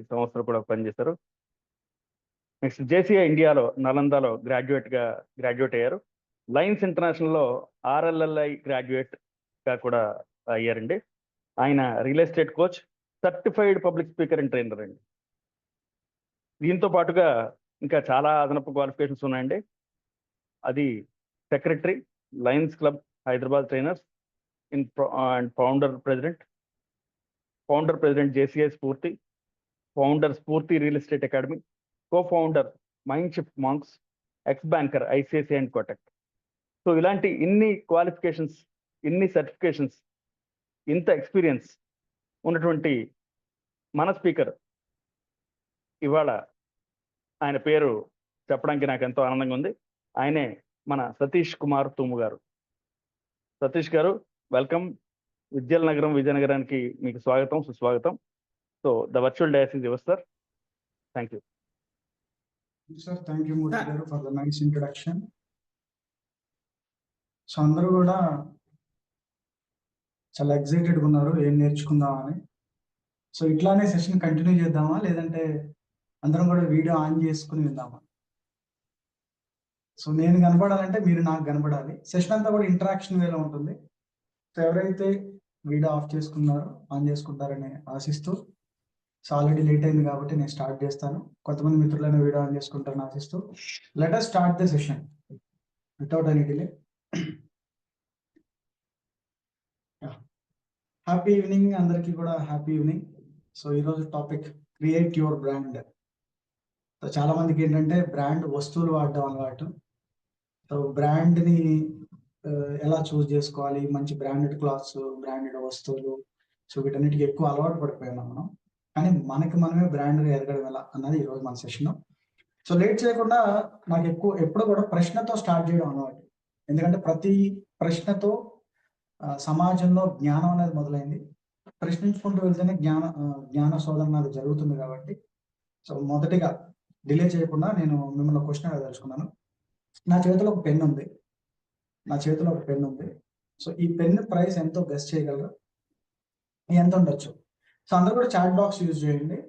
సంవత్సరాలు కూడా పనిచేశారు. నెక్స్ట్ జేసీఐ ఇండియాలో నలందాలో గ్రాడ్యుయేట్ అయ్యారు. లయన్స్ ఇంటర్నేషనల్లో RLLI గ్రాడ్యుయేట్గా కూడా అయ్యారండి. ఆయన real estate coach, certified public speaker and trainer అండి. దీంతో పాటుగా ఇంకా చాలా అదనపు క్వాలిఫికేషన్స్ ఉన్నాయండి. అది secretary, Lions club Hyderabad trainers and founder president JCI స్ఫూర్తి, ఫౌండర్ స్ఫూర్తి real estate academy, co-founder mind shift monks, X banker ICICI and Kotak. So ఇలాంటి ఇన్ని క్వాలిఫికేషన్స్, ఇన్ని సర్టిఫికేషన్స్, ఇంత ఎక్స్పీరియన్స్ ఉన్నటువంటి మన స్పీకర్ ఇవాళ ఆయన పేరు చెప్పడానికి నాకు ఎంతో ఆనందంగా ఉంది. ఆయనే మన సతీష్ కుమార్ తుమ్ము గారు. సతీష్ గారు, వెల్కమ్. విజయనగరానికి మీకు స్వాగతం, సుస్వాగతం. So the virtual dais is yours, sir. Thank you. Sir, thank you Murthy garu for the nice introduction. So అందరూ కూడా చాలా ఎక్సైటెడ్గా ఉన్నారు ఏం నేర్చుకుందామని. సో ఇట్లానే సెషన్ కంటిన్యూ చేద్దామా, లేదంటే అందరం కూడా వీడియో ఆన్ చేసుకుని విందామా? సో నేను కనపడాలంటే మీరు నాకు కనపడాలి. సెషన్ అంతా కూడా ఇంటరాక్షన్ వేలో ఉంటుంది. సో ఎవరైతే వీడియో ఆఫ్ చేసుకున్నారో ఆన్ చేసుకుంటారని ఆశిస్తూ, సో ఆల్రెడీ లేట్ అయింది కాబట్టి నేను స్టార్ట్ చేస్తాను. కొంతమంది మిత్రులైన వీడియో ఆన్ చేసుకుంటారని ఆశిస్తూ, let us start the session without any delay. Happy evening అందరికీ కూడా, హ్యాపీ ఈవినింగ్. సో ఈరోజు topic create your brand. So చాలా మందికి ఏంటంటే బ్రాండ్ వస్తువులు వాడడం అలవాటు. సో బ్రాండ్ని ఎలా చూస్ చేసుకోవాలి, మంచి బ్రాండెడ్ క్లాత్స్, బ్రాండెడ్ వస్తువులు, సో వీటన్నిటికి ఎక్కువ అలవాటు పడిపోయాం మనం. కానీ మనకి మనమే బ్రాండ్గా ఎదగడం ఎలా అన్నది ఈరోజు మన సెషన్. సో లేట్ చేయకుండా, నాకు ఎప్పుడు కూడా ప్రశ్నతో స్టార్ట్ చేయడం అలవాటు. ఎందుకంటే ప్రతి ప్రశ్నతో సమాజంలో జ్ఞానం అనేది మొదలైంది. ప్రశ్నించుకుంటూ వెళ్తేనే జ్ఞాన శోధన అనేది జరుగుతుంది. కాబట్టి సో మొదటిగా డిలే చేయకుండా నేను మిమ్మల్ని క్వశ్చన్ అడగదలుచుకున్నాను. నా చేతిలో ఒక పెన్ ఉంది. సో ఈ పెన్ ప్రైస్ ఎంతో గెస్ చేయగలరు? ఎంత ఉండొచ్చు? సో అందరూ కూడా చాట్ బాక్స్ యూజ్ చేయండి.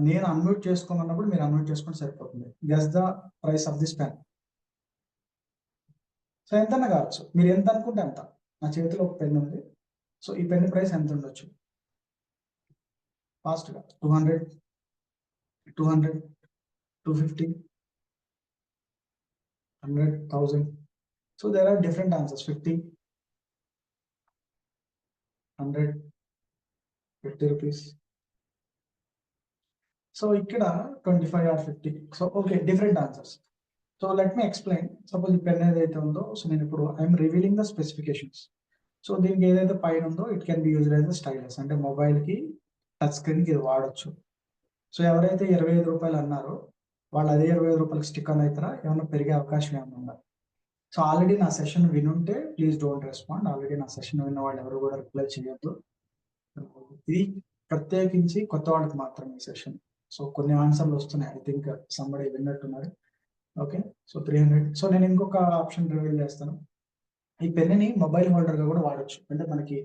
నేను అన్మ్యూట్ చేసుకోమన్నప్పుడు మీరు అన్మ్యూట్ చేసుకుంటే సరిపోతుంది. Guess the price of this pen. So ఎంతన్నా కావచ్చు, మీరు ఎంత అనుకుంటే ఎంత. నా చేతిలో ఒక పెన్ ఉంది. సో ఈ పెన్ ప్రైస్ ఎంత ఉండొచ్చు? ఫాస్ట్గా 200, 200, 250, 100, 1000. So there are different answers. 50, 100, 50 rupees. So ఇక్కడ 25 or 50. So okay, different answers. So let me explain. Suppose ఈ పెన్ ఏదైతే ఉందో, సో నేను ఇప్పుడు I'm revealing the specifications. So దీనికి ఏదైతే పైన ఉందో, it can be used as a stylus. అంటే మొబైల్కి, టచ్ స్క్రీన్కి ఇది వాడచ్చు. సో ఎవరైతే 25 రూపాయలు అన్నారో వాళ్ళు అదే 25 రూపాయలకి స్టిక్ ఆన్ అవుతారా? ఏమన్నా పెరిగే అవకాశం ఏమన్నా ఉందా? సో ఆల్రెడీ నా సెషన్ వినుంటే ప్లీజ్ డోంట్ రెస్పాండ్. ఆల్రెడీ నా సెషన్ విన్న వాళ్ళు ఎవరు కూడా రిప్లై చేయొద్దు. ఇది ప్రత్యేకించి కొత్త వాళ్ళకి మాత్రమే ఈ సెషన్. సో కొన్ని ఆన్సర్లు వస్తున్నాయి. ఐ థింక్ సంబడి విన్నట్టున్నారు. Okay, so 300. సో నేను ఇంకొక ఆప్షన్ రివీల్ చేస్తాను. ఈ పెన్ని మొబైల్ హోల్డర్గా కూడా వాడచ్చు. అంటే మనకి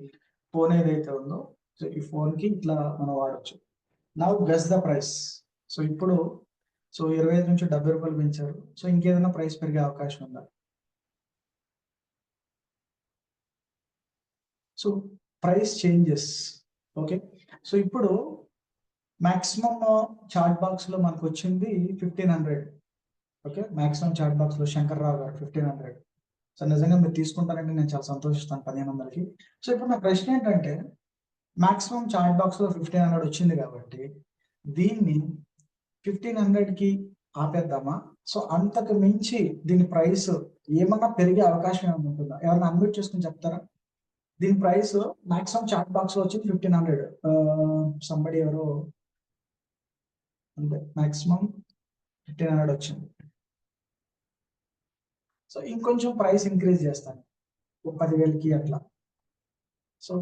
ఫోన్ ఏదైతే ఉందో, సో ఈ ఫోన్కి ఇట్లా మనం వాడచ్చు. Now guess the price. So ఇప్పుడు 25 నుంచి 70 రూపాయలు పెంచారు. సో ఇంకేదైనా ప్రైస్ పెరిగే అవకాశం ఉందా? So price changes. Okay, so ఇప్పుడు మాక్సిమం చాట్ బాక్స్ లో మనకు వచ్చింది 1500. ఓకే, మాక్సిమం చాట్ బాక్స్ లో శంకర్రావు గారు 1500. సో నిజంగా మీరు తీసుకుంటారంటే నేను చాలా సంతోషిస్తాను 1500కి. సో ఇప్పుడు నా ప్రశ్న ఏంటంటే, మాక్సిమం చాట్ బాక్స్ లో 1500 వచ్చింది కాబట్టి దీన్ని 1500కి ఆపేద్దామా? సో అంతకు మించి దీని ప్రైస్ ఏమన్నా పెరిగే అవకాశం ఏమైనా ఉంటుందా? ఎవరైనా అన్మ్యూట్ చేసుకుని చెప్తారా? దీని ప్రైస్ మాక్సిమం చాట్ బాక్స్ లో వచ్చింది 1500. సంబడి ఎవరో అంతే, మాక్సిమం 1500 వచ్చింది. సో ఇంకొంచెం ప్రైస్ ఇంక్రీజ్ చేస్తాను 10,000కి అట్లా. సో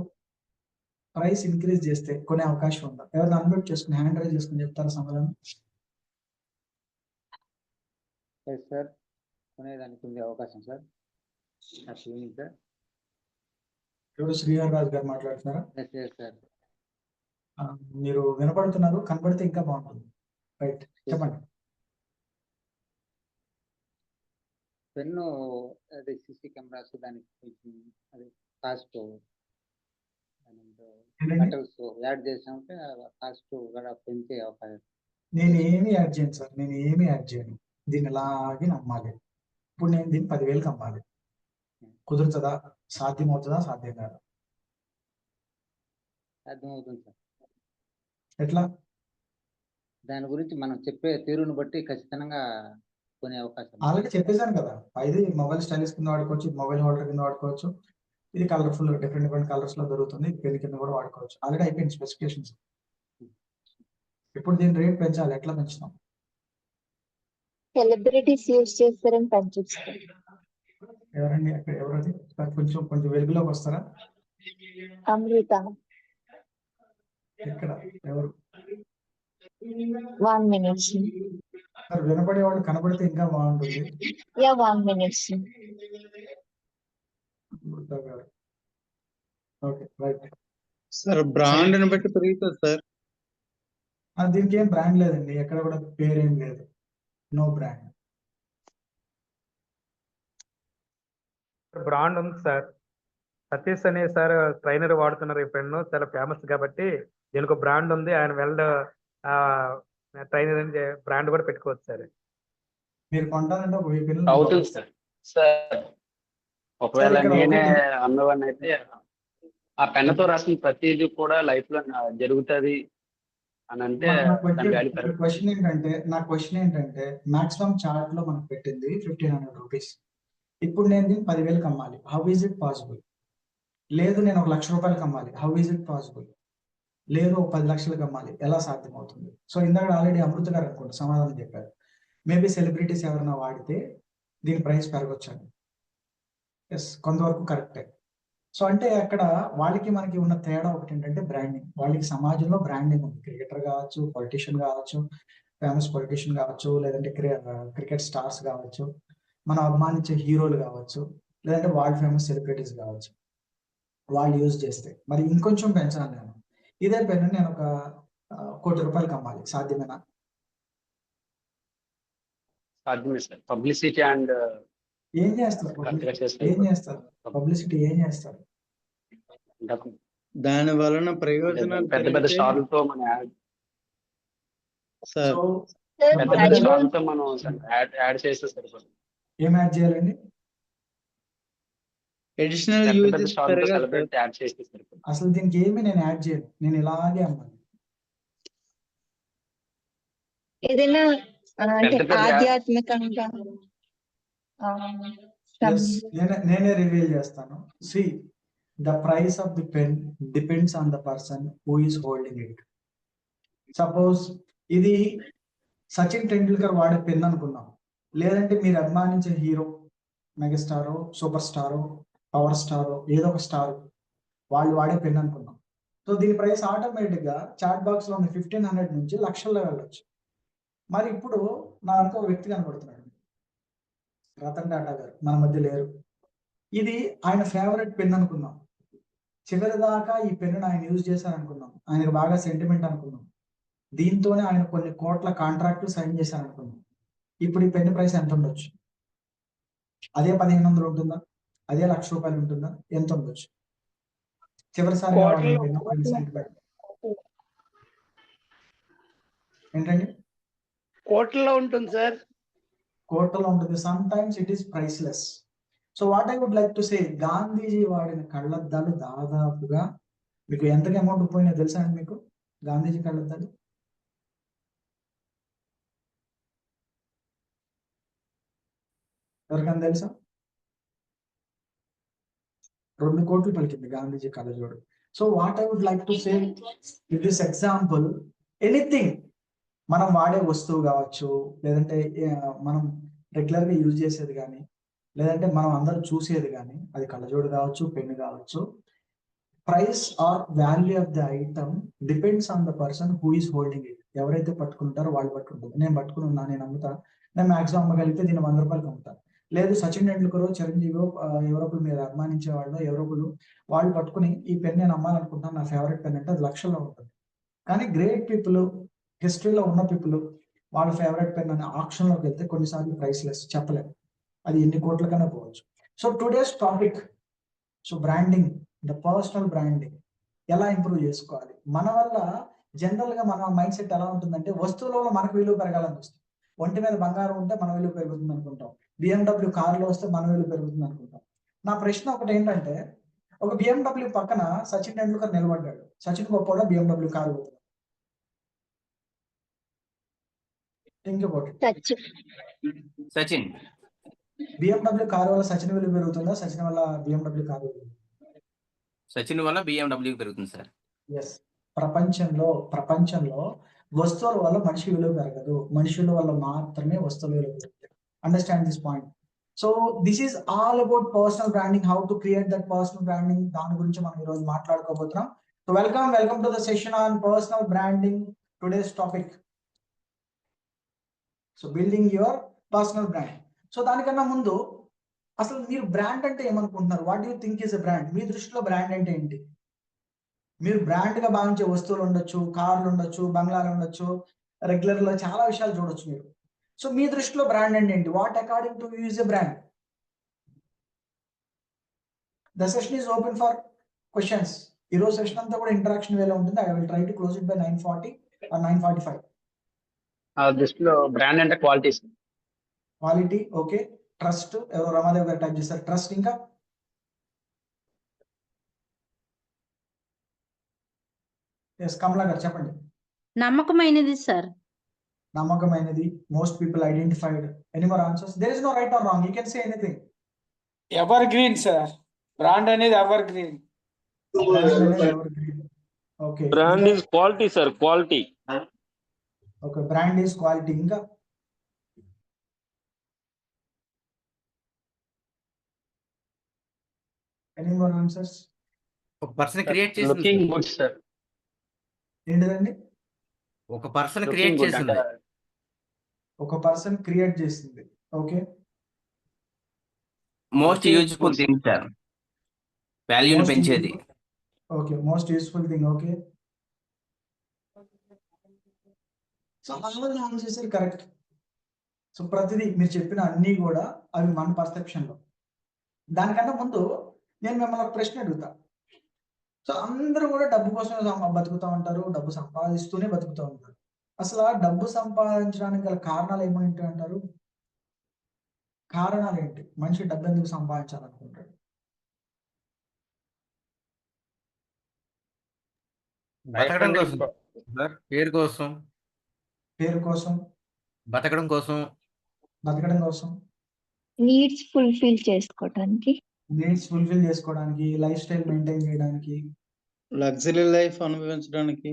ప్రైస్ ఇంక్రీజ్ చేస్తే కొనే అవకాశం ఉందా? ఎవరైనా అన్మ్యూట్ చేసుకుని హ్యాండ్ రైజ్ చేసుకుని చెప్తారా సమాధానం? సార్, కొనేదానికి ఉంది అవకాశం సార్. సార్ ఎవరు? శ్రీహర్ రాజు గారు మాట్లాడుతున్నారా? సార్ మీరు వినపడుతున్నారు, కనబడితే ఇంకా బాగుంటుంది. రైట్, చెప్పండి. పెన్ను అది సిసి కెమెరాస్ దానికి కొంచెం అది కాస్ట్ ఏంటండి? మెటల్స్ యాడ్ చేసామంటే కాస్ట్ కూడా పెంచే అవకాశం. నేను ఏమి యాడ్ చేయను సార్, నేను ఏమి యాడ్ చేయను. దీన్ని ఇలాగే నమ్మాలి. ఇప్పుడు నేను దీన్ని 10,000కి అమ్మాలి. కుదురుతుందా? సాధ్యమవుతుందా? సాధ్యం కాదా? అర్థమవుతుంది సార్. ఎట్లా? దాని గురించి మనం చెప్పే తీరుని బట్టి ఖచ్చితంగా కొనే అవకాశం ఉంది. ఆల్రెడీ చెప్పేశాను కదా, ఇది మొబైల్ స్టైలిష్ కింద వాడుకోవచ్చు, మొబైల్ హోల్డర్ కింద వాడుకోవచ్చు, ఇది కలర్ఫుల్ డిఫరెంట్ డిఫరెంట్ కలర్స్ లో దొరుకుతుంది, పెన్ కింద కూడా వాడుకోవచ్చు. ఆల్రెడీ అయిపోయింది స్పెసిఫికేషన్స్. ఇప్పుడు దీని రేట్ పెంచాలి, ఎట్లా పెంచుతాం? సెలబ్రిటీస్ యూజ్ చేస్తారని పనిచేస్తారు. ఎవరండి అక్కడ? ఎవరది? కొంచెం కొంచెం వెలుగులోకి వస్తారా? అమృత. ఎక్కడ? ఎవరు? 1 minute. సార్ వినపడేవాళ్ళు కనబడితే ఇంకా బాగుంటుంది. Yeah, 1 minute. Okay, right. Sir brand ని బట్టి పెరుగుతుంది సార్. దీనికి ఏం బ్రాండ్ లేదండి, ఎక్కడ కూడా పేరేం లేదు, నో బ్రాండ్. బ్రాండ్ ఉంది సార్. సతీష్ అనే సార్ ట్రైనర్ వాడుతున్నారు ఈ పెన్ను, చాలా ఫేమస్ కాబట్టి దీనికి బ్రాండ్ ఉంది. ఆయన వెల్డ్ ట్రైనర్ అని బ్రాండ్ కూడా పెట్టుకోవచ్చు సార్. మీరు కొంటారంటే ఒక 1000 పెన్నులు అవుతుంది సార్. సార్ ఒకవేళ ఇక్కడ నేనే ఒకటి- అన్నవాడిని అయితే ఆ పెన్నుతో రాసిన ప్రతిదీ కూడా లైఫ్ లో జరుగుతుంది అని అంటే దాని వాల్యూ పెరుగుతుంది. నా క్వశ్చన్ ఏంటంటే మాక్సిమం చార్ట్ లో మనకు పెట్టింది 1500 రూపీస్. ఇప్పుడు నేను దీన్ని 10,000కి అమ్మాలి, హౌ ఈజ్ ఇట్ పాసిబుల్? లేదు నేను 1,00,000 రూపాయలకి అమ్మాలి, హౌ ఈజ్ ఇట్ పాసిబుల్? లేదు 10 లక్షలకు అమ్మాలి, ఎలా సాధ్యం అవుతుంది? సో ఇందాక ఆల్రెడీ అమృత గారు అనుకుంటా సమాధానం చెప్పారు. మేబీ సెలబ్రిటీస్ ఎవరైనా వాడితే దీని ప్రైస్ పెరగొచ్చండి. ఎస్, కొంతవరకు కరెక్టే. సో అంటే అక్కడ వాళ్ళకి మనకి ఉన్న తేడా ఒకటి ఏంటంటే బ్రాండింగ్. వాళ్ళకి సమాజంలో బ్రాండింగ్ ఉంది. క్రికెటర్ కావచ్చు, పొలిటీషియన్ కావచ్చు, ఫేమస్ పొలిటీషియన్ కావచ్చు, లేదంటే క్రికెట్ స్టార్స్ కావచ్చు, మనం అభిమానించే హీరోలు కావచ్చు, లేదంటే వరల్డ్ ఫేమస్ సెలబ్రిటీస్ కావచ్చు. వాళ్ళు యూజ్ చేస్తే మరి ఇంకొంచెం పెంచాలి నేను. ఇదే పెన్ను నేను ఒక 1 కోటి రూపాయలకి అమ్మాలి, సాధ్యమేనా? సాధ్యమే సార్. పబ్లిసిటీ అండ్ ఏం చేస్తారు? ఏం చేస్తారు? పబ్లిసిటీ ఏం చేస్తారు? దాని వలన ప్రయోజనాలు పెద్ద పెద్ద కలిగితే స్టార్లతో మన సార్ సో Sir, పెద్ద పెద్ద స్టార్లతో మనం యాడ్ చేస్తే సరిపోతుంది. ఏం యాడ్ చేయాలండి? అడిషనల్ పెద్ద పెద్ద యూజెస్ స్టార్లతో పెరగాలి సార్. సెలబ్రేట్ యాడ్ చేస్తే సరిపోతుంది. అసలు దీనికి ఏమి నేను యాడ్ చేయను, నేను ఇలాగే అమ్మాలి. ఏదైనా అంటే పెద్ద పెద్ద ఆధ్యాత్మికంగా Yes, నేనే రివీల్ చేస్తాను. See, the price of the pen depends on the person who is holding it. Suppose ఇది సచిన్ టెండూల్కర్ వాడే పెన్ అనుకున్నాం, లేదంటే మీరు అభిమానించే హీరో, మెగాస్టారో, సూపర్ స్టారో, పవర్ స్టారో, ఏదో ఒక స్టార్ వాళ్ళు వాడే పెన్ అనుకున్నాం. సో దీని ప్రైస్ ఆటోమేటిక్ గా చాట్ బాక్స్ లో ఉన్న 1500 నుంచి లక్షల్లో వెళ్ళొచ్చు. మరి ఇప్పుడు నా అనుకో వ్యక్తి కనబడుతున్నాడు, రతన్ టాటా గారు, మన మధ్య లేరు. ఇది ఆయన ఫేవరెట్ పెన్ అనుకున్నాం, చివరి దాకా ఈ పెన్ను ఆయన యూజ్ చేశారనుకున్నాం, ఆయనకు బాగా సెంటిమెంట్ అనుకున్నాం, దీంతోనే ఆయన కొన్ని కోట్ల కాంట్రాక్ట్ సైన్ చేశారనుకున్నాం. ఇప్పుడు ఈ పెన్ను ప్రైస్ ఎంత ఉండొచ్చు? అదే 1500 ఉంటుందా? అదే 1,00,000 రూపాయలు ఉంటుందా? ఎంత ఉండొచ్చు? చివరిసారి సెంటిమెంట్ ఏంటండి? కోట్లలో ఉంటుంది సార్. కోట్లలో ఉంటుంది. Sometimes it is priceless. So what I would like to say, Gandhiji వాడిన కళ్ళద్దాలు దాదాపుగా మీకు ఎంతకి అమౌంట్ పోయినా తెలుసా అండి మీకు? గాంధీజీ కళ్ళద్దాలు ఎవరికైనా తెలుసా? 2 కోట్లు పలికింది గాంధీజీ కళ్ళజోడు. So what I would like to say with this example, anything మనం వాడే వస్తువు కావచ్చు, లేదంటే మనం రెగ్యులర్ గా యూజ్ చేసేది కానీ, లేదంటే మనం అందరూ చూసేది కానీ, అది కళ్ళజోడు కావచ్చు, పెన్ను కావచ్చు, price or value of the item depends on the person who is holding it. ఎవరైతే పట్టుకుంటారో వాళ్ళు పట్టుకుంటారు. నేను పట్టుకుని ఉన్నా, నేను అమ్ముతా, నేను మాక్సిమం అమ్మగలిగితే దీన్ని 100 రూపాయలకి అమ్ముతాను. లేదు సచిన్ టెండూల్కర్, చిరంజీవి, ఎవరో ఒకరు మీరు అభిమానించే వాళ్ళు, ఎవరో ఒకరు వాళ్ళు పట్టుకుని ఈ పెన్ నేను అమ్మాలనుకుంటున్నాను, నా ఫేవరెట్ పెన్ అంటే అది లక్షల్లో ఉంటుంది. కానీ గ్రేట్ పీపుల్, హిస్టరీలో ఉన్న పీపుల్ వాళ్ళ ఫేవరెట్ పెన్ అనే ఆప్షన్లోకి వెళ్తే కొన్నిసార్లు ప్రైస్లెస్ చెప్పలేము, అది ఎన్ని కోట్లకైనా పోవచ్చు. So today's topic, so branding, the personal branding ఎలా ఇంప్రూవ్ చేసుకోవాలి. మన వల్ల జనరల్ గా మన మైండ్ సెట్ ఎలా ఉంటుందంటే వస్తువుల వల్ల మనకు విలువ పెరగాలని వస్తుంది. ఒంటి మీద బంగారం ఉంటే మన విలువ పెరుగుతుంది అనుకుంటాం, BMW కార్లో వస్తే మన విలువ పెరుగుతుంది అనుకుంటాం. నా ప్రశ్న ఒకటి ఏంటంటే, ఒక BMW పక్కన సచిన్ టెండూల్కర్ నిలబడ్డాడు, సచిన్ గొప్పవాడా BMW కారు గొప్పవాడా? Think about it. Sachin BMW car వల్ల సచిన్ విలువ పెరుగుతుందా, సచిన్ వల్ల BMW కారు విలువ? సచిన్ వల్ల BMW పెరుగుతుంది సార్. ఎస్. ప్రపంచంలో వస్తువుల వల్ల మనిషి విలువ పెరగదు, మనుషుల వల్ల మాత్రమే వస్తువుల విలువ పెరుగుతుంది. Understand this point. So this is all about personal branding, how to create that personal branding. దాని గురించి మనం ఈ రోజు మాట్లాడుకోబోతున్నాం. So welcome to the session on personal branding. Today's topic, so building your personal brand. So దానికన్నా ముందు అసలు మీరు బ్రాండ్ అంటే ఏమనుకుంటున్నారు? What you think is a brand? మీ దృష్టిలో బ్రాండ్ అంటే ఏంటి? మీరు బ్రాండ్ గా భావించే వస్తువులు ఉండొచ్చు, కార్లు ఉండొచ్చు, బంగ్లాలు ఉండొచ్చు, రెగ్యులర్ లో చాలా విషయాలు చూడొచ్చు మీరు. సో మీ దృష్టిలో బ్రాండ్ అంటే ఏంటి? What according to use a brand? The session is open for questions. ఈ రోజు సెషన్ అంతా కూడా ఇంటరాక్షన్ వేలో ఉంటుంది. I will try to close it by 9:40 or 9:45. దృష్టిలో బ్రాండ్ అంటే క్వాలిటీస్. Quality, okay. ట్రస్ట్, ఎవరో రమాదేవ్ గారు టైప్ చేశారు ట్రస్ట్. ఇంకా ఎస్, కమలా గారు చెప్పండి. నమ్మకమైనది సార్. నమ్మకమైనది, most people identified. Any more answers? There is no right or wrong, you can say anything. Evergreen sir, brand అనేది evergreen. Okay. Brand is quality sir, quality. Okay, brand is quality. ఇంకా any more answers? ఒక person create చేసింది looking good sir. ఏంటిదండి? ఒక person create చేసింది. ఒక person create చేసింది. Okay. Most useful thing sir, వాల్యూని పెంచేది. Okay, most useful thing. Okay. So అందరూ ఆన్సర్ చేశారు కరెక్ట్. సో ప్రతిదీ మీరు చెప్పిన అన్ని కూడా అవి మన పర్సెప్షన్ లో. దానికన్నా ముందు నేను మిమ్మల్ని ఒక ప్రశ్న అడుగుతా. సో అందరూ కూడా డబ్బు కోసం బతుకుతూ ఉంటారు, డబ్బు సంపాదిస్తూనే బతుకుతూ ఉంటారు. అసలు ఆ డబ్బు సంపాదించడానికి గల కారణాలు ఏమేంటి అంటారు? కారణాలు ఏంటి? మనిషి డబ్బు ఎందుకు సంపాదించాలనుకుంటాడు? బతకడం కోసం సార్, పేరు కోసం, పేరు కోసం, బతకడం కోసం, బతకడం కోసం, నీడ్స్ ఫుల్ఫిల్ చేసుకోవడానికి, నీడ్స్ ఫుల్ఫిల్ చేసుకోవడానికి, లైఫ్ స్టైల్ మెయింటైన్ చేయడానికి, లగ్జరీ లైఫ్ అనుభవించడానికి,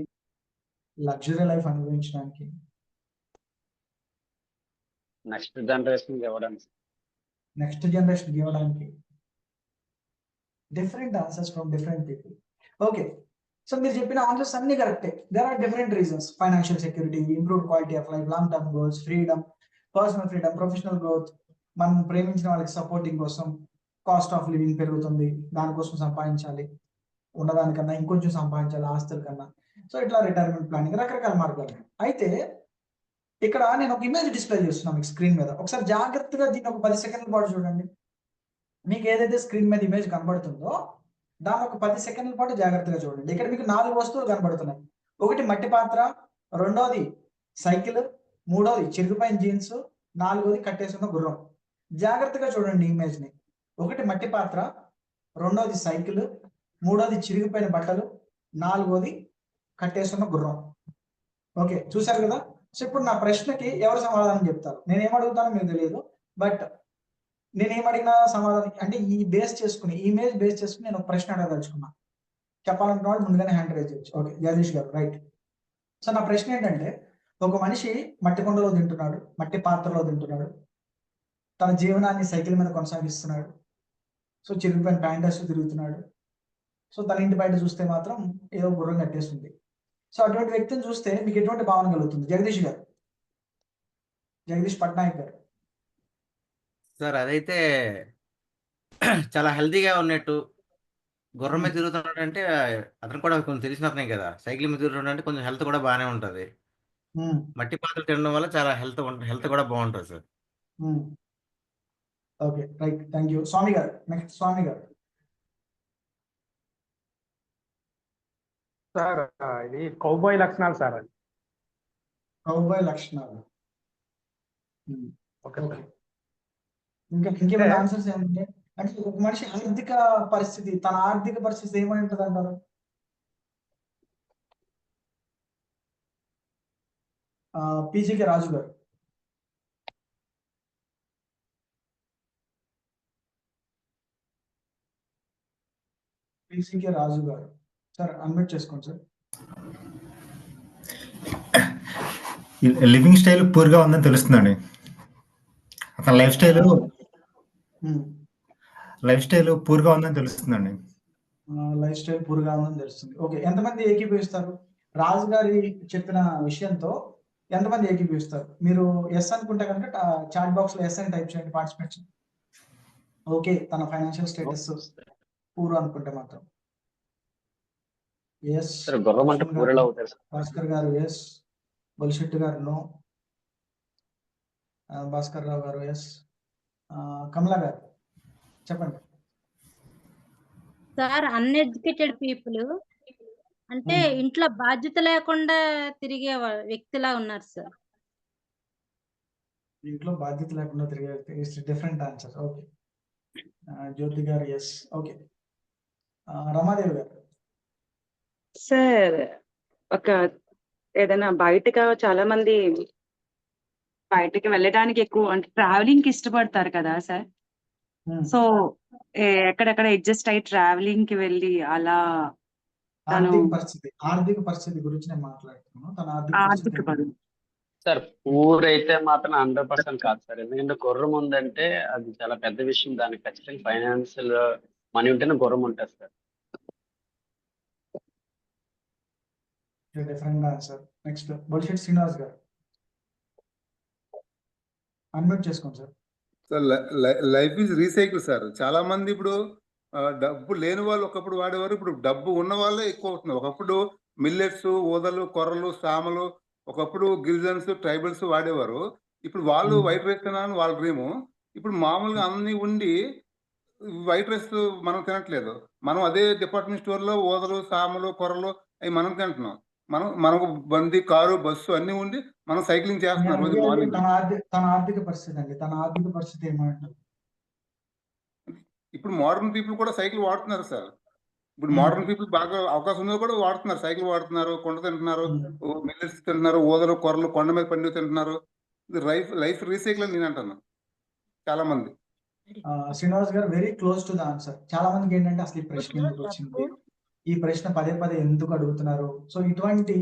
లగ్జరీ లైఫ్ అనుభవించడానికి, నెక్స్ట్ జనరేషన్ ఇవ్వడానికి. నెక్స్ట్ జనరేషన్ ఇవ్వడానికి. Different answers from different people. Okay. So మీరు చెప్పిన ఆన్సర్స్ అన్ని కరెక్టే. There are different reasons. Financial security, improved quality of life, long term goals, freedom, personal freedom, professional growth, మనం ప్రేమించిన వాళ్ళకి సపోర్టింగ్ కోసం, కాస్ట్ ఆఫ్ లివింగ్ పెరుగుతుంది, దానికోసం సంపాదించాలి, ఉన్నదానికన్నా ఇంకొంచెం సంపాదించాలి ఆస్తుల కన్నా. సో ఇట్లా రిటైర్మెంట్ ప్లానింగ్, రకరకాల మార్గాలు. అయితే ఇక్కడ నేను ఒక ఇమేజ్ డిస్ప్లే చేస్తున్నాను మీకు స్క్రీన్ మీద. ఒకసారి జాగ్రత్తగా దీన్ని ఒక 10 సెకండ్ల పాటు చూడండి. మీకు ఏదైతే స్క్రీన్ మీద ఇమేజ్ కనబడుతుందో దాని ఒక 10 సెకండ్ల పాటు జాగ్రత్తగా చూడండి. ఇక్కడ మీకు 4 వస్తువులు కనబడుతున్నాయి. ఒకటి మట్టి పాత్ర, రెండోది సైకిల్, మూడోది చిరిగిపోయిన జీన్స్, నాలుగోది కట్టేసున్న గుర్రం. జాగ్రత్తగా చూడండి ఇమేజ్ ని. ఒకటి మట్టి పాత్ర, రెండోది సైకిల్, మూడోది చిరిగిపోయిన బట్టలు, నాలుగోది కట్టేసున్న గుర్రం. ఓకే, చూశారు కదా? సో ఇప్పుడు నా ప్రశ్నకి ఎవరు సమాధానం చెప్తారు? నేనేం అడుగుతానో మీకు తెలియదు, బట్ నేనేమడిగినా సమాధానం అంటే ఈ బేస్ చేసుకుని, ఈ ఇమేజ్ బేస్ చేసుకుని నేను ఒక ప్రశ్న అడగదలుచుకున్నా. చెప్పాలనుకున్న వాళ్ళు ముందుగానే హ్యాండ్ రైజ్ చేయొచ్చు. ఓకే, జగదీష్ గారు, రైట్. సో నా ప్రశ్న ఏంటంటే, ఒక మనిషి మట్టి కొండలో తింటున్నాడు, మట్టి పాత్రలో తింటున్నాడు, తన జీవనాన్ని సైకిల్ మీద కొనసాగిస్తున్నాడు, సో చిరిగిపోయిన ప్యాంటర్స్ తిరుగుతున్నాడు. సో తన ఇంటి బయట చూస్తే మాత్రం ఏదో గుర్రం కట్టేస్తుంది. సో అటువంటి వ్యక్తిని చూస్తే మీకు ఎటువంటి భావన కలుగుతుంది? జగదీష్ గారు, జగదీష్ పట్నాయక్ గారు. సార్ అదైతే చాలా హెల్తీగా ఉన్నట్టు, గుర్రం మీద తిరుగుతున్నాడు అంటే అతను కూడా కొంచెం తెలిసిన అతనే కదా. సైకిల్ మీద తిరుగుతున్నాడు అంటే కొంచెం హెల్త్ కూడా బాగానే ఉంటుంది. మట్టి పాత్రలు తినడం వల్ల చాలా హెల్త్ కూడా బాగుంటుంది sir. Okay right, thank you. Swami గారు, నెక్స్ట్ స్వామి గారు. సార్ ఇది కౌబాయ్ లక్షణాలు సార్. అది కౌబాయ్ లక్షణాలు. Okay okay, sir. ఇంకేమైనా ఆన్సర్స్ ఏమంటే అంటే ఒక మనిషి ఆర్థిక పరిస్థితి, తన ఆర్థిక పరిస్థితి ఏమై ఉంటుంది అంటారు? పీజీకే రాజు గారు. పీసీకే రాజు గారు సార్, అన్మ్యూట్ చేసుకోండి సార్. లివింగ్ స్టైల్ పూర్గా ఉందని తెలుస్తుందండి. అతని లైఫ్ స్టైల్ పూర్గా ఉందని తెలుస్తుందండి. లైఫ్ స్టైల్ పూర్గా ఉందని తెలుస్తుంది. ఓకే, ఎంతమంది ఏకీభవిస్తారు రాజు గారి చెప్పిన విషయంతో? ఎంతమంది ఏకీభవిస్తారు? మీరు ఎస్ అనుకుంటే కనుక చాట్ బాక్స్ లో ఎస్ అని టైప్ చేయండి, పార్టిసిపేట్. ఓకే, తన ఫైనాన్షియల్ స్టేటస్ పూర్ అనుకుంటే మాత్రం ఎస్. భాస్కర్ గారు ఎస్, బొలిశెట్టి గారు నో, భాస్కర్ రావు గారు ఎస్, కమలా గారు చెప్పండి. సార్ అన్ఎడ్యుకేటెడ్ పీపుల్ అంటే ఇంట్లో బాధ్యత లేకుండా తిరిగే వ్యక్తిలా ఉన్నారు సార్. ఇంట్లో బాధ్యత లేకుండా తిరిగే వ్యక్తి, డిఫరెంట్ ఆన్సర్. ఓకే, జ్యోతి గారు ఎస్. ఓకే, రమాదేవి గారు. సార్ ఏదైనా బయటగా చాలా మంది బయటకి వెళ్ళడానికి ఎక్కువ అంటే ట్రావెలింగ్ కి ఇష్టపడతారు కదా సార్. సో ఎక్కడెక్కడ అడ్జస్ట్ అయ్యి ట్రావెలింగ్ కి వెళ్ళి అలా ఆర్థిక పరిస్థితి గురించి నేను మాట్లాడుతున్నాను. తన ఆర్థిక పరిస్థితి సార్ ఊరైతే మాత్రం 100% కాదు సార్. ఎందుకంటే గుర్రం ఉందంటే అది చాలా పెద్ద విషయం. దానికి ఖచ్చితంగా ఫైనాన్షియల్ మనీ ఉంటేనే గుర్రం ఉంటుంది sir. Different answer. Next Bolisetti Srinivas గారు, అన్మ్యూట్ చేసుకోండి sir. Sir life is recycle sir. చాలా మంది ఇప్పుడు డబ్బు లేని వాళ్ళు ఒకప్పుడు వాడేవారు, ఇప్పుడు డబ్బు ఉన్న వాళ్ళే ఎక్కువ అవుతున్నారు. ఒకప్పుడు మిల్లెట్స్, ఊదలు, కొర్రలు, సామలు, ఒకప్పుడు గిరిజన్స్, ట్రైబల్స్ వాడేవారు. ఇప్పుడు వాళ్ళు వైట్ రైస్ తినాలని వాళ్ళ డ్రీము. ఇప్పుడు మామూలుగా అన్ని ఉండి వైట్ రైస్ మనం తినట్లేదు. మనం అదే డిపార్ట్మెంట్ స్టోర్లో ఊదలు, సామలు, కొర్రలు అవి మనం తింటున్నాం. మనకు బండి, కారు, బస్సు అన్ని ఉండి మనం సైక్లింగ్ చేస్తున్నాం రోజు మార్నింగ్. తన ఆర్థిక పరిస్థితి అండి, తన ఆర్థిక పరిస్థితి ఏమంటారు? ఇప్పుడు మోడర్న్ పీపుల్ కూడా సైకిల్ వాడుతున్నారు సార్. ఇప్పుడు మోడర్న్ పీపుల్ బాగా అవకాశం ఉన్నది కూడా వాడుతున్నారు, సైకిల్ వాడుతున్నారు, కొండ తింటున్నారు, మిల్లెట్స్ తింటున్నారు, ఊదలు, కొర్రలు, కొండ మీద పండి తింటున్నారు. ఇది లైఫ్ రీసైకిల్ అని నేను అంటాను చాలా మంది. శ్రీనివాస్ గారు very close to the answer. చాలా మందికి ఏంటంటే అసలు ఈ ప్రశ్న ఎందుకు వచ్చింది, ఈ ప్రశ్న పదే పదే ఎందుకు అడుగుతున్నారు, సో ఇటువంటి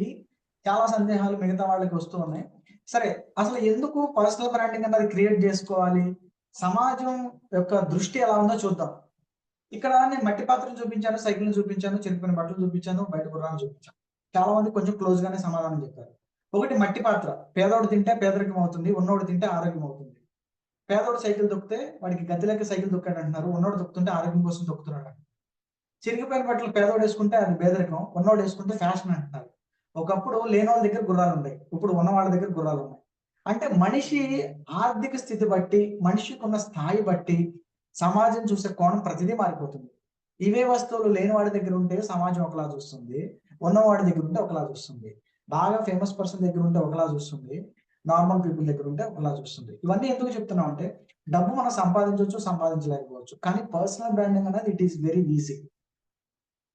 చాలా సందేహాలు మిగతా వాళ్ళకి వస్తూ ఉన్నాయి. సరే, అసలు ఎందుకు పర్సనల్ బ్రాండింగ్ అన్నది క్రియేట్ చేసుకోవాలి, సమాజం యొక్క దృష్టి ఎలా ఉందో చూద్దాం. ఇక్కడ నేను మట్టి పాత్రలు చూపించాను, సైకిల్ చూపించాను, చిరిగిపోయిన బట్టలు చూపించాను, బయట గుర్రాన్ని చూపించాను. చాలా మంది కొంచెం క్లోజ్ గానే సమాధానం చెప్పారు. ఒకటి మట్టి పాత్ర, పేదోడు తింటే పేదరికం అవుతుంది, ఉన్నోడు తింటే ఆరోగ్యం అవుతుంది. పేదోడు సైకిల్ దొక్కితే వాడికి గతి లెక్క సైకిల్ దొక్కాడు అంటున్నారు, ఉన్నోడు దొక్కుతుంటే ఆరోగ్యం కోసం దొక్కుతున్నాడు. చిరిగిపోయిన బట్టలు పేదోడు వేసుకుంటే అది పేదరికం, ఉన్నోడు వేసుకుంటే ఫ్యాషన్ అంటున్నారు. ఒకప్పుడు లేని వాళ్ళ దగ్గర గుర్రాలు ఉన్నాయి, ఇప్పుడు ఉన్న వాళ్ళ దగ్గర గుర్రాలు ఉన్నాయి. అంటే మనిషి ఆర్థిక స్థితి బట్టి, మనిషికి ఉన్న స్థాయి బట్టి సమాజం చూసే కోణం ప్రతిదీ మారిపోతుంది. ఇవే వస్తువులు లేని వాడి దగ్గర ఉంటే సమాజం ఒకలా చూస్తుంది, ఉన్నవాడి దగ్గర ఉంటే ఒకలా చూస్తుంది. బాగా ఫేమస్ పర్సన్ దగ్గర ఉంటే ఒకలా చూస్తుంది, నార్మల్ పీపుల్ దగ్గర ఉంటే ఒకలా చూస్తుంది. ఇవన్నీ ఎందుకు చెప్తున్నాం అంటే, డబ్బు మనం సంపాదించవచ్చు, సంపాదించలేకపోవచ్చు, కానీ పర్సనల్ బ్రాండింగ్ అనేది ఇట్ ఈస్ వెరీ ఈజీ.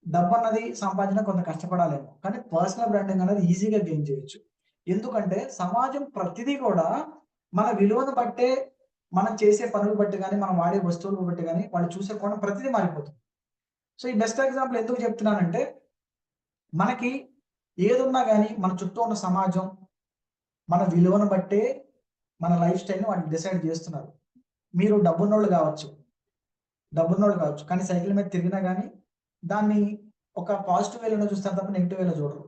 డబ్బు అన్నది సంపాదించిన కొంత కష్టపడాలేమో, కానీ పర్సనల్ బ్రాండింగ్ అనేది ఈజీగా గెయిన్ చేయొచ్చు. ఎందుకంటే సమాజం ప్రతిదీ కూడా మన విలువను బట్టే, మనం చేసే పనులు బట్టి కానీ, మనం వాడే వస్తువులు బట్టి కానీ వాళ్ళు చూసే కోణం ప్రతిదీ మారిపోతుంది. సో ఈ బెస్ట్ ఎగ్జాంపుల్ ఎందుకు చెప్తున్నానంటే, మనకి ఏదున్నా కానీ మన చుట్టూ ఉన్న సమాజం మన విలువను బట్టే మన లైఫ్ స్టైల్ని వాళ్ళు డిసైడ్ చేస్తున్నారు. మీరు డబ్బున్నోళ్ళు కావచ్చు, కానీ సైకిల్ మీద తిరిగినా కానీ దాన్ని ఒక పాజిటివ్ వేలో చూస్తారు తప్ప నెగిటివ్ వేలో చూడరు.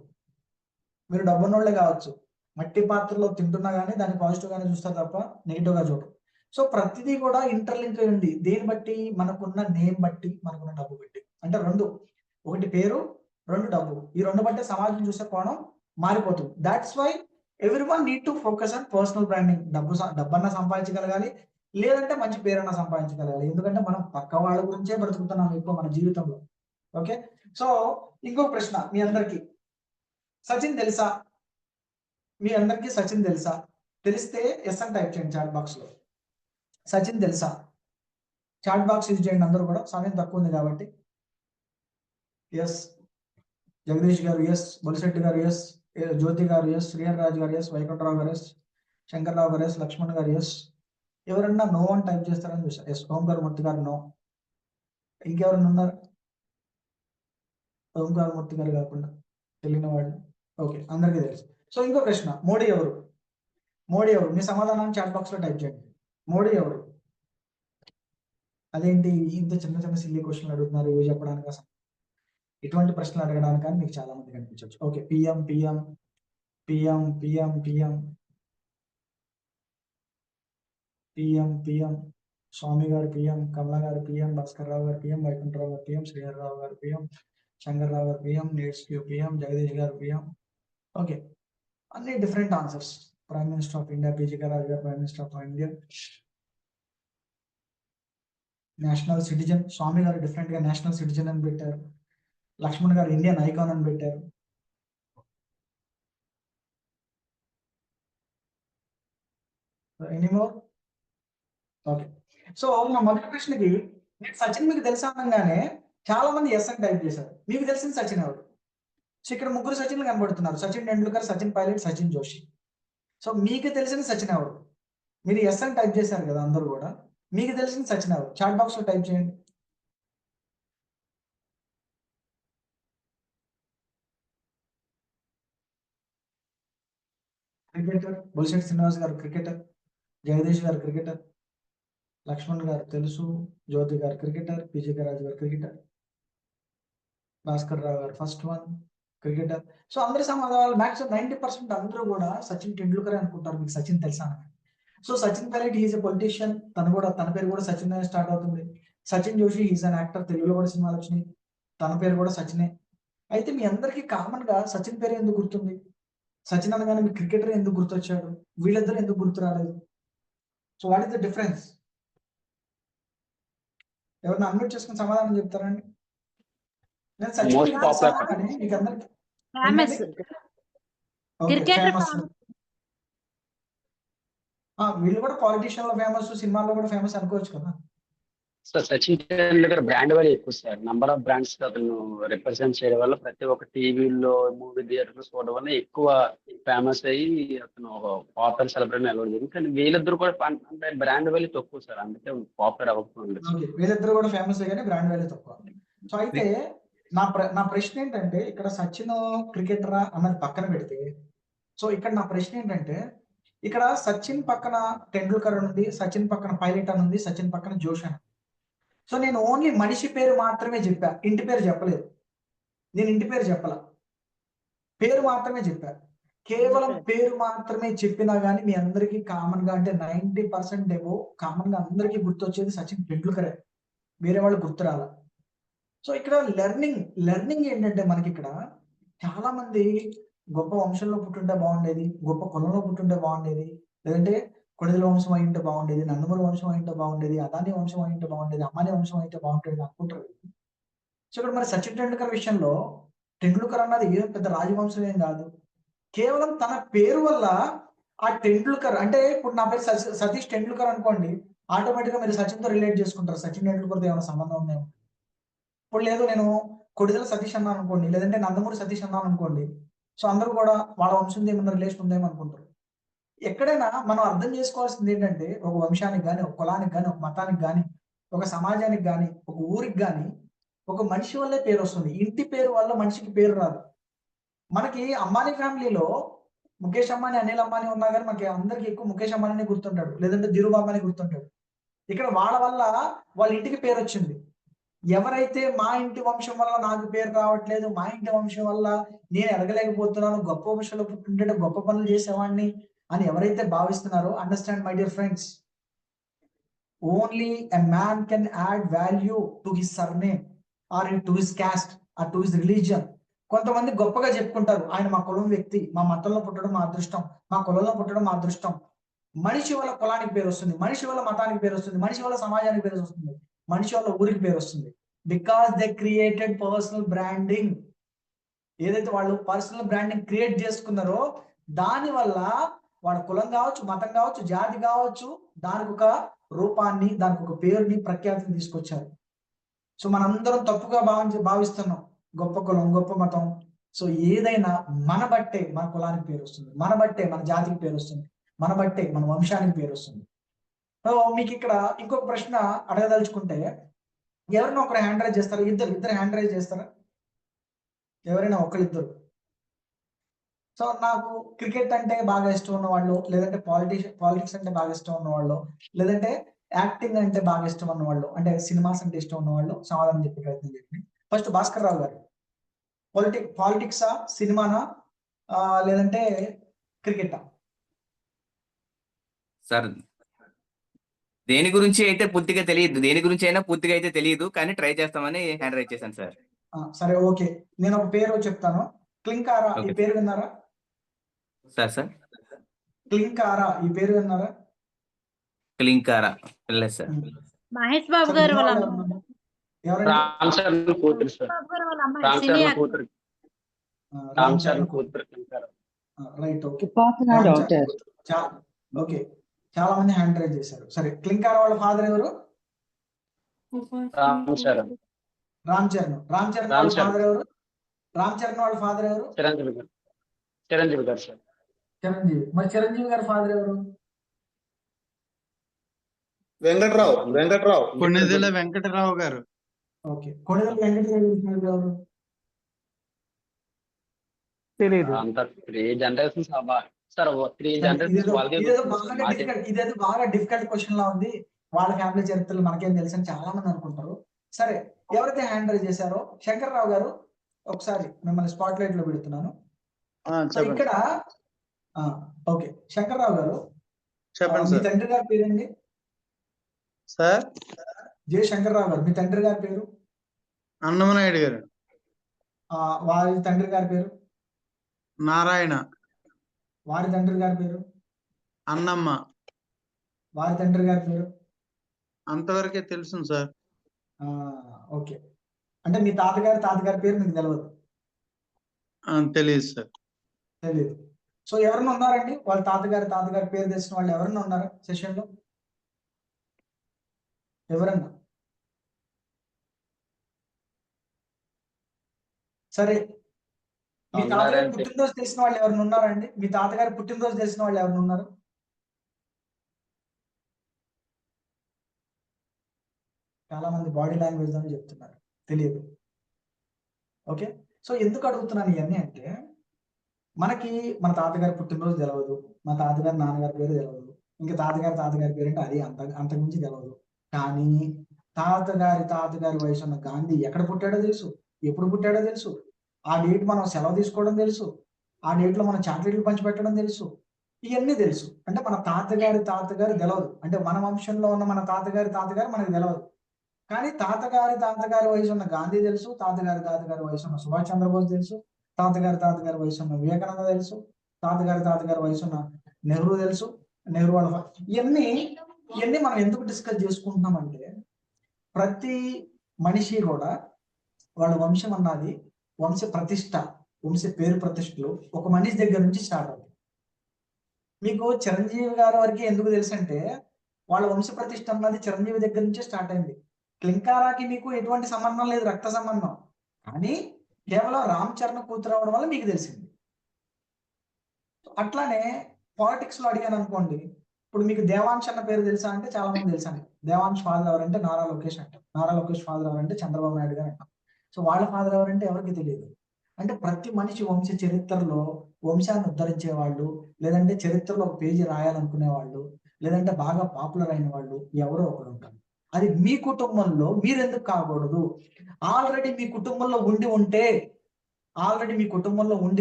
మీరు డబ్బున్నోళ్ళే కావచ్చు, మట్టి పాత్రలో తింటున్నా కానీ దాన్ని పాజిటివ్ గానే చూస్తారు తప్ప నెగిటివ్ గా చూడరు. సో ప్రతిదీ కూడా ఇంటర్లింక్ అయి ఉంది. దేని బట్టి? మనకున్న నేమ్ బట్టి, మనకున్న డబ్బు బట్టి. అంటే రెండు, ఒకటి పేరు, రెండు డబ్బు. ఈ రెండు బట్టే సమాజం చూసే కోణం మారిపోతుంది. That's why everyone need to focus on personal branding. డబ్బన్నా సంపాదించగలగాలి, లేదంటే మంచి పేరన్నా సంపాదించగలగాలి. ఎందుకంటే మనం పక్క వాళ్ళ గురించే బ్రతుకుతున్నాం ఎక్కువ మన జీవితంలో. ఓకే, సో ఇంకొక ప్రశ్న మీ అందరికి, సచిన్ తెలుసా? మీ అందరికి సచిన్ తెలుసా? తెలిస్తే ఎస్ అని టైప్ చేయండి చాట్ బాక్స్ లో. సచిన్ తెలుసా? చాట్ బాక్స్ యూజ్ చేయండి అందరూ కూడా, సమయం తక్కువ ఉంది కాబట్టి. ఎస్ జగదీష్ గారు ఎస్, బొలిశెట్టి గారు ఎస్, జ్యోతి గారు ఎస్, శ్రీహర్ రాజు గారు ఎస్, వైకుంఠరావు గారు ఎస్, శంకర్రావు గారు ఎస్, లక్ష్మణ్ గారు ఎస్. ఎవరన్నా నో అని టైప్ చేస్తారని చూసా. ఎస్, ఓంకార్ మూర్తి గారు నో. ఇంకెవరన్నా ఉన్నారు? ఓంకార్ మూర్తి గారు కాకుండా తెలియని వాళ్ళు. ఓకే, అందరికీ తెలుసు. సో ఇంకో ప్రశ్న, మోడీ ఎవరు? మోడీ ఎవరు? మీ సమాధానాన్ని చాట్ బాక్స్ లో టైప్ చేయండి. మోడీ ఎవరు? అదేంటి ఇంత చిన్న చిన్న సిల్లీ క్వశ్చన్లు అడుగుతున్నారు ఇవి చెప్పడానికి? అసలు ఇటువంటి ప్రశ్నలు అడగడానికి కానీ మీకు చాలా మంది కనిపించవచ్చు. Okay, PM PM PM PM PM PM PM Swami గారు పిఎం, కమలా గారు పిఎం, భాస్కర్ రావు గారు పిఎం, వైకుంఠరావు గారు పిఎం, శ్రీహర్ రావు గారు పిఎం, శంకర్రావు గారు PM, needs Q PM, Jagadish గారు పిఎం. ఓకే, అన్ని different answers. Prime minister of India PG Raju గారు prime minister of India. National citizen Swami గారు డిఫరెంట్ గా నేషనల్ సిటిజన్ అని పెట్టారు. లక్ష్మణ్ గారు ఇండియన్ ఐకాన్ అని పెట్టారు. ఎనీమోర్? ఓకే, సో నా మొదటి ప్రశ్నకి నేను సచిన్ మీకు తెలుసా అనగానే చాలా మంది ఎస్ అని టైప్ చేశారు. మీకు తెలిసిన సచిన్ ఎవరు? సో ఇక్కడ ముగ్గురు సచిన్లు కనబడుతున్నారు, సచిన్ టెండూల్కర్, సచిన్ పైలట్, సచిన్ జోషి. సో మీకు తెలిసిన సచిన్ ఎవరు? మీరు ఎస్ అని టైప్ చేశారు కదా అందరూ కూడా, మీకు తెలిసిన సచిన్ ఎవరు? చాట్ బాక్స్ లో టైప్ చేయండి. క్రికెటర్ బొలిశెట్టి శ్రీనివాస్ గారు క్రికెటర్, జగదీష్ గారు క్రికెటర్, లక్ష్మణ్ గారు తెలుసు, జ్యోతి గారు క్రికెటర్, పీజీ రాజు గారు క్రికెటర్, భాస్కర్ రావు గారు ఫస్ట్ వన్ క్రికెటర్. సో అందరి సమాధానాలు మ్యాక్సిమం 90% అందరూ కూడా సచిన్ టెండూల్కర్ అనుకుంటారు. మీకు సచిన్ తెలుసా? So Sachin Pilot is a politician, తన పేరు కూడా సచిన్ అనే స్టార్ట్ అవుతుంది. Sachin Joshi is an actor, తెలుగులో కూడా సినిమాలు వచ్చినాయి, తన పేరు కూడా సచినే. అయితే మీ అందరికి కామన్ గా సచిన్ పేరు ఎందుకు గుర్తుంది? సచిన్ అనగానే మీ క్రికెటర్ ఎందుకు గుర్తొచ్చాడు? వీళ్ళిద్దరు ఎందుకు గుర్తు రాలేదు? So what is the difference? ఎవరిని అన్మ్యూట్ చేసుకుని సమాధానం చెప్తారండి? నేను సచిన్ మోస్ట్ పాపులర్ కానీ మీకు అందరికి ఫేమస్ క్రికెటర్ వీళ్ళు కూడా పాలిటిషియన్ లో ఫేమస్, సినిమాల్లో కూడా ఫేమస్ అనుకోవచ్చు కదా. Sir Sachin Tendulkar brand value ఎక్కువ సార్. నంబర్ ఆఫ్ బ్రాండ్స్ అతను రిప్రజెంట్ చేయడం వల్ల ప్రతి ఒక్క టీవీలో, మూవీ థియేటర్లో చూడడం వల్ల ఎక్కువ ఫేమస్ అయ్యి అతను ఒక పాపులర్ సెలబ్రిటీ అలవాటు జరిగింది. కానీ వీళ్ళిద్దరు కూడా అంటే బ్రాండ్ వాల్యూ తక్కువ సార్, అందుకే పాపులర్ అవ్వకపోయింది. వీళ్ళిద్దరు కూడా ఫేమస్ కానీ బ్రాండ్ వాల్యూ తక్కువ. సో అయితే నా ప్రశ్న ఏంటంటే, ఇక్కడ సచిన్ క్రికెటరా అన్నది పక్కన పెడితే, సో ఇక్కడ నా ప్రశ్న ఏంటంటే, ఇక్కడ సచిన్ పక్కన టెండూల్కర్ ఉంది, సచిన్ పక్కన పైలట్ అని ఉంది, సచిన్ పక్కన జోష్ అని. సో నేను ఓన్లీ మనిషి పేరు మాత్రమే చెప్పా, ఇంటి పేరు చెప్పలేదు. నేను ఇంటి పేరు చెప్పాల, పేరు మాత్రమే చెప్పా. కేవలం పేరు మాత్రమే చెప్పినా గానీ మీ అందరికీ కామన్ గా అంటే 90% ఏమో కామన్ గా అందరికీ గుర్తొచ్చేది సచిన్ టెండూల్కరే, వేరే వాళ్ళు గుర్తురాల. సో ఇక్కడ లెర్నింగ్ ఏంటంటే మనకి ఇక్కడ చాలా మంది గొప్ప వంశంలో పుట్టుంటే బాగుండేది, గొప్ప కులంలో పుట్టుంటే బాగుండేది, లేదంటే కొడిదల వంశం అయింటే బాగుండేది, నందమూరి వంశం అయింటే బాగుండేది, అదాని వంశం అయింటే బాగుండేది, అమ్మాని వంశం అయితే బాగుంటుంది అనుకుంటారు. సో ఇక్కడ మరి సచిన్ టెండూల్కర్ విషయంలో టెండూల్కర్ అన్నది ఏం పెద్ద రాజవంశం ఏం కాదు, కేవలం తన పేరు వల్ల ఆ టెండూల్కర్ అంటే ఇప్పుడు నా పేరు సతీష్ టెండూల్కర్ అనుకోండి, ఆటోమేటిక్ గా మీరు సచిన్ తో రిలేట్ చేసుకుంటారు. సచిన్ టెండూల్కర్తో ఏమైనా సంబంధం ఉందేమో. ఇప్పుడు లేదు నేను కొడిదల సతీష్ అన్నాను అనుకోండి, లేదంటే నందమూరి సతీష్ అన్నాను అనుకోండి, సో అందరూ కూడా వాళ్ళ వంశంతో ఏమన్నా రిలేషన్ ఉందేమో అనుకుంటారు. ఎక్కడైనా మనం అర్థం చేసుకోవాల్సింది ఏంటంటే, ఒక వంశానికి కానీ, ఒక కులానికి కానీ, ఒక మతానికి కానీ, ఒక సమాజానికి కానీ, ఒక ఊరికి కానీ ఒక మనిషి వల్లే పేరు వస్తుంది. ఇంటి పేరు వల్ల మనిషికి పేరు రాదు. మనకి అంబానీ ఫ్యామిలీలో ముఖేష్ అంబానీ, అనిల్ అంబానీ ఉన్నా కానీ మనకి అందరికి ఎక్కువ ముఖేష్ అంబానీ గుర్తుంటాడు, లేదంటే ధీరుభాయ్ అంబానీ గుర్తుంటాడు. ఇక్కడ వాళ్ళ వల్ల వాళ్ళ ఇంటికి పేరు వచ్చింది. ఎవరైతే మా ఇంటి వంశం వల్ల నాకు పేరు రావట్లేదు, మా ఇంటి వంశం వల్ల నేను ఎదగలేకపోతున్నాను, గొప్ప వంశంలో పుట్టింటే గొప్ప పనులు చేసేవాడిని అని ఎవరైతే భావిస్తున్నారో, understand my dear friends, only a man can add value to his surname. Or to his caste or to his religion. కొంతమంది గొప్పగా చెప్పుకుంటారు, ఆయన మా కులం వ్యక్తి, మా మతంలో పుట్టడం మా అదృష్టం, మా కులంలో పుట్టడం మా అదృష్టం. మనిషి వల్ల కులానికి పేరు వస్తుంది, మనిషి వల్ల మతానికి పేరు వస్తుంది, మనిషి వల్ల సమాజానికి పేరు వస్తుంది, మనిషి వల్ల ఊరికి పేరు వస్తుంది. Because they created personal branding. ఏదైతే వాళ్ళు పర్సనల్ బ్రాండింగ్ క్రియేట్ చేసుకున్నారో దాని వల్ల వాళ్ళ కులం కావచ్చు, మతం కావచ్చు, జాతి కావచ్చు, దానికి ఒక రూపాన్ని, దానికి ఒక పేరుని, ప్రఖ్యాతిని తీసుకొచ్చారు. సో మనందరం తప్పుగా భావిస్తున్నాం గొప్ప కులం, గొప్ప మతం. సో ఏదైనా మన బట్టే మన కులానికి పేరు వస్తుంది, మన బట్టే మన జాతికి పేరు వస్తుంది, మన బట్టే మన వంశానికి పేరు వస్తుంది. సో మీకు ఇక్కడ ఇంకొక ప్రశ్న అడగదలుచుకుంటే, ఎవరైనా ఒకరు హ్యాండ్ రైజ్ చేస్తారా? ఇద్దరు హ్యాండ్ రైజ్ చేస్తారా? ఎవరైనా ఒకరిద్దరు. సో నాకు క్రికెట్ అంటే బాగా ఇష్టం ఉన్న వాళ్ళు, లేదంటే పాలిటిక్స్ అంటే బాగా ఇష్టం ఉన్న వాళ్ళు, లేదంటే యాక్టింగ్ అంటే బాగా ఇష్టం ఉన్న వాళ్ళు, అంటే సినిమాస్ అంటే ఇష్టం ఉన్న వాళ్ళు సమాధానం చెప్పే ప్రయత్నం చేయండి. ఫస్ట్ భాస్కర్ రావు గారు, పాలిటిక్సా, సినిమానా, లేదంటే క్రికెటా? సార్ దేని గురించి అయితే పూర్తిగా తెలియదు, దేని గురించి అయినా పూర్తిగా అయితే తెలియదు, కానీ ట్రై చేస్తామని హ్యాండ్ రైజ్ చేశాను సార్. సరే, ఓకే. నేను ఒక పేరు చెప్తాను, క్లింకారా. ఈ పేరు విన్నారా సార్? క్లింకారా ఈ పేరు విన్నారా? క్లింకారా లేదు సార్. మహేష్ బాబు గారు వాళ్ళ రామ్ చరణ్ కూతురు సార్. రామ్ చరణ్ కూతురు. రామ్ చరణ్ కూతురు క్లింకారా. Right, okay. ఓకే, చాలా మంది హ్యాండ్ రైజ్ చేశారు. సరే, క్లింకారా వాళ్ళ ఫాదర్ ఎవరు? రామ్ చరణ్. రామ్ చరణ్ వాళ్ళ ఫాదర్ ఎవరు? రామ్ చరణ్ వాళ్ళ ఫాదర్ ఎవరు? చిరంజీవి గారు సార్. చిరంజీవి. మరి చిరంజీవి గారి ఫాదర్ ఎవరు? వెంకట్రావు. కొణిదెల వెంకటరావు గారు. ఓకే, కొణిదెల వెంకటరావు ఎవరు? తెలియదు. అంత 3 జనరేషన్స్ సార్, 3 జనరేషన్స్ వాళ్ళకే. ఇదేదో బాగా డిఫికల్ట్ క్వశ్చన్ లా ఉంది. వాళ్ళ ఫ్యామిలీ చరిత్రలు మనకేం తెలుసు అని చాలా మంది అనుకుంటారు. సరే, ఎవరైతే హ్యాండ్ రైజ్ చేశారో, శంకర్రావు గారు, ఒకసారి మిమ్మల్ని స్పాట్ లైట్ లో పెడుతున్నాను. ఇక్కడ ఓకే, శంకర్రావు గారు చెప్పండి మీ సార్. తండ్రి గారి పేరండి? సార్ జే శంకర్రావు గారు, మీ తండ్రి గారి పేరు? అన్నమనాయుడు గారు. వారి తండ్రి గారి పేరు? నారాయణ. వారి తండ్రి గారి పేరు? అన్నమ్మ. వారి తండ్రి గారి పేరు? అంతవరకే తెలుసు సార్. ఓకే, అంటే మీ తాతగారి పేరు మీకు తెలియదు? తెలియదు సార్. తెలియదు. సో ఎవరన్నా ఉన్నారండి వాళ్ళ తాతగారి పేరు తెలిసిన వాళ్ళు ఎవరన్నా ఉన్నారా సెషన్ లో? ఎవరన్నా? సరే, మీ తాతగారి పుట్టినరోజు తెలిసిన వాళ్ళు ఎవరైనా ఉన్నారా అండి? మీ తాతగారి పుట్టినరోజు తెలిసిన వాళ్ళు ఎవరైనా ఉన్నారు? చాలా మంది బాడీ లాంగ్వేజ్ అని చెప్తున్నారు, తెలియదు. ఓకే, సో ఎందుకు అడుగుతున్నాను ఇవన్నీ అంటే, మనకి మన తాతగారి పుట్టినరోజు తెలియదు, మా తాతగారి నాన్నగారి పేరు తెలియదు, ఇంకా తాతగారి పేరు అంటే అది అంతకుమించి తెలియదు. కానీ తాతగారి వయసు ఉన్న గాంధీ ఎక్కడ పుట్టాడో తెలుసు, ఎప్పుడు పుట్టాడో తెలుసు, ఆ డేట్ మనం సెలవు తీసుకోవడం తెలుసు, ఆ డేట్ లో మనం చాక్లెట్లు పంచిపెట్టడం తెలుసు, ఇవన్నీ తెలుసు. అంటే మన తాతగారి తెలియదు, అంటే మన వంశంలో ఉన్న మన తాతగారి మనకి తెలియదు. కానీ తాతగారి వయసు ఉన్న గాంధీ తెలుసు, తాతగారి వయసు ఉన్న సుభాష్ చంద్రబోస్ తెలుసు, తాతగారి వయసు ఉన్న వివేకానంద తెలుసు, తాతగారి వయసు ఉన్న నెహ్రూ తెలుసు, నెహ్రూ వాళ్ళ ఇవన్నీ మనం ఎందుకు డిస్కస్ చేసుకుంటున్నామంటే, ప్రతి మనిషి కూడా వాళ్ళ వంశం అన్నది వంశ పేరు ప్రతిష్టలు ఒక మనిషి దగ్గర నుంచి స్టార్ట్ అవుతుంది. మీకు చిరంజీవి గారి వరకు ఎందుకు తెలుసు అంటే, వాళ్ళ వంశ ప్రతిష్ట అన్నది చిరంజీవి దగ్గర నుంచే స్టార్ట్ అయింది. క్లింకారాకి మీకు ఎటువంటి సంబంధం లేదు, రక్త సంబంధం, కానీ కేవలం రామ్ చరణ్ కూతురు అవడం వల్ల మీకు తెలిసింది. అట్లానే పాలిటిక్స్ లో అడిగాను అనుకోండి, ఇప్పుడు మీకు దేవాంశ్ అన్న పేరు తెలుసా అంటే చాలా మంది తెలుసా. దేవాంశ్ ఫాదర్ ఎవరంటే నారా లోకేష్ అంటాం, నారా లోకేష్ ఫాదర్ ఎవరంటే చంద్రబాబు నాయుడు గారు అంటాం. సో వాళ్ళ ఫాదర్ ఎవరంటే ఎవరికి తెలియదు. అంటే ప్రతి మనిషి వంశ చరిత్రలో వంశాన్ని ఉద్ధరించే వాళ్ళు, లేదంటే చరిత్రలో ఒక పేజీ రాయాలనుకునే వాళ్ళు, లేదంటే బాగా పాపులర్ అయిన వాళ్ళు ఎవరో ఒకరు ఉంటారు. అది మీ కుటుంబంలో మీరెందుకు కాకూడదు? ఆల్రెడీ మీ కుటుంబంలో ఉండి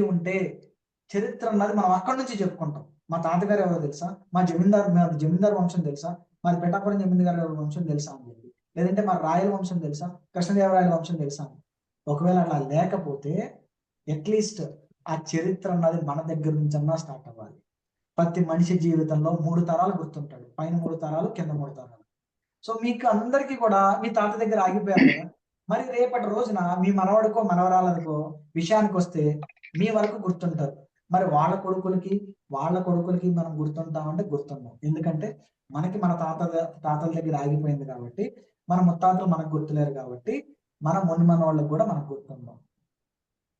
ఉంటే చరిత్ర అన్నది మనం అక్కడి నుంచి చెప్పుకుంటాం. మా తాతగారు ఎవరో తెలుసా, మా జమీందార్ వంశం తెలుసా, మాది పెట్టాపురం జమీందారు ఎవరి వంశం తెలుసా అని చెప్పి లేదంటే మన రాయల వంశం తెలుసా, కృష్ణదేవరాయల వంశం తెలుసా? ఒకవేళ అలా లేకపోతే అట్లీస్ట్ ఆ చరిత్ర అన్నది మన దగ్గర నుంచి అన్నా స్టార్ట్ అవ్వాలి. ప్రతి మనిషి జీవితంలో 3 తరాలు గుర్తుంటాడు, పైన 3 తరాలు, కింద 3 తరాలు. సో మీకు అందరికీ కూడా మీ తాత దగ్గర ఆగిపోయారు కదా, మరి రేపటి రోజున మీ మనవడికో మనవరాలకో విషయానికి వస్తే మీ వరకు గుర్తుంటారు. మరి వాళ్ళ కొడుకులకి మనం గుర్తుంటామంటే గుర్తుంటాం. ఎందుకంటే మనకి మన తాతల దగ్గర ఆగిపోయింది కాబట్టి, మన ముత్తాతలు మనకు గుర్తులేరు కాబట్టి, మన మన వాళ్ళకి కూడా మనకు గుర్తుందాం.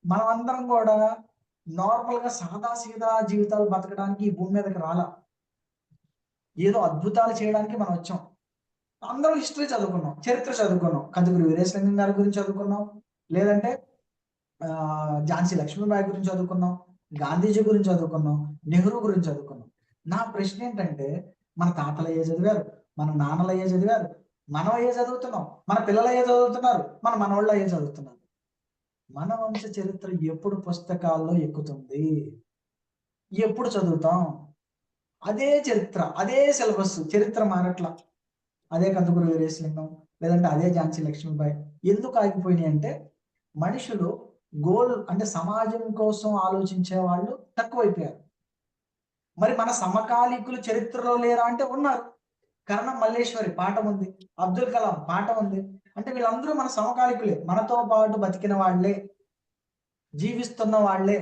మనం అందరం కూడా నార్మల్ గా సాదా సీదా జీవితాలు బతకడానికి ఈ భూమి మీదకి రాలా, ఏదో అద్భుతాలు చేయడానికి మనం వచ్చాం. అందరం హిస్టరీ చదువుకున్నాం, చరిత్ర చదువుకున్నాం, కందుకూరి వీరేశలింగం గారి గురించి చదువుకున్నాం, లేదంటే ఝాన్సీ లక్ష్మీబాయి గురించి చదువుకున్నాం, గాంధీజీ గురించి చదువుకున్నాం, నెహ్రూ గురించి చదువుకున్నాం. నా ప్రశ్న ఏంటంటే, మన తాతలు అయ్యే చదివారు, మన నాన్నలు అయ్యే చదివారు, మనం అయ్యే చదువుతున్నాం, మన పిల్లలు అయ్యే చదువుతున్నారు, మన మనవాళ్ళు అయ్యే చదువుతున్నారు. మన వంశ చరిత్ర ఎప్పుడు పుస్తకాల్లో ఎక్కుతుంది, ఎప్పుడు చదువుతాం? అదే చరిత్ర, అదే సిలబస్, చరిత్ర మారట్లా. అదే కందుకూరి వీరేశలింగం, లేదంటే అదే ఝాన్సీ లక్ష్మీబాయి ఎందుకు ఆగిపోయినాయి అంటే, మనుషులు గోల్ అంటే సమాజం కోసం ఆలోచించే వాళ్ళు తక్కువైపోయారు. మరి మన సమకాలీకులు చరిత్రలో లేరా అంటే ఉన్నారు. కరణం మల్లేశ్వరి పాఠం ఉంది, అబ్దుల్ కలాం పాఠం ఉంది. అంటే వీళ్ళందరూ మన సమకాలీకులే, మనతో పాటు బతికిన వాళ్లే, జీవిస్తున్న వాళ్లే,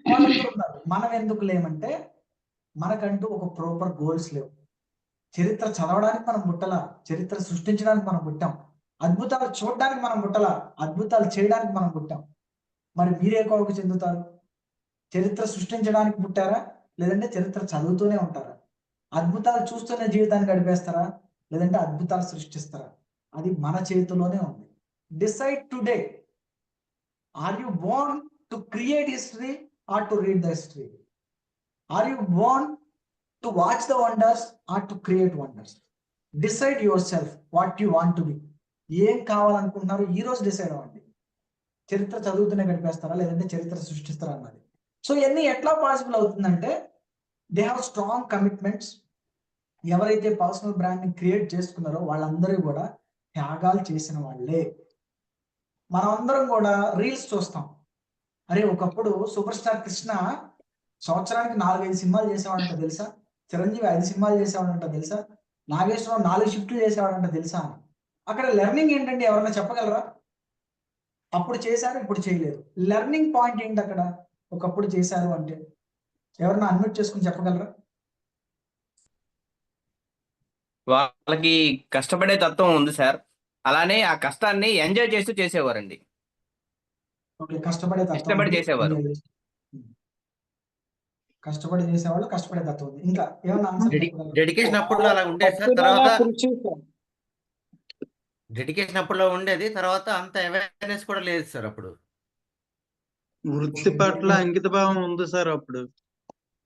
వాళ్ళందరూ ఉన్నారు. మనం ఎందుకు లేమంటే, మనకంటూ ఒక ప్రాపర్ గోల్స్ లేవు. చరిత్ర చదవడానికి మనం పుట్టలా, చరిత్ర సృష్టించడానికి మనం పుట్టాం. అద్భుతాలు చూడడానికి మనం పుట్టలా, అద్భుతాలు చేయడానికి మనం పుట్టాం. మరి మీరే కోవకు చెందుతారు? చరిత్ర సృష్టించడానికి పుట్టారా, లేదంటే చరిత్ర చదువుతూనే ఉంటారా? అద్భుతాలు చూస్తూనే జీవితాన్ని గడిపేస్తారా, లేదంటే అద్భుతాలు సృష్టిస్తారా? అది మన చేతిలోనే ఉంది. Decide today, are you born to create history or to read the history? Are you born to watch the wonders or to create wonders? Decide yourself what you want to be. ఏం కావాలనుకుంటున్నారు ఈ రోజు decide అవ్వండి. చరిత్ర చదువుతూనే గడిపేస్తారా, లేదంటే చరిత్ర సృష్టిస్తారా అన్నది. సో ఇవన్నీ ఎట్లా పాసిబుల్ అవుతుందంటే, దే హ్యావ్ స్ట్రాంగ్ కమిట్మెంట్స్. ఎవరైతే పర్సనల్ బ్రాండ్ ని క్రియేట్ చేసుకున్నారో వాళ్ళందరూ కూడా త్యాగాలు చేసిన వాళ్ళే. మనం అందరం కూడా రీల్స్ చూస్తాం. అరే ఒకప్పుడు సూపర్ స్టార్ కృష్ణ సంవత్సరానికి 4-5 సినిమాలు చేసేవాడంట తెలుసా, చిరంజీవి 5 సినిమాలు చేసేవాడంట తెలుసా, నాగేశ్వరరావు 4 షిఫ్ట్లు చేసేవాడంట తెలుసా? అక్కడ లెర్నింగ్ ఏంటంటే ఎవరైనా చెప్పగలరా? అప్పుడు చేశారు, ఇప్పుడు చేయలేదు. లెర్నింగ్ పాయింట్ ఏంటి అక్కడ? ఒకప్పుడు చేశారు అంటే ఎవరన్నా అడ్మిట్ చేసుకుని చెప్పగలరా? వాళ్ళకి కష్టపడే తత్వం ఉంది సార్, అలానే ఆ కష్టాన్ని ఎంజాయ్ చేస్తూ చేసేవారండి. ఓకే, కష్టపడే తత్వం ఇష్టపడి ఉంది, చేసేవారు. కష్టపడి చేసేవాళ్ళు, కష్టపడే తత్వం ఉంది. ఇంకా ఏమన్నా ఆన్సర్ చెప్పగలరా? డెడికేషన్ అప్పుడులో అలా ఉండేది సార్, తర్వాత డెడికేషన్ అప్పుడులో ఉండేది, తర్వాత అంత అవేర్నెస్ కూడా లేదు సార్. అప్పుడు వృత్తి పట్ల అంకిత భావం ఉంది సార్. అప్పుడు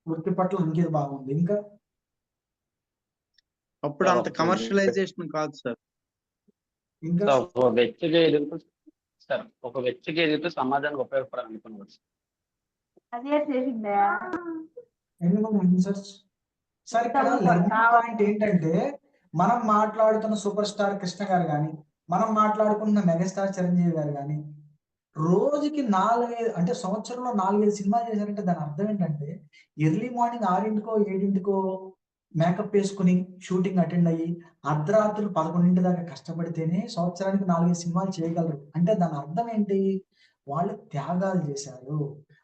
వృత్తి పట్ల అంకిత భావం ఉంది. ఇంకా అప్పుడు అంత కమర్షియలైజేషన్ కాదు సార్. ఇంకా ఒక వ్యక్తికి ఎదుగుతూ సార్, ఒక వ్యక్తికి ఎదుగుతూ సమాజానికి ఉపయోగపడాలనుకున్నారు సార్. సార్ ఇక్కడ లెర్నింగ్ పాయింట్ ఏంటంటే, మనం మాట్లాడుతున్న సూపర్ స్టార్ కృష్ణ గారు కానీ, మనం మాట్లాడుకున్న మెగాస్టార్ చిరంజీవి గారు కానీ, రోజుకి 4-5 అంటే సంవత్సరంలో 4-5 సినిమాలు చేశారంటే దాని అర్థం ఏంటంటే, ఎర్లీ మార్నింగ్ 6 7 మేకప్ వేసుకుని షూటింగ్ అటెండ్ అయ్యి అర్ధరాత్రులు 11 దాకా కష్టపడితేనే సంవత్సరానికి 4-5 సినిమాలు చేయగలరు. అంటే దాని అర్థం ఏంటి? వాళ్ళు త్యాగాలు చేశారు,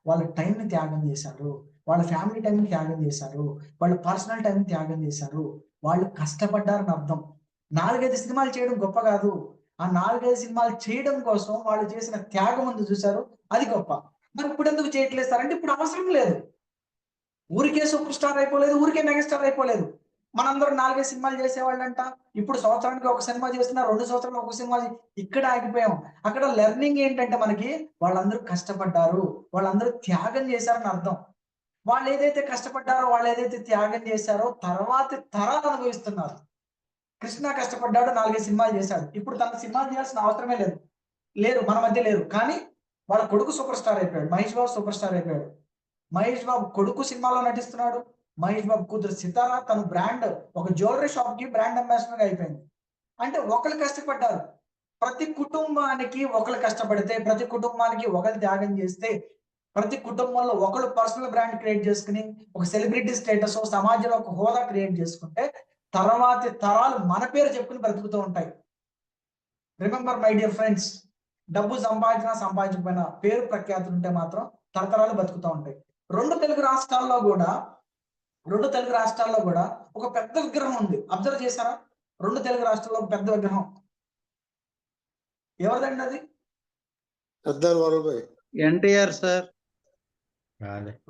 వాళ్ళ టైంని త్యాగం చేశారు, వాళ్ళ ఫ్యామిలీ టైంని త్యాగం చేశారు, వాళ్ళ పర్సనల్ టైంని త్యాగం చేశారు, వాళ్ళు కష్టపడ్డారని అర్థం. 4-5 సినిమాలు చేయడం గొప్ప కాదు, ఆ 4-5 సినిమాలు చేయడం కోసం వాళ్ళు చేసిన త్యాగం ఉంది చూశారు, అది గొప్ప. మరి ఇప్పుడు ఎందుకు చేయట్లేదు సార్ అంటే, ఇప్పుడు అవసరం లేదు. ఊరికే సూపర్ స్టార్ అయిపోలేదు, ఊరికే మెగాస్టార్ అయిపోలేదు. మనందరం 4-5 సినిమాలు చేసేవాళ్ళంట, ఇప్పుడు సంవత్సరానికి ఒక సినిమా చేస్తున్నా, 2 సంవత్సరాలు ఒక సినిమా, ఇక్కడ ఆగిపోయాం. అక్కడ లెర్నింగ్ ఏంటంటే మనకి, వాళ్ళందరూ కష్టపడ్డారు, వాళ్ళందరూ త్యాగం చేశారని అర్థం. వాళ్ళు ఏదైతే కష్టపడ్డారో, వాళ్ళు ఏదైతే త్యాగం చేశారో తర్వాత తరాలు అనుభవిస్తున్నారు. కృష్ణ కష్టపడ్డాడు, 4-5 సినిమాలు చేశాడు, ఇప్పుడు తన సినిమాలు చేయాల్సిన అవసరమే లేదు, మన మధ్య లేరు. కానీ వాళ్ళ కొడుకు సూపర్ స్టార్ అయిపోయాడు, మహేష్ బాబు సూపర్ స్టార్ అయిపోయాడు. మహేష్ బాబు కొడుకు సినిమాలో నటిస్తున్నాడు, మహేష్ బాబు కూతురు సితారా తన బ్రాండ్, ఒక జ్యువెలరీ షాప్ కి బ్రాండ్ అంబాసిడర్ గా అయిపోయింది. అంటే ఒకరు కష్టపడ్డారు. ప్రతి కుటుంబానికి ఒకరు కష్టపడితే, ప్రతి కుటుంబానికి ఒకరు త్యాగం చేస్తే, ప్రతి కుటుంబంలో ఒకరు పర్సనల్ బ్రాండ్ క్రియేట్ చేసుకుని ఒక సెలబ్రిటీ స్టేటస్ సమాజంలో ఒక హోదా క్రియేట్ చేసుకుంటే తర్వాతి తరాలు మన పేరు చెప్పుకుని బ్రతుకుతూ ఉంటాయి. రిమెంబర్ మై డియర్ ఫ్రెండ్స్, డబ్బు సంపాదించినా సంపాదించకపోయినా పేరు ప్రఖ్యాతులు ఉంటే మాత్రం తరతరాలు బతుకుతూ ఉంటాయి. రెండు తెలుగు రాష్ట్రాల్లో కూడా ఒక పెద్ద విగ్రహం ఉంది. అబ్జర్వ్ చేశారా? రెండు తెలుగు రాష్ట్రాల్లో ఒక పెద్ద విగ్రహం ఎవరిదండి అది? సర్దార్ వల్లభాయ్. ఎన్టీఆర్ సార్.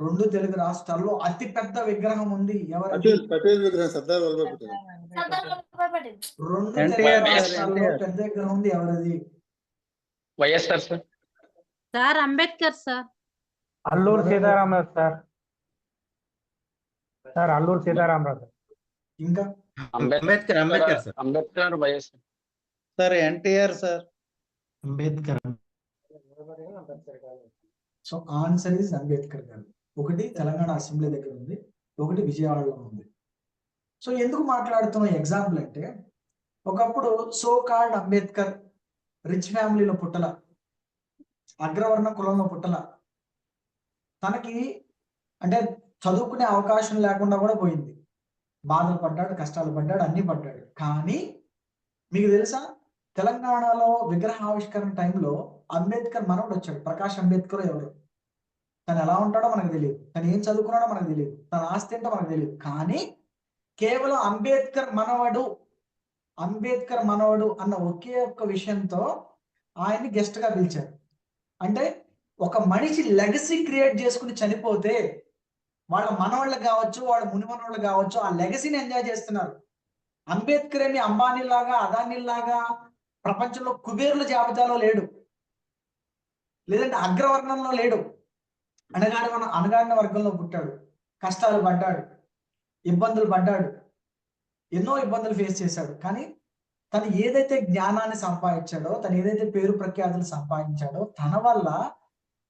రెండు తెలుగు రాష్ట్రాల్లో అతి పెద్ద విగ్రహం ఉంది. ఎవరు? పటేల్ విగ్రహం. సర్దార్ వల్లభాయ్ పటేల్. రెండు తెలుగు రాష్ట్రాల్లో పెద్ద విగ్రహం ఉంది. ఎవరిది? YSR sir. Sir Ambedkar sir. Alluri Sitaramaraju sir. Sir Alluri Sitaramaraju. ఇంకా Ambedkar sir. Ambedkar YSR sir. NTR sir. Ambedkar. So answer is Ambedkar గారు. ఒకటి తెలంగాణ అసెంబ్లీ దగ్గర ఉంది, ఒకటి విజయవాడలో ఉంది. సో ఎందుకు మాట్లాడుతున్న ఎగ్జాంపుల్ అంటే, ఒకప్పుడు సో కాల్డ్ అంబేద్కర్ రిచ్ ఫ్యామిలీలో పుట్టల, అగ్రవర్ణ కులంలో పుట్టల, తనకి అంటే చదువుకునే అవకాశం లేకుండా కూడా పోయింది. బాధలు పడ్డాడు, కష్టాలు పడ్డాడు, అన్ని పడ్డాడు. కానీ మీకు తెలుసా, తెలంగాణలో విగ్రహావిష్కరణ టైంలో అంబేద్కర్ మనవడు వచ్చాడు. ప్రకాష్ అంబేద్కర్ ఎవరు? తను ఎలా ఉంటాడో మనకు తెలియదు, తను ఏం చదువుకున్నాడో మనకు తెలియదు, తన ఆస్తి ఏంటో మనకు తెలియదు. కానీ కేవలం అంబేద్కర్ మనవడు అన్న ఒకే ఒక్క విషయంతో ఆయన్ని గెస్ట్ గా పిలిచారు. అంటే ఒక మనిషి లెగసీ క్రియేట్ చేసుకుని చనిపోతే వాళ్ళ మనవాళ్ళు కావచ్చు, వాళ్ళ మునిమనవాళ్ళు కావచ్చు, ఆ లెగసీని ఎంజాయ్ చేస్తున్నారు. అంబేద్కర్ ఏమి అంబానీ లాగా, అదానీ లాగా ప్రపంచంలో కుబేరుల జాబితాలో లేడు, లేదంటే అగ్రవర్ణంలో లేడు. అణగాడిన వర్గంలో పుట్టాడు, కష్టాలు పడ్డాడు, ఇబ్బందులు పడ్డాడు, ఎన్నో ఇబ్బందులు ఫేస్ చేశాడు. కానీ తను ఏదైతే జ్ఞానాన్ని సంపాదించాడో, తను ఏదైతే పేరు ప్రఖ్యాతులు సంపాదించాడో, తన వల్ల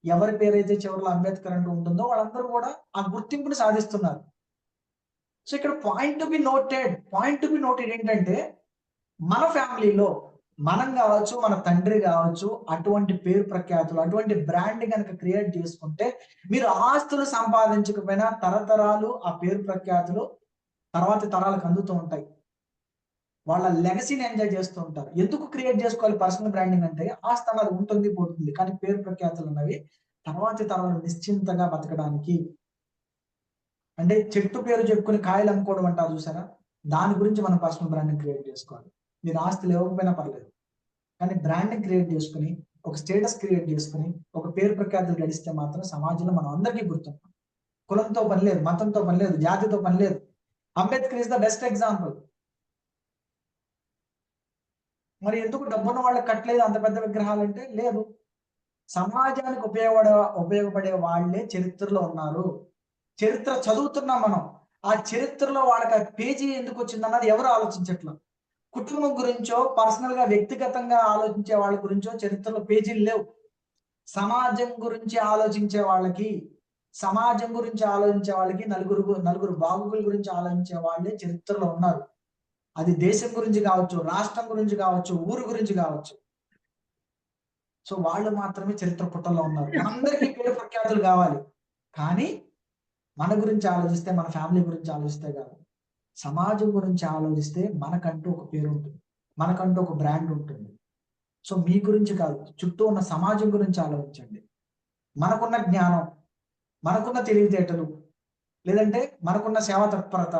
ఎవరి పేరైతే చివరిలో అంబేద్కర్ అంటూ ఉంటుందో వాళ్ళందరూ కూడా ఆ గుర్తింపుని సాధిస్తున్నారు. సో ఇక్కడ పాయింట్ టు బి నోటెడ్ ఏంటంటే, మన ఫ్యామిలీలో మనం కావచ్చు, మన తండ్రి కావచ్చు, అటువంటి పేరు ప్రఖ్యాతులు, అటువంటి బ్రాండ్ కనుక క్రియేట్ చేసుకుంటే, మీరు ఆస్తులు సంపాదించకపోయినా తరతరాలు ఆ పేరు ప్రఖ్యాతులు తర్వాతి తరాలకు అందుతూ ఉంటాయి. వాళ్ళ లెగసీని ఎంజాయ్ చేస్తూ ఉంటారు. ఎందుకు క్రియేట్ చేసుకోవాలి పర్సనల్ బ్రాండింగ్ అంటే, ఆస్తి అన్నది ఉంటుంది పోతుంది, కానీ పేరు ప్రఖ్యాతులు అన్నవి తర్వాతి తరాలు నిశ్చింతగా బతకడానికి. అంటే చెట్టు పేరు చెప్పుకుని కాయలు అమ్ముకోవడం అంటారు చూసారా, దాని గురించి మనం పర్సనల్ బ్రాండింగ్ క్రియేట్ చేసుకోవాలి. మీరు ఆస్తులు ఇవ్వకపోయినా పర్లేదు, కానీ బ్రాండింగ్ క్రియేట్ చేసుకుని, ఒక స్టేటస్ క్రియేట్ చేసుకుని, ఒక పేరు ప్రఖ్యాతులు గడిస్తే మాత్రం సమాజంలో మనం అందరికీ గుర్తుంటాం. కులంతో పని లేదు, మతంతో పని లేదు, జాతితో పని లేదు. Ambedkar is the best example. మరి ఎందుకు డబ్బున్న వాళ్ళకి కట్టలేదు అంత పెద్ద విగ్రహాలు అంటే? లేదు, సమాజానికి ఉపయోగపడే వాళ్ళే చరిత్రలో ఉన్నారు. చరిత్ర చదువుతున్నాం మనం, ఆ చరిత్రలో వాళ్ళకి పేజీ ఎందుకు వచ్చిందన్నది ఎవరు ఆలోచించట్లేదు. కుటుంబం గురించో, పర్సనల్ గా వ్యక్తిగతంగా ఆలోచించే వాళ్ళ గురించో చరిత్రలో పేజీలు లేవు. సమాజం గురించి ఆలోచించే వాళ్ళకి నలుగురు బాగుగుల గురించి ఆలోచించే వాళ్ళే చరిత్రలో ఉన్నారు. అది దేశం గురించి కావచ్చు, రాష్ట్రం గురించి కావచ్చు, ఊరు గురించి కావచ్చు. సో వాళ్ళు మాత్రమే చరిత్ర పుటల్లో ఉన్నారు. మనందరికీ పేరు ప్రఖ్యాతులు కావాలి, కానీ మన గురించి ఆలోచిస్తే, మన ఫ్యామిలీ గురించి ఆలోచిస్తే కాదు, సమాజం గురించి ఆలోచిస్తే మనకంటూ ఒక పేరు ఉంటుంది, మనకంటూ ఒక బ్రాండ్ ఉంటుంది. సో మీ గురించి కాదు, చుట్టూ ఉన్న సమాజం గురించి ఆలోచించండి. మనకున్న జ్ఞానం, మనకున్న తెలివితేటలు, లేదంటే మనకున్న సేవా తత్పరత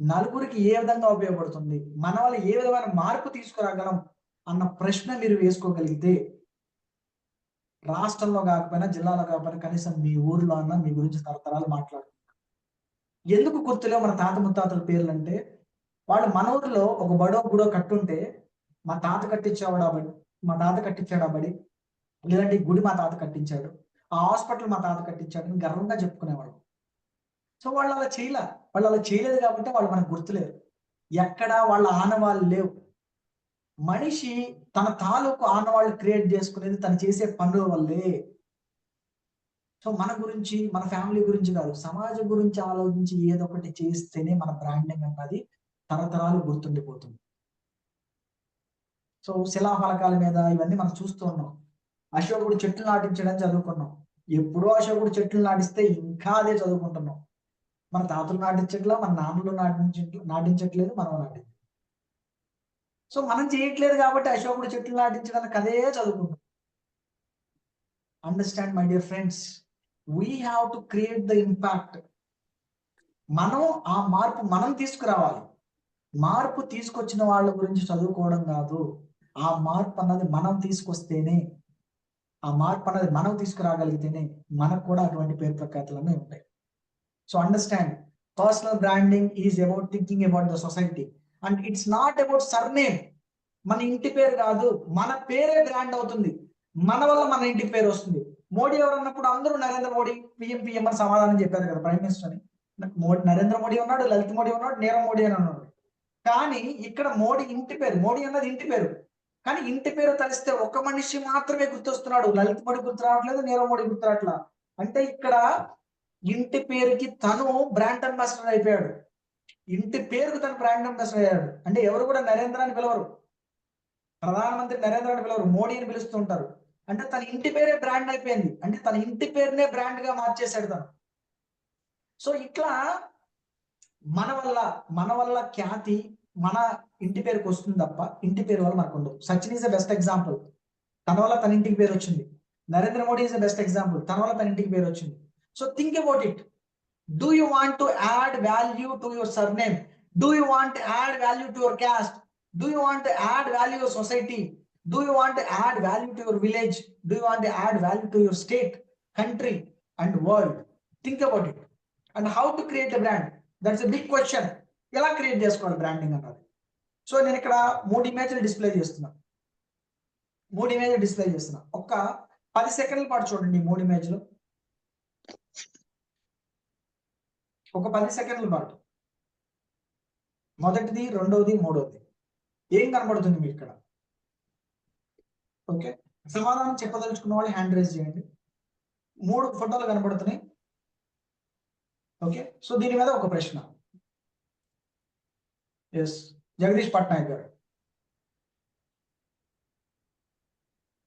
నలుగురికి ఏ విధంగా ఉపయోగపడుతుంది, మన వల్ల ఏ విధమైన మార్పు తీసుకురాగలం అన్న ప్రశ్న మీరు వేసుకోగలిగితే, రాష్ట్రంలో కాకపోయినా, జిల్లాలో కాకపోయినా, కనీసం మీ ఊర్లో అన్నా మీ గురించి తరతరాలు మాట్లాడుతున్నారు. ఎందుకు గుర్తులేవు మన తాత ముత్తాతల పేర్లు అంటే, వాళ్ళు మన ఊరిలో ఒక బడో గుడో కట్టుంటే, మా తాత కట్టించాడు ఆ బడి, లేదంటే ఈ గుడి మా తాత కట్టించాడు, ఆ హాస్పిటల్ మా తాత కట్టించాడు అని గర్వంగా చెప్పుకునేవాడు. సో వాళ్ళు అలా చేయలేదు కాబట్టి వాళ్ళు మనకు గుర్తులేరు. ఎక్కడా వాళ్ళ ఆనవాళ్ళు లేవు. మనిషి తన తాలూకు ఆనవాళ్ళు క్రియేట్ చేసుకునేది తను చేసే పనుల వల్లే. సో మన గురించి, మన ఫ్యామిలీ గురించి కాదు, సమాజం గురించి ఆలోచించి ఏదో ఒకటి చేస్తేనే మన బ్రాండింగ్ అన్నది తరతరాలు గుర్తుండిపోతుంది. సో శిలాఫలకాల మీద ఇవన్నీ మనం చూస్తూ ఉన్నాం. అశోకుడు చెట్లు నాటించడం చదువుకున్నాం. ఎప్పుడో అశోకుడు చెట్లు నాటిస్తే ఇంకా అదే చదువుకుంటున్నాం. మన తాతలు నాటించట్లా, మన నాన్నలు నాటించట్లేదు, మనం నాటించట్లేదు. సో మనం చేయట్లేదు కాబట్టి అశోకుడు చెట్లు నాటించడానికి అదే చదువుకుంటాం. Understand my dear friends, we have to create the impact. మనం ఆ మార్పు మనం తీసుకురావాలి. మార్పు తీసుకొచ్చిన వాళ్ళ గురించి చదువుకోవడం కాదు. ఆ మార్పు అన్నది మనం తీసుకొస్తేనే, ఆ మార్పు అన్నది మనం తీసుకురాగలిగితేనే మనకు కూడా అటువంటి పేరు ప్రఖ్యాతులన్నీ ఉంటాయి. So understand, personal branding is about thinking about the society and it's not about surname. మన ఇంటి పేరు కాదు, మన పేరే బ్రాండ్ అవుతుంది. మన వల్ల మన ఇంటి పేరు వస్తుంది. మోడీ ఎవరు అన్నప్పుడు అందరూ నరేంద్ర మోడీ పిఎం అని సమాధానం చెప్పారు కదా ప్రైమ్ మినిస్టర్ అని. నరేంద్ర మోడీ ఉన్నాడు, లలిత్ మోడీ ఉన్నాడు, నీరవ్ మోడీ అని ఉన్నాడు. కానీ ఇక్కడ మోడీ ఇంటి పేరు, మోడీ అన్నది ఇంటి పేరు. కానీ ఇంటి పేరు తలిస్తే ఒక మనిషి మాత్రమే గుర్తొస్తున్నాడు. లలిత్ మోడీ గుర్తు రావట్లేదు, నీరవ్ మోడీ గుర్తు రావట్లా. అంటే ఇక్కడ ఇంటి పేరుకి తను బ్రాండ్ అంబాసిడర్ అయిపోయాడు. ఇంటి పేరుకు తను బ్రాండ్ అంబాసిడర్ అయ్యాడు. అంటే ఎవరు కూడా నరేంద్ర అని పిలవరు, ప్రధానమంత్రి నరేంద్ర అని పిలవరు, మోడీ అని పిలుస్తూ ఉంటారు. అంటే తన ఇంటి పేరే బ్రాండ్ అయిపోయింది. అంటే తన ఇంటి పేరునే బ్రాండ్ గా మార్చేశాడు తను. సో ఇట్లా మన వల్ల ఖ్యాతి మన ఇంటి పేరుకి వస్తుంది తప్ప ఇంటి పేరు వల్ల మనకు ఉండదు. Sachin is the best example, తన వల్ల తన ఇంటికి పేరు వచ్చింది. Narendra Modi is the best example, తన వల్ల తన ఇంటికి పేరు వచ్చింది. So think about it. Do you want to add value to your surname? Do you want to add value to your caste? Do you want to add value your society? Do you want to add value to your village? Do you want to add value to your state, country, and world? Think about it. And how to create a brand? That's a big question. ఎలా create చేసుకోవాలి branding అన్నది. So నేను ఇక్కడ 3 ఇమేజ్లు display చేస్తున్నా. ఒక్క 10 సెకండ్ల పాటు చూడండి. 3 ఇమేజ్లు ఒక 10 సెకండ్ల పాటు. మొదటిది, రెండవది, మూడవది. ఏం కనబడుతుంది మీకు ఇక్కడ? ఓకే, సమాధానం చెప్పదలుచుకున్న వాళ్ళు హ్యాండ్ రైజ్ చేయండి. 3 ఫోటోలు కనబడుతున్నాయి. ఓకే, సో దీని మీద ఒక ప్రశ్న. ఎస్, జగదీష్ పట్నాయక్ గారు.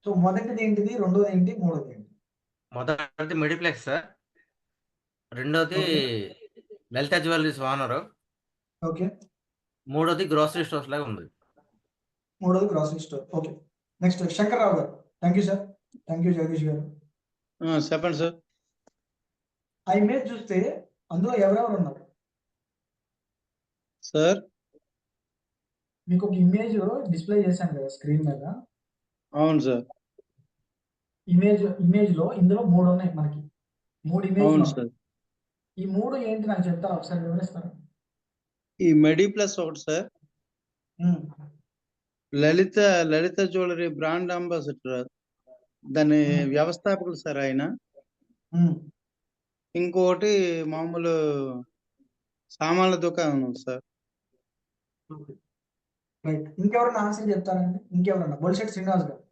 సో మొదటిది ఏంటిది, రెండోది ఏంటి, మూడోది ఏంటి? మొదటిది మెడిప్లెక్స్ సార్, రెండోది లలిత జ్యువెలరీస్ ఓనరు, ఓకే, మూడోది గ్రోసరీ స్టోర్స్ లాగా ఉంది. మూడోది grocery store. Okay, next Shankarrao గారు. Thank you sir. Thank you Jagadish గారు. చెప్పండి సార్. ఆ ఇమేజ్ చూస్తే అందులో ఎవరెవరు ఉన్నారు సార్? మీకు ఒక ఇమేజ్ డిస్ప్లే చేశాను కదా స్క్రీన్ మీద. అవును సార్. ఇమేజ్ లో ఇందులో 3 ఉన్నాయి మనకి. 3 ఇమేజ్. అవును సార్. ఈ 3 ఏంటి నాకు చెప్తారా, ఒకసారి వివరిస్తారా? ఈ మెడి ప్లస్ ఒకటి సార్, లలిత జ్యువెలరీ బ్రాండ్ అంబాసిడర్, దాని వ్యవస్థాపకులు సార్ ఆయన. ఇంకోటి మామూలు సామాన్ల దుకాణం సార్. రైట్, ఇంకెవరన్నా ఆన్సర్ చెప్తారండి? ఇంకెవరన్నా? బొలిశెట్టి శ్రీనివాస్ గారు.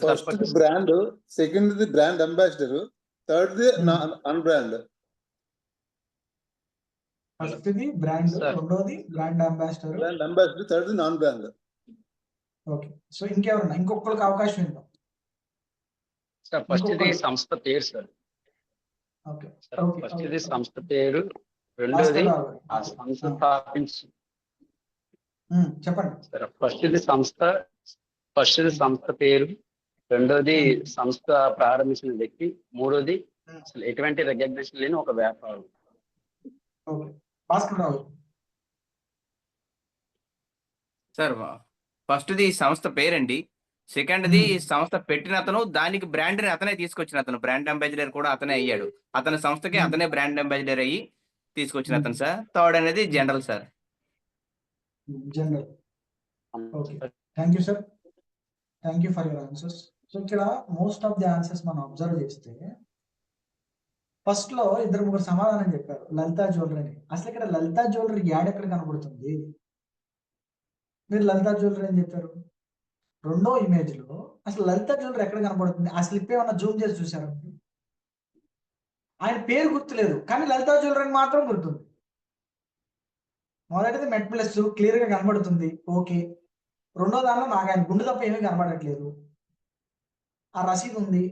First brand, second the brand ambassador, third the unbrand. First the brand, రెండోది brand ambassador, third the non brand. Okay, so ఇంకెవరన్నా? ఇంకొకరికి అవకాశం ఇద్దాం. ఫస్ట్ ఇది సంస్థ పేరు సార్. ఓకే, ఫస్ట్ ఇది సంస్థ పేరు, రెండోది ఆ సంస్థ స్థాపించి చెప్పండి సార్. ఫస్ట్ ఇది సంస్థ పేరు, రెండోది సంస్థ ప్రారంభించిన వ్యక్తి, మూడోది అసలు ఎటువంటి రికగ్నిషన్ లేని ఒక వ్యాపారం. Okay, Bhaskar Rao sir. ఫస్ట్ది సంస్థ పేరండి, సెకండ్ది సంస్థ పెట్టిన అతను, దానికి బ్రాండ్ ని అతనే తీసుకొచ్చిన అతను, బ్రాండ్ అంబాసిడర్ కూడా అతనే అయ్యాడు. అతని సంస్థకి అతనే బ్రాండ్ అంబాసిడర్ అయ్యి తీసుకొచ్చిన అతను సార్. థర్డ్ అనేది general sir. General. Okay, thank you sir. Thank you for your answers. So ఇక్కడ మోస్ట్ ఆఫ్ ది ఆన్సర్స్ మనం అబ్జర్వ్ చేస్తే ఫస్ట్ లో 2-3 సమాధానం చెప్పారు లలితా జ్యువెలరీ అని. అసలు ఇక్కడ లలితా జ్యువెలరీ యాడ్ ఎక్కడ కనబడుతుంది? మీరు లలితా జ్యువెలరీ అని చెప్పారు. రెండో ఇమేజ్ లో అసలు లలితా జ్యువెలరీ ఎక్కడ కనబడుతుంది? ఆ స్లిప్ ఏమన్నా జూమ్ చేసి చూసారు? ఆయన పేరు గుర్తులేదు, కానీ లలితా జ్యువెలరీ మాత్రం గుర్తుంది. మొదటిది మెడ్ ప్లస్ క్లియర్ గా కనబడుతుంది. ఓకే, రెండో దానిలో నాకు ఆయన గుండు తప్ప ఏమీ కనబడట్లేదు. ఆ రసీదు ఉంది,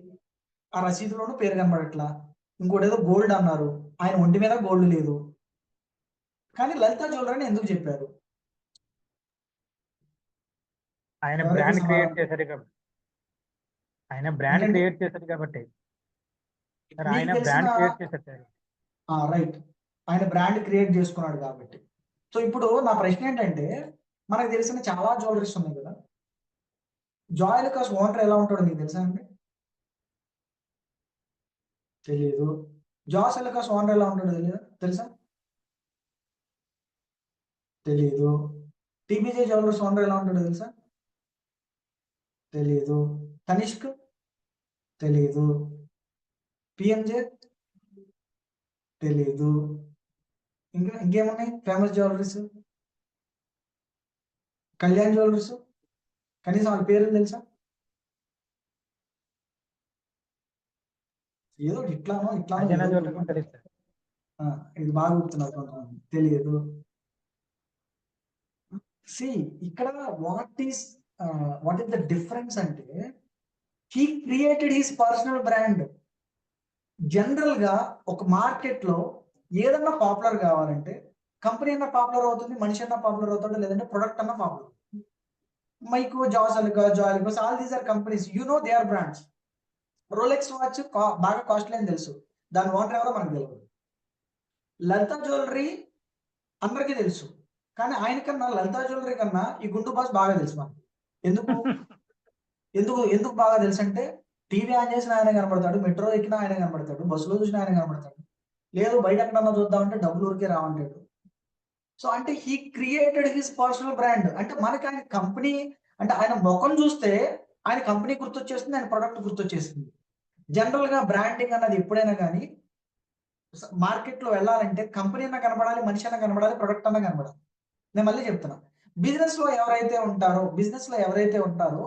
ఆ రసీదులోనూ పేరు కనబడట్లా. ఇంకోటి ఏదో గోల్డ్ అన్నారు, ఆయన ఒంటి మీద గోల్డ్ లేదు. కానీ లలిత జ్యువెలరీ అని ఎందుకు చెప్పారు? ఆయన ఎవరైతే బ్రాండ్ క్రియేట్ సమాధానం చేశారు కాబట్టి ఆయన బ్రాండ్ ఏంటంటే క్రియేట్ చేశారు కాబట్టి సార్ మీకు ఆయన తెలిసిన బ్రాండ్ క్రియేట్ చేశారు సార్. రైట్, ఆయన బ్రాండ్ క్రియేట్ చేసుకున్నాడు కాబట్టి. సో ఇప్పుడు నా ప్రశ్న ఏంటంటే, మనకు తెలిసిన చాలా జ్యువెలరీస్ ఉన్నాయి కదా, జాయ్ లుకాస్ ఓనర్ ఎలా ఉంటాడో మీకు తెలుసా అండి? తెలియదు. జాస్ లుకాస్ ఓనర్ ఎలా ఉంటాడో తెలుసా? తెలియదు. టీబీజే జ్యువెలర్స్ ఓనర్ ఎలా ఉంటాడో తెలుసా? తెలియదు. తనిష్క్ తెలియదు. పిఎంజే తెలియదు. ఇంకేమున్నాయి ఫేమస్ జ్యువెలరీస్? కళ్యాణ్ జ్యువెలర్స్, కనీసం వాళ్ళ పేర్లు తెలుసా? ఏదో ఇట్లానో అజనా ఏదో జ్యువెలరీ తెలుసు సార్. ఇది బాగా గుర్తున్నారు కొంతమంది, తెలియదు. సి ఇక్కడ వాట్ ఈస్ ద డిఫరెన్స్ అంటే, he created his personal brand. General గా ఒక మార్కెట్ లో ఏదన్నా పాపులర్ కావాలంటే కంపెనీ అన్న పాపులర్ అవుతుంది, మనిషి అన్న పాపులర్ అవుతాడు, లేదంటే ప్రొడక్ట్ అన్న పాపులర్. మైకో, జాసల్కా, జాలికోస్, all these are companies, you know they are brands. Rolex watch బాగా కాస్ట్లీ అని తెలుసు, దాని ఓనర్ ఎవరో మనకు తెలియదు. లలిత జ్యువెలరీ అందరికీ తెలుసు, కానీ ఆయన కన్నా లలిత జ్యువెలరీ కన్నా ఈ గుండు బాస్ బాగా తెలుసు మనకి. ఎందుకు ఎందుకు ఎందుకు బాగా తెలుసు అంటే, టీవీ ఆన్ చేసిన ఆయన కనబడతాడు, మెట్రో ఎక్కినా ఆయన కనబడతాడు, బస్సులో చూసిన ఆయన కనబడతాడు, లేదు బయట ఎక్కడన్నా చూద్దామంటే డబ్బులు ఊరికే రావంటాడు. సో అంటే he created his personal brand. అంటే మనకి ఆయన కంపెనీ అంటే ఆయన ముఖం చూస్తే ఆయన కంపెనీ గుర్తొచ్చేస్తుంది, ఆయన ప్రొడక్ట్ గుర్తొచ్చేస్తుంది. జనరల్ గా బ్రాండింగ్ అన్నది ఎప్పుడైనా కానీ మార్కెట్ లో వెళ్ళాలంటే కంపెనీ అన్న కనబడాలి, మనిషి అన్న కనబడాలి, ప్రొడక్ట్ అన్న కనబడాలి. నేను మళ్ళీ చెప్తున్నా, బిజినెస్ లో ఎవరైతే ఉంటారో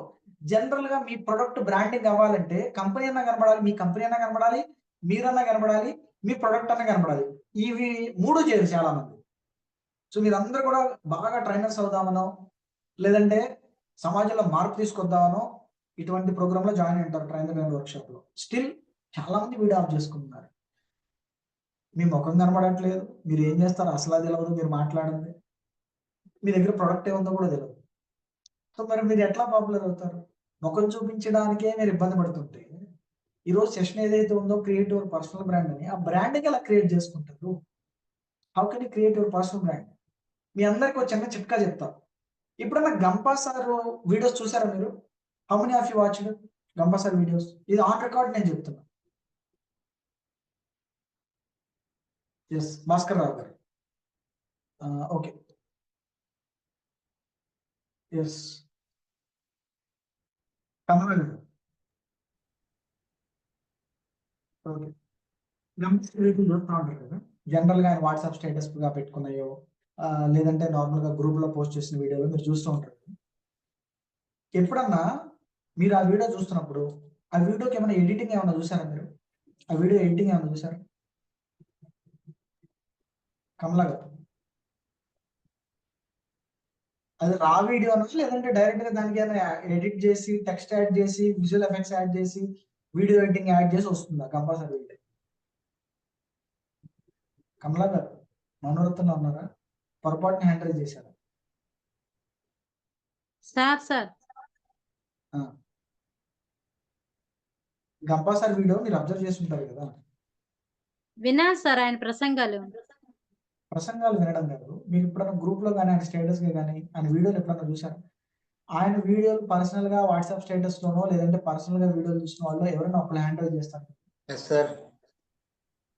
జనరల్ గా మీ ప్రొడక్ట్ బ్రాండింగ్ అవ్వాలంటే కంపెనీ అన్న కనబడాలి, మీ కంపెనీ అన్న కనబడాలి, మీరన్నా కనబడాలి, మీ ప్రొడక్ట్ అన్న కనబడాలి. ఇవి మూడు చేయరు చాలా మంది. సో మీరందరూ కూడా బాగా ట్రైనర్స్ అవుదామనో, లేదంటే సమాజంలో మార్పు తీసుకొద్దామనో ఇటువంటి ప్రోగ్రామ్ లో జాయిన్ అయ్యారు, ట్రైనర్ అండ్ వర్క్షాప్ లో. స్టిల్ చాలా మంది వీడియో ఆఫ్ చేసుకుంటున్నారు. మీ ముఖం కనబడట్లేదు, మీరు ఏం చేస్తారు అసలు తెలియదు, మీరు మాట్లాడండి, మీ దగ్గర ప్రొడక్ట్ ఏముందో కూడా తెలియదు. సో మరి మీరు ఎట్లా పాపులర్ అవుతారు? ముఖం చూపించడానికే మీరు ఇబ్బంది పడుతుంటే, ఈరోజు సెషన్ ఏదైతే ఉందో క్రియేట్ యువర్ పర్సనల్ బ్రాండ్ అని, ఆ బ్రాండ్కి ఎలా క్రియేట్ చేసుకుంటారు? How can you create your personal brand? మీ అందరికి ఒక చిన్న చిట్కా చెప్తా. ఇప్పుడన్నా గంపా సార్ వీడియోస్ చూసారా మీరు? How many of you watched Gampa sir videos? ఇది ఆన్ రికార్డ్ నేను చెప్తున్నా. ఎస్, భాస్కర్ రావు గారు. ఓకే, ఎస్, కమల గారు. ఓకే, గంపా సార్ వీడియో చూస్తూ ఉంటారు కదా, జనరల్ గా ఆయన వాట్సాప్ స్టేటస్ గా పెట్టుకున్నాయో లేదంటే నార్మల్ గా గ్రూప్ లో పోస్ట్ చేసిన వీడియోలు మీరు చూస్తూ ఉంటారు. ఎప్పుడన్నా మీరు ఆ వీడియో చూస్తున్నప్పుడు ఆ వీడియోకి ఏమైనా ఎడిటింగ్ ఏమైనా చూసారా మీరు? ఆ వీడియో ఎడిటింగ్ ఏమైనా చూసారా? కమలా గారు, అది రా వీడియో లేదంటే డైరెక్ట్ గా దానికి ఏమైనా ఎడిట్ చేసి, టెక్స్ట్ యాడ్ చేసి, విజువల్ ఎఫెక్ట్స్ యాడ్ చేసి, వీడియో ఎడిటింగ్ యాడ్ చేసి వస్తుందా కంపల్సరీ వీడియో? కమలా గారు మనోరత్నంలో ఉన్నారా? పొరపాటుని హ్యాండిల్ చేశారా? సార్ గంపా సార్ వీడియో మీరు అబ్జర్వ్ చేసి ఉంటారు కదా? విన్నాను సార్ ఆయన ప్రసంగాలు వినడం కాదు, మీరు ఎప్పుడైనా గ్రూప్ లో కానీ ఆయన స్టేటస్ గా కానీ ఆయన వీడియోలు ఎప్పుడైనా చూసారా? ఆయన వీడియోలు పర్సనల్ గా వాట్సాప్ స్టేటస్ లోనో లేదంటే పర్సనల్ గా వీడియోలు చూసిన వాళ్ళు ఎవరైనా ఒకళ్ళు హ్యాండిల్ చేస్తారు?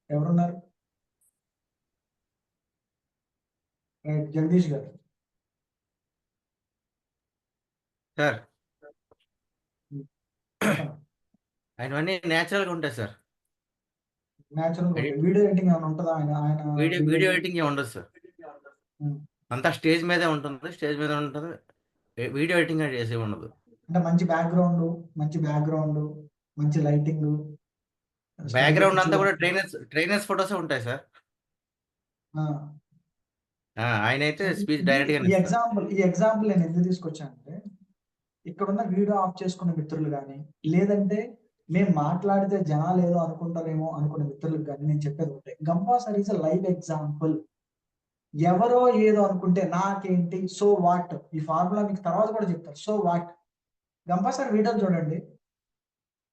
ఎవరున్నారు? రైట్, జగదీష్ గారు. సార్ ఆయనవన్నీ నేచురల్ గా ఉంటాయి సార్. వీడియో ఎడిటింగ్ ఏమైనా ఉంటుందా? వీడియో ఎడిటింగ్ ఏమి ఉండదు సార్, అంతా స్టేజ్ మీదే ఉంటుంది. వీడియో ఎడిటింగ్ చేసే ఉండదు. అంటే మంచి బ్యాక్గ్రౌండ్, మంచి లైటింగ్, బ్యాక్గ్రౌండ్ అంతా కూడా ట్రైనర్స్ ఫొటోస్ ఉంటాయి సార్. ఆయన అయితే స్పీచ్ డైరెక్ట్ గా ఈ ఎగ్జాంపుల్ నేను ఎందుకు తీసుకొచ్చానంటే, ఇక్కడున్న వీడియో ఆఫ్ చేసుకున్న మిత్రులు కానీ, లేదంటే మేము మాట్లాడితే జనాలు ఏదో అనుకుంటారేమో అనుకునే మిత్రులకు కానీ నేను చెప్పేది ఒకటే, Gampa sir is a live example. ఎవరో ఏదో అనుకుంటే నాకేంటి, సో వాట్, ఈ ఫార్ములా మీకు తర్వాత కూడా చెప్తారు. సో వాట్, గంపా సార్ వీడియోలు చూడండి,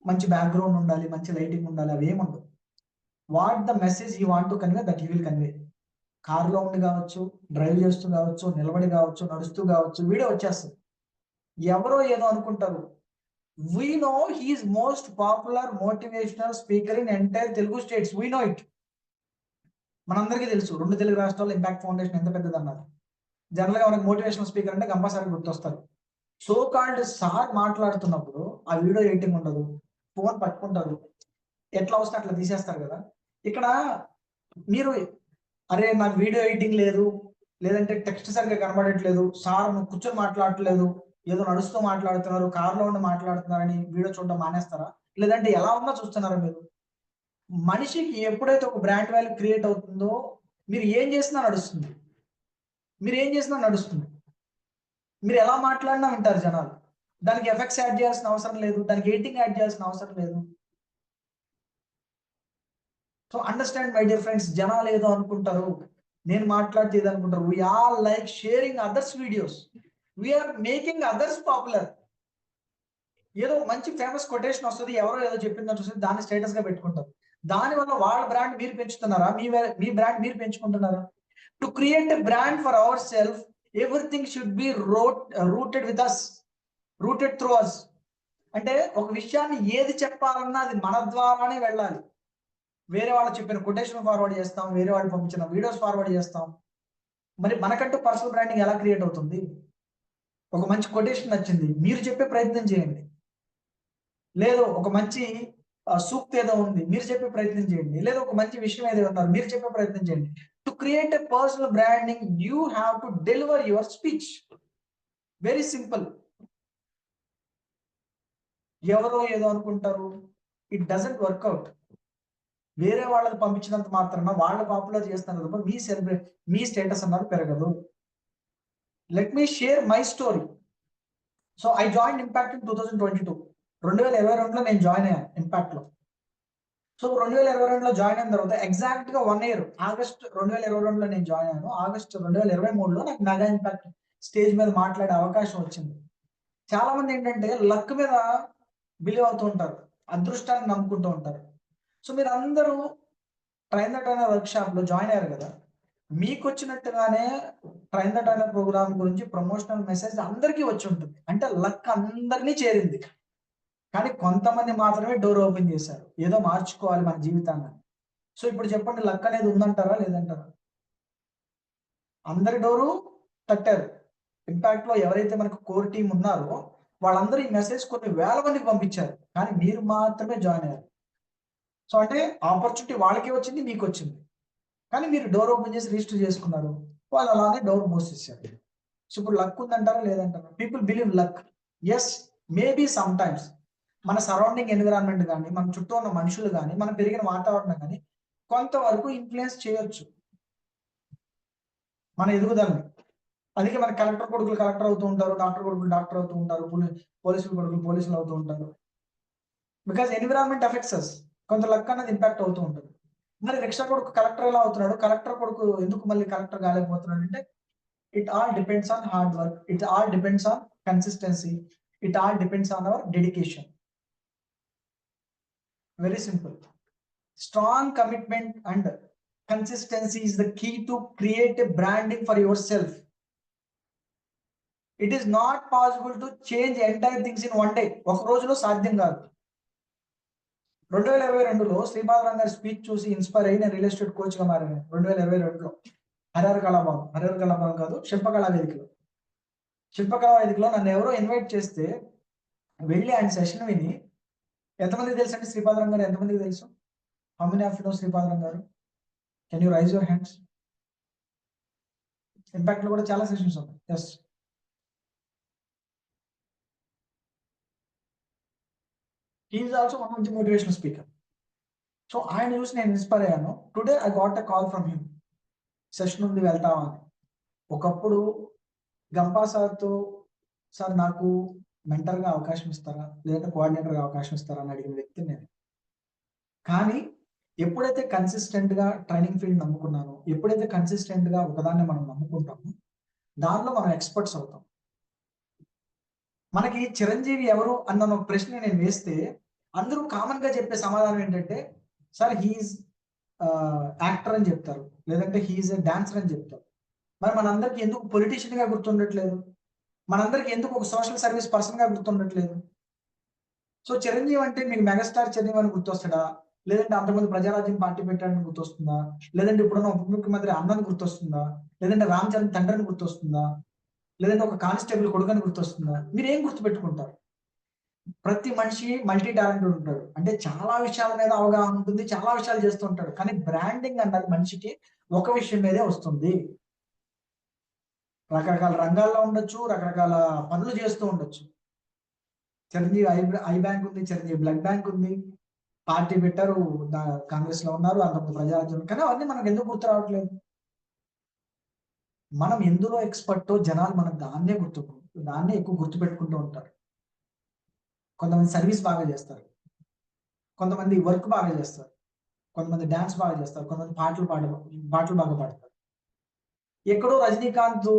మంచి బ్యాక్గ్రౌండ్ ఉండాలి, మంచి లైటింగ్ ఉండాలి, అవి ఏముండవు. What the message you want to convey that you will convey. కార్లో ఉండి కావచ్చు, డ్రైవ్ చేస్తూ కావచ్చు, నిలబడి కావచ్చు, నడుస్తూ కావచ్చు, వీడియో వచ్చేస్తుంది. ఎవరో ఏదో అనుకుంటారు. We know he is most popular motivational speaker in entire Telugu states. We know it. మనందరికీ తెలుసు 2 తెలుగు రాష్ట్రాల్లో ఇంపాక్ట్ ఫౌండేషన్ ఎంత పెద్దది అన్నారు. జనరల్ గా మనకి మోటివేషనల్ స్పీకర్ అంటే గంపా సార్ గుర్తొస్తారు. సో కాల్డ్ సార్ మాట్లాడుతున్నప్పుడు ఆ వీడియో ఎడిటింగ్ ఉండదు, ఫోన్ పట్టుకుంటారు, ఎట్లా వస్తే అట్లా తీసేస్తారు కదా. ఇక్కడ మీరు అరే నాకు వీడియో ఎడిటింగ్ లేదు, లేదంటే టెక్స్ట్ సరిగ్గా కనబడట్లేదు, సార్ కూర్చొని మాట్లాడట్లేదు, ఏదో నడుస్తూ మాట్లాడుతున్నారు, కార్లో ఉండి మాట్లాడుతున్నారని వీడియో చూడడం మానేస్తారా? లేదంటే ఎలా ఉన్నా చూస్తున్నారా? మీరు మనిషికి ఎప్పుడైతే ఒక బ్రాండ్ వాల్యూ క్రియేట్ అవుతుందో మీరు ఏం చేసినా నడుస్తుంది, మీరు ఏం చేసినా నడుస్తుంది, మీరు ఎలా మాట్లాడినా వింటారు జనాలు. దానికి ఎఫెక్ట్స్ యాడ్ చేయాల్సిన అవసరం లేదు, దానికి ఎడిటింగ్ యాడ్ చేయాల్సిన అవసరం లేదు. So understand my dear friends, జనాలు ఏదో అనుకుంటారు, నేను మాట్లాడితే ఏదో అనుకుంటారు. We are like sharing others videos, we are making others popular. ఏదో మంచి ఫేమస్ కొటేషన్ వస్తుంది, ఎవరో ఏదో చెప్పిందని వస్తుంది, దాన్ని స్టేటస్ గా పెట్టుకుంటారు. దానివల్ల వాళ్ళ బ్రాండ్ మీరు పెంచుతున్నారా? మీ బ్రాండ్ మీరు పెంచుకుంటున్నారా? To create a brand for our self, everything should be rooted with us, rooted through us. అంటే ఒక విషయాన్ని ఏది చెప్పాలన్నా అది మన ద్వారానే వెళ్ళాలి. వేరే వాళ్ళు చెప్పిన కొటేషన్ ఫార్వర్డ్ చేస్తాం, వేరే వాళ్ళు పంపించిన వీడియోస్ ఫార్వర్డ్ చేస్తాం. మరి మనకంటూ పర్సనల్ బ్రాండింగ్ ఎలా క్రియేట్ అవుతుంది? ఒక మంచి కొటేషన్ నచ్చింది, మీరు చెప్పే ప్రయత్నం చేయండి. లేదు ఒక మంచి సూక్తి ఏదో ఉంది, మీరు చెప్పే ప్రయత్నం చేయండి. లేదా ఒక మంచి విషయం ఏదో ఉన్నారు, మీరు చెప్పే ప్రయత్నం చేయండి. To create a personal branding you have to deliver your speech. Very simple. ఎవరో ఏదో అనుకుంటారు, ఇట్ డజంట్ వర్క్అవుట్. వేరే వాళ్ళకి పంపించినంత మాత్రాన వాళ్ళు పాపులర్ చేస్తున్నారు తప్ప మీ స్టేటస్ అన్నది పెరగదు. Let me share my story. So I join impact in 2022. 2022లో నేను జాయిన్ అయ్యాను ఇంపాక్ట్ లో. సో 2022లో జాయిన్ అయిన తర్వాత ఎగ్జాక్ట్ గా 1 year, ఆగస్ట్ 2022లో నేను జాయిన్ అయ్యాను. ఆగస్ట్ 2023లో నాకు మెగా ఇంపాక్ట్ స్టేజ్ మీద మాట్లాడే అవకాశం వచ్చింది. చాలా మంది ఏంటంటే లక్ మీద బిలీవ్ అవుతూ ఉంటారు, అదృష్టాన్ని నమ్ముకుంటూ ఉంటారు. సో మీరు అందరూ train the trainer work shop లో జాయిన్ అయ్యారు కదా, మీకు వచ్చినట్టుగానే ట్రైన్ ద ట్రైనర్ ప్రోగ్రామ్ గురించి ప్రమోషనల్ మెసేజ్ అందరికీ వచ్చి ఉంటుంది. అంటే లక్ అందరినీ చేరింది, కానీ కొంతమంది మాత్రమే డోర్ ఓపెన్ చేశారు, ఏదో మార్చుకోవాలి మన జీవితాన్ని. సో ఇప్పుడు చెప్పండి, లక్ అనేది ఉందంటారా లేదంటారా? అందరి డోరు తట్టారు. ఇంపాక్ట్ లో ఎవరైతే మనకు కోర్ టీం ఉన్నారో వాళ్ళందరూ ఈ మెసేజ్ కొన్ని వేల మందికి పంపించారు, కానీ మీరు మాత్రమే జాయిన్ అయ్యారు. సో అంటే ఆపర్చునిటీ వాళ్ళకే వచ్చింది, మీకు వచ్చింది, కానీ మీరు డోర్ ఓపెన్ చేసి రిజిస్టర్ చేసుకున్నారు, వాళ్ళు అలానే డోర్ మూసేసారు. సో ఇప్పుడు లక్ ఉందంటారా లేదంటారా? People believe luck. Yes, maybe sometimes మన సరౌండింగ్ ఎన్విరాన్మెంట్ కానీ, మన చుట్టూ ఉన్న మనుషులు కానీ, మనం పెరిగిన వాతావరణం కానీ కొంతవరకు ఇన్ఫ్లుయెన్స్ చేయొచ్చు మన ఎదుగుదలని. అందుకే మన కలెక్టర్ కొడుకులు కలెక్టర్ అవుతూ ఉంటారు, డాక్టర్ కొడుకులు డాక్టర్ అవుతూ ఉంటారు, పోలీసులు కొడుకులు పోలీసులు అవుతూ ఉంటారు. బికాస్ ఎన్విరాన్మెంట్ ఎఫెక్ట్స్ అస్. కొంత లక్ అనేది ఇంపాక్ట్ అవుతూ ఉంటుంది. మరి రిక్షా కొడుకు కలెక్టర్ ఎలా అవుతున్నాడు, కలెక్టర్ కొడుకు ఎందుకు మళ్ళీ కలెక్టర్ కాలేకపోతున్నాడు అంటే it all depends on hard work, it all depends on consistency, it all depends on hour dedication. Very simple. Strong commitment and consistency is the key to create a branding for yourself. It is not possible to change entire things in one day. ఒక రోజులో సాధ్యం కాదు. 2022లో శ్రీపాదరావు గారి speech చూసి inspire అయ్యి నేను real estate coach గా మారాను. 2022లో హరిహర కళాభవన్ కాదు, శిల్పకళా వేదికలో. శిల్పకళా వేదికలో నన్ను ఎవరో ఇన్వైట్ చేస్తే వెళ్ళి ఆయన సెషన్ విని, ఎంతమందికి తెలుసు అండి శ్రీపాదరావు గారు? ఎంతమందికి తెలుసు? How many of you know Sripadarao గారు? Can you raise your hands? Impact లో కూడా చాలా సెషన్స్ ఉన్నాయి. Yes, he is also one of the motivational speaker. So ఆయన చూసి నేను ఇన్స్పైర్ అయ్యాను. Today I got a call from him, session ఉంది వెళ్తావా అని. ఒకప్పుడు గంపా సార్తో, సార్ నాకు మెంటర్గా అవకాశం ఇస్తారా, లేదంటే కోఆర్డినేటర్గా అవకాశం ఇస్తారా అని అడిగిన వ్యక్తి నేను. కానీ ఎప్పుడైతే కన్సిస్టెంట్గా ట్రైనింగ్ ఫీల్డ్ నమ్ముకున్నానో, ఎప్పుడైతే కన్సిస్టెంట్గా ఒకదాన్ని మనం నమ్ముకుంటామో దానిలో మనం ఎక్స్పర్ట్స్ అవుతాం. మనకి చిరంజీవి ఎవరు అన్న ఒక ప్రశ్న నేను వేస్తే అందరూ కామన్ గా చెప్పే సమాధానం ఏంటంటే, సార్ హీఈస్ యాక్టర్ అని చెప్తారు, లేదంటే హీఈస్ డాన్సర్ అని చెప్తారు. మరి మనందరికి ఎందుకు పొలిటీషియన్ గా గుర్తుండట్లేదు? మనందరికి ఎందుకు ఒక సోషల్ సర్వీస్ పర్సన్ గా గుర్తుండట్లేదు? సో చిరంజీవి అంటే మీకు మెగాస్టార్ చిరంజీవి అని గుర్తొస్తాడా, లేదంటే అంతకుముందు ప్రజారాజ్యం పార్టీ పెట్టాడని గుర్తొస్తుందా, లేదంటే ఇప్పుడున్న ఉప ముఖ్యమంత్రి అన్నని గుర్తొస్తుందా, లేదంటే రామ్ చరణ్ తండ్రిని గుర్తొస్తుందా, లేదంటే ఒక కానిస్టేబుల్ కొడుకుని గుర్తొస్తుందా? మీరు ఏం గుర్తుపెట్టుకుంటారు? ప్రతి మనిషి మల్టీ టాలెంటెడ్ ఉంటాడు. అంటే చాలా విషయాల మీద అవగాహన ఉంటుంది, చాలా విషయాలు చేస్తూ ఉంటాడు. కానీ బ్రాండింగ్ అన్నది మనిషికి ఒక విషయం మీదే వస్తుంది. రకరకాల రంగాల్లో ఉండొచ్చు, రకరకాల పనులు చేస్తూ ఉండొచ్చు. చిరంజీవి ఐ బ్యాంక్ ఉంది, చిరంజీవి బ్లడ్ బ్యాంక్ ఉంది, పార్టీ పెట్టారు, కాంగ్రెస్ లో ఉన్నారు, అంతకుముందు ప్రజారాజ్యం. కానీ అవన్నీ మనకు ఎందుకు గుర్తు రావట్లేదు? మనం ఎందులో ఎక్స్పర్టో జనాలు మనకు దాన్నే ఎక్కువ గుర్తు పెట్టుకుంటూ ఉంటారు. కొంతమంది సర్వీస్ బాగా చేస్తారు, కొంతమంది వర్క్ బాగా చేస్తారు, కొంతమంది డాన్స్ బాగా చేస్తారు, కొంతమంది పాటలు బాగా పాడతారు. ఎక్కడో రజనీకాంత్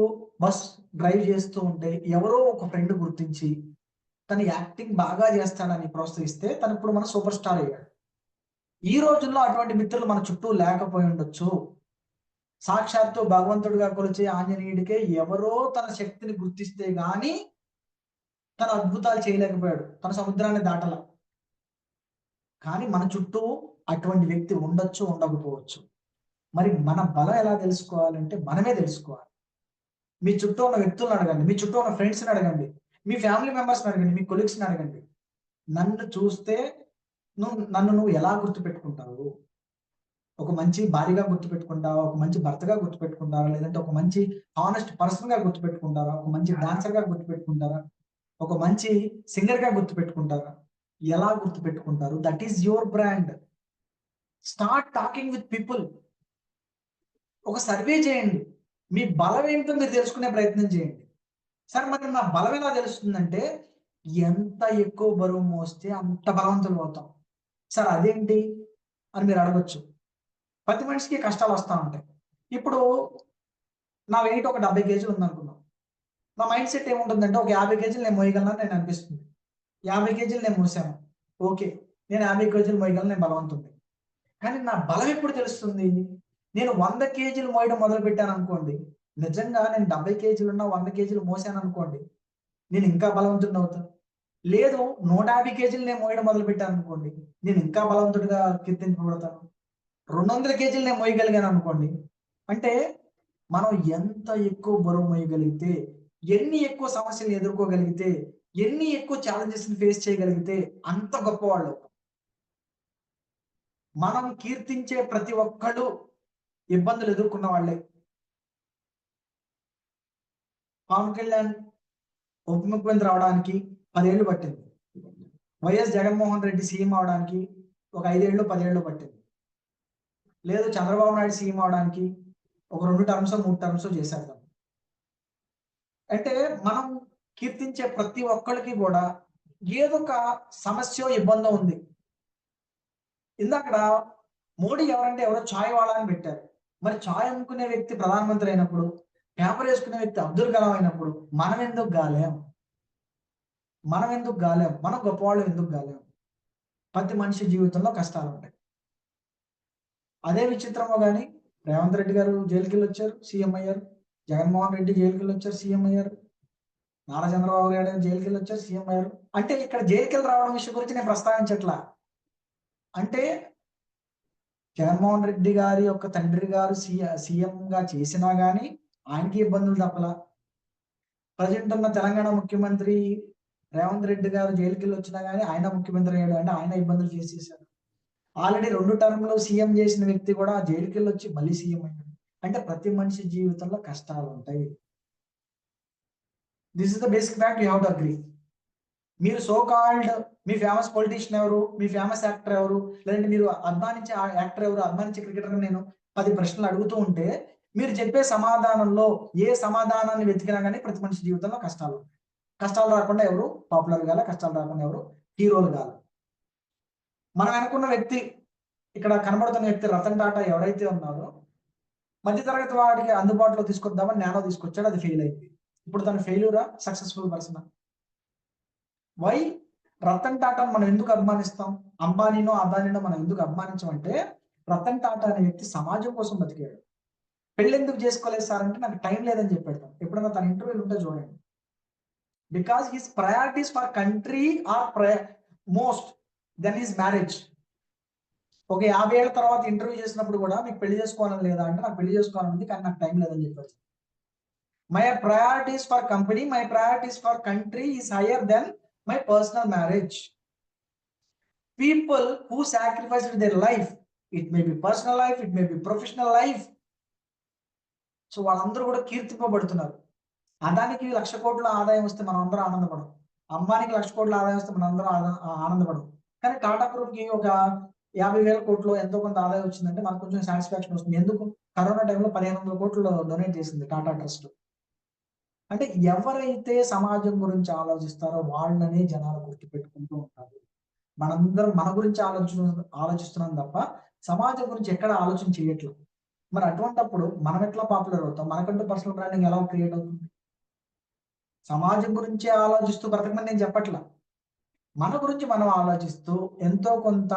బస్ డ్రైవ్ చేస్తూ ఉంటే ఎవరో ఒక ఫ్రెండ్ గుర్తించి తను యాక్టింగ్ బాగా చేస్తాడని ప్రోత్సహిస్తే తను ఇప్పుడు మన సూపర్ స్టార్ అయ్యాడు. ఈ రోజుల్లో అటువంటి మిత్రులు మన చుట్టూ లేకపోయి ఉండొచ్చు. సాక్షాత్తు భగవంతుడిగా కొలిచే ఆంజనేయుడికే ఎవరో తన శక్తిని గుర్తిస్తే గాని తన అద్భుతాలు చేయలేకపోయాడు, తన సముద్రాన్ని దాటల. కానీ మన చుట్టూ అటువంటి వ్యక్తి ఉండొచ్చు, ఉండకపోవచ్చు. మరి మన బలం ఎలా తెలుసుకోవాలంటే మనమే తెలుసుకోవాలి. మీ చుట్టూ ఉన్న వ్యక్తులను అడగండి, మీ చుట్టూ ఉన్న ఫ్రెండ్స్ని అడగండి, మీ ఫ్యామిలీ మెంబర్స్ని అడగండి, మీ కొలీగ్స్ని అడగండి. నన్ను చూస్తే నన్ను నువ్వు ఎలా గుర్తుపెట్టుకుంటావు? ఒక మంచి భార్యగా గుర్తుపెట్టుకుంటావా, ఒక మంచి భర్తగా గుర్తుపెట్టుకుంటారా, లేదంటే ఒక మంచి హానెస్ట్ పర్సన్ గా గుర్తుపెట్టుకుంటారా, ఒక మంచి డాన్సర్ గా గుర్తుపెట్టుకుంటారా, ఒక మంచి సింగర్ గా గుర్తుపెట్టుకుంటారా? ఎలా గుర్తుపెట్టుకుంటారు? That is your brand. Start talking with people. ఒక సర్వే చేయండి, మీ బలం ఏంటో మీరు తెలుసుకునే ప్రయత్నం చేయండి. సరే మరి నా బలం ఎలా తెలుస్తుందంటే, ఎంత ఎక్కువ బరువు మోస్తే అంత బలవంతులు అవుతాం. సార్ అదేంటి అని మీరు అడగొచ్చు. ప్రతి మనిషికి కష్టాలు వస్తూ ఉంటాయి. ఇప్పుడు నా వెయిట్ ఒక 70 కేజీలు ఉందనుకున్నాం. నా మైండ్ సెట్ ఏముంటుందంటే, ఒక 50 కేజీలు నేను మోయగలను నేను అనిపిస్తుంది. 50 కేజీలు నేను మోసాను, ఓకే నేను 50 కేజీలు మోయగలను, నేను బలవంతుంది. కానీ నా బలం ఎప్పుడు తెలుస్తుంది? నేను 100 కేజీలు మోయడం మొదలు పెట్టాను అనుకోండి, నిజంగా నేను 70 కేజీలు ఉన్నా 100 కేజీలు మోసాను అనుకోండి, నేను ఇంకా బలవంతుడిని అవుతాను. లేదు 150 కేజీలు నేను మోయడం మొదలు పెట్టాను అనుకోండి, నేను ఇంకా బలవంతుడిగా కీర్తించబడతాను. 200 కేజీలు నేను మోయగలిగాను అనుకోండి, అంటే మనం ఎంత ఎక్కువ బరువు మోయగలిగితే, ఎన్ని ఎక్కువ సమస్యలు ఎదుర్కోగలిగితే, ఎన్ని ఎక్కువ ఛాలెంజెస్ ని ఫేస్ చేయగలిగితే అంత గొప్పవాళ్ళు అవుతాం. మనం కీర్తించే ప్రతి ఒక్కళ్ళు ఇబ్బందులు ఎదుర్కొన్న వాళ్ళే. పవన్ కళ్యాణ్ ఉప ముఖ్యమంత్రి అవడానికి 10 ఏళ్ళు పట్టింది. వైఎస్ జగన్మోహన్ రెడ్డి సీఎం అవడానికి ఒక 5 ఏళ్ళు 10 ఏళ్ళు పట్టింది. లేదు చంద్రబాబు నాయుడు సీఎం అవడానికి ఒక 2 టర్మ్స్ 3 టర్మ్స్ చేసేద్దాం. అంటే మనం కీర్తించే ప్రతి ఒక్కరికి కూడా ఏదో ఒక సమస్య ఇబ్బంది ఉంది. ఇందాక మోడీ ఎవరంటే ఎవరో ఛాయ్ వాళ్ళని పెట్టారు. మరి ఛాయ్ అమ్ముకునే వ్యక్తి ప్రధానమంత్రి అయినప్పుడు, పేపర్ వేసుకునే వ్యక్తి అబ్దుల్ కలాం అయినప్పుడు మనం ఎందుకు గాలేం? మనం గొప్పవాళ్ళు ఎందుకు గాలేం? ప్రతి మనిషి జీవితంలో కష్టాలు ఉంటాయి. అదే విచిత్రమో కానీ రేవంత్ రెడ్డి గారు జైలుకి వెళ్ళి వచ్చారు, సీఎం అయ్యారు. జగన్మోహన్ రెడ్డి జైలుకి వెళ్ళి వచ్చారు, సీఎం అయ్యారు. నారా చంద్రబాబు గారు జైలుకి వెళ్ళి వచ్చారు, సీఎం అయ్యారు. అంటే ఇక్కడ జైలుకి వెళ్ళి రావడం విషయం గురించి నేను ప్రస్తావించట్లా. అంటే జగన్మోహన్ రెడ్డి గారి యొక్క తండ్రి గారు సీఎం గా చేసినా గానీ ఆయనకి ఇబ్బందులు తప్పలా. ప్రజెంట్ ఉన్న తెలంగాణ ముఖ్యమంత్రి రేవంత్ రెడ్డి గారు జైలుకి వెళ్ళి వచ్చినా గానీ ఆయన ముఖ్యమంత్రి అయ్యాడు, అంటే ఆయన ఇబ్బందులు చేసేసారు. ఆల్రెడీ 2 టర్మ్లు సీఎం చేసిన వ్యక్తి కూడా జైలుకి వెళ్ళి వచ్చి మళ్ళీ సీఎం అయ్యాడు. అంటే ప్రతి మనిషి జీవితంలో కష్టాలు ఉంటాయి. This is the basic fact, you have to agree. మీరు సో కాల్డ్ మీ ఫేమస్ పొలిటీషియన్ ఎవరు, మీ ఫేమస్ యాక్టర్ ఎవరు, లేదంటే మీరు అభిమానించే యాక్టర్ ఎవరు, అభిమానించే క్రికెటర్ నేను 10 ప్రశ్నలు అడుగుతూ ఉంటే మీరు చెప్పే సమాధానంలో ఏ సమాధానాన్ని వెతికినా కానీ ప్రతి మనిషి జీవితంలో కష్టాలు ఉంటాయి. కష్టాలు రాకుండా ఎవరు పాపులర్ కాల, కష్టాలు రాకుండా ఎవరు హీరోలు కాల. మనం అనుకున్న వ్యక్తి, ఇక్కడ కనబడుతున్న వ్యక్తి రతన్ టాటా ఎవరైతే ఉన్నారో, మధ్యతరగతి వాడికి అందుబాటులో తీసుకొద్దామని నానో తీసుకొచ్చాడు, అది ఫెయిల్ అయింది. ఇప్పుడు తను ఫెయిల్యూరా, సక్సెస్ఫుల్ పర్సన్? వై? రతన్ టాటాను మనం ఎందుకు అభిమానిస్తాం? అంబానీనో అదానీనో మనం ఎందుకు అభిమానించమంటే, రతన్ టాటా అనే వ్యక్తి సమాజం కోసం బతికాడు. పెళ్లి ఎందుకు చేసుకోలేదు సార్ అంటే, నాకు టైం లేదని చెప్పాడు. ఎప్పుడైనా తన ఇంటర్వ్యూలు ఉంటే చూడండి. Because his priorities for country are most then his marriage. ఒక 50 ఏళ్ల తర్వాత ఇంటర్వ్యూ చేసినప్పుడు కూడా మీకు పెళ్లి చేసుకోవాలని లేదా అంటే, నాకు పెళ్లి చేసుకోవాలని కానీ నాకు టైం లేదని చెప్పారు. My priorities for company, my priorities for country is higher then my personal marriage. People who sacrificed their life, it may be personal life, it may be professional life. So వాళ్ళందరూ కూడా కీర్తింపబడుతున్నారు. అదానికి 1,00,000 కోట్ల ఆదాయం వస్తే మనం అందరం ఆనందపడం, అంబానీకి 1,00,000 కోట్ల ఆదాయం వస్తే మనం అందరం ఆనందపడం. కానీ టాటా గ్రూప్కి ఒక 50,000 కోట్లు ఎంతో కొంత ఆదాయం వచ్చిందంటే మనకు కొంచెం సాటిస్ఫాక్షన్ వస్తుంది. ఎందుకు? కరోనా టైంలో 1,500 కోట్లు డొనేట్ చేసింది టాటా ట్రస్ట్. అంటే ఎవరైతే సమాజం గురించి ఆలోచిస్తారో వాళ్ళనే జనాలు గుర్తుపెట్టుకుంటూ ఉంటారు. మనందరం మన గురించి ఆలోచిస్తున్నాం తప్ప సమాజం గురించి ఎక్కడ ఆలోచన చేయట్లేదు. మరి అటువంటిప్పుడు మనం ఎట్లా పాపులర్ అవుతాం? మనకంటూ పర్సనల్ బ్రాండింగ్ ఎలా క్రియేట్ అవుతుంది? సమాజం గురించి ఆలోచిస్తూ బ్రతకమని నేను చెప్పట్లా. మన గురించి మనం ఆలోచిస్తూ ఎంతో కొంత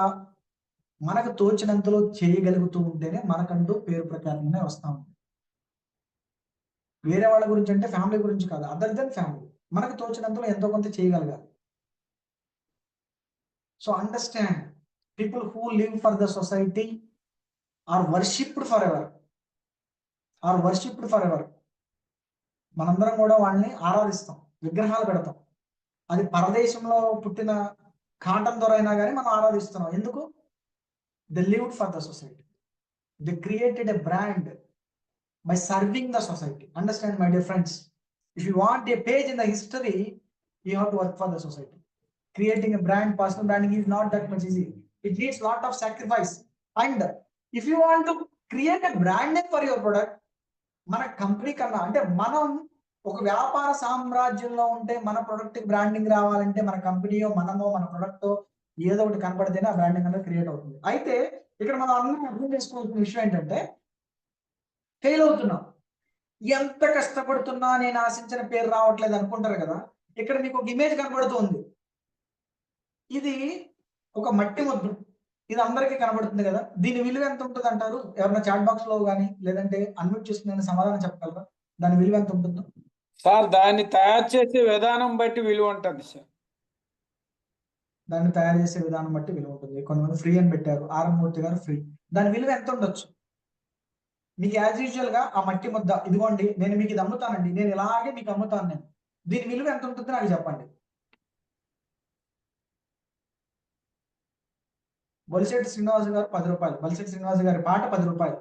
మనకు తోచినంతలో చేయగలుగుతూ ఉంటేనే మనకంటూ పేరు ప్రఖ్యాతనే వస్తా ఉంది. వేరే వాళ్ళ గురించి అంటే ఫ్యామిలీ గురించి కాదు, అదర్ దెన్ ఫ్యామిలీ. మనకు తోచినంతలో ఎంతో కొంత చేయగలగాలి. So understand, people who live for the society are worshipped forever, are worshipped forever. మనందరం కూడా వాళ్ళని ఆరాధిస్తాం, విగ్రహాలు పెడతాం. అది పరదేశంలో పుట్టిన కాటన్ దొర అయినా కానీ మనం ఆరాధిస్తున్నాం. ఎందుకు? They lived for the society, they created a brand by serving the society. Understand, my dear friends, if you want a page in the history, you have to work for the society. Creating a brand, personal branding is not that much easy. It needs lot of sacrifice. And if you want to create a brand name for your product, మన company కన్నా అంటే మనం ఒక వ్యాపార సామ్రాజ్యంలో ఉంటే మన product branding రావాలంటే మన కంపెనీయో మనమో మన ప్రొడక్ట్ ఏదో ఒకటి కనబడితేనే ఆ బ్రాండింగ్ అనేది క్రియేట్ అవుతుంది. అయితే ఇక్కడ మనం అందరం అర్థం చేసుకోవాల్సిన విషయం ఏంటంటే, ఫెయిల్ అవుతున్నాం, ఎంత కష్టపడుతున్నా నేను ఆశించిన పేరు రావట్లేదు అనుకుంటారు కదా. ఇక్కడ మీకు ఒక ఇమేజ్ కనబడుతుంది, ఇది ఒక మట్టి ముద్దు, ఇది అందరికీ కనబడుతుంది కదా. దీని విలువ ఎంత ఉంటుంది అంటారు? ఎవరైనా చాట్ బాక్స్ లో కానీ లేదంటే అన్మ్యూట్ చేసుకుని సమాధానం చెప్పగలరా? దాని విలువ ఎంత ఉంటుందో? సార్, దాన్ని తయారు చేసే విధానం బట్టి విలువ ఉంటుంది సార్. దాన్ని తయారు చేసే విధానం బట్టి విలువ ఉంటుంది. కొంతమంది ఫ్రీ అని పెట్టారు, ఆర్మూర్తి గారు ఫ్రీ. దాని విలువ ఎంత ఉండొచ్చు? మీకు యాజ్ యూజువల్ గా ఆ మట్టి ముద్ద, ఇదిగోండి నేను మీకు ఇది అమ్ముతానండి, నేను ఇలాగే మీకు అమ్ముతాను, నేను దీని విలువ ఎంత ఉంటుంది నాకు చెప్పండి. బొలిశెట్టి శ్రీనివాస్ గారు 10 రూపాయలు, బొలిశెట్టి శ్రీనివాస్ గారి పాట 10 రూపాయలు.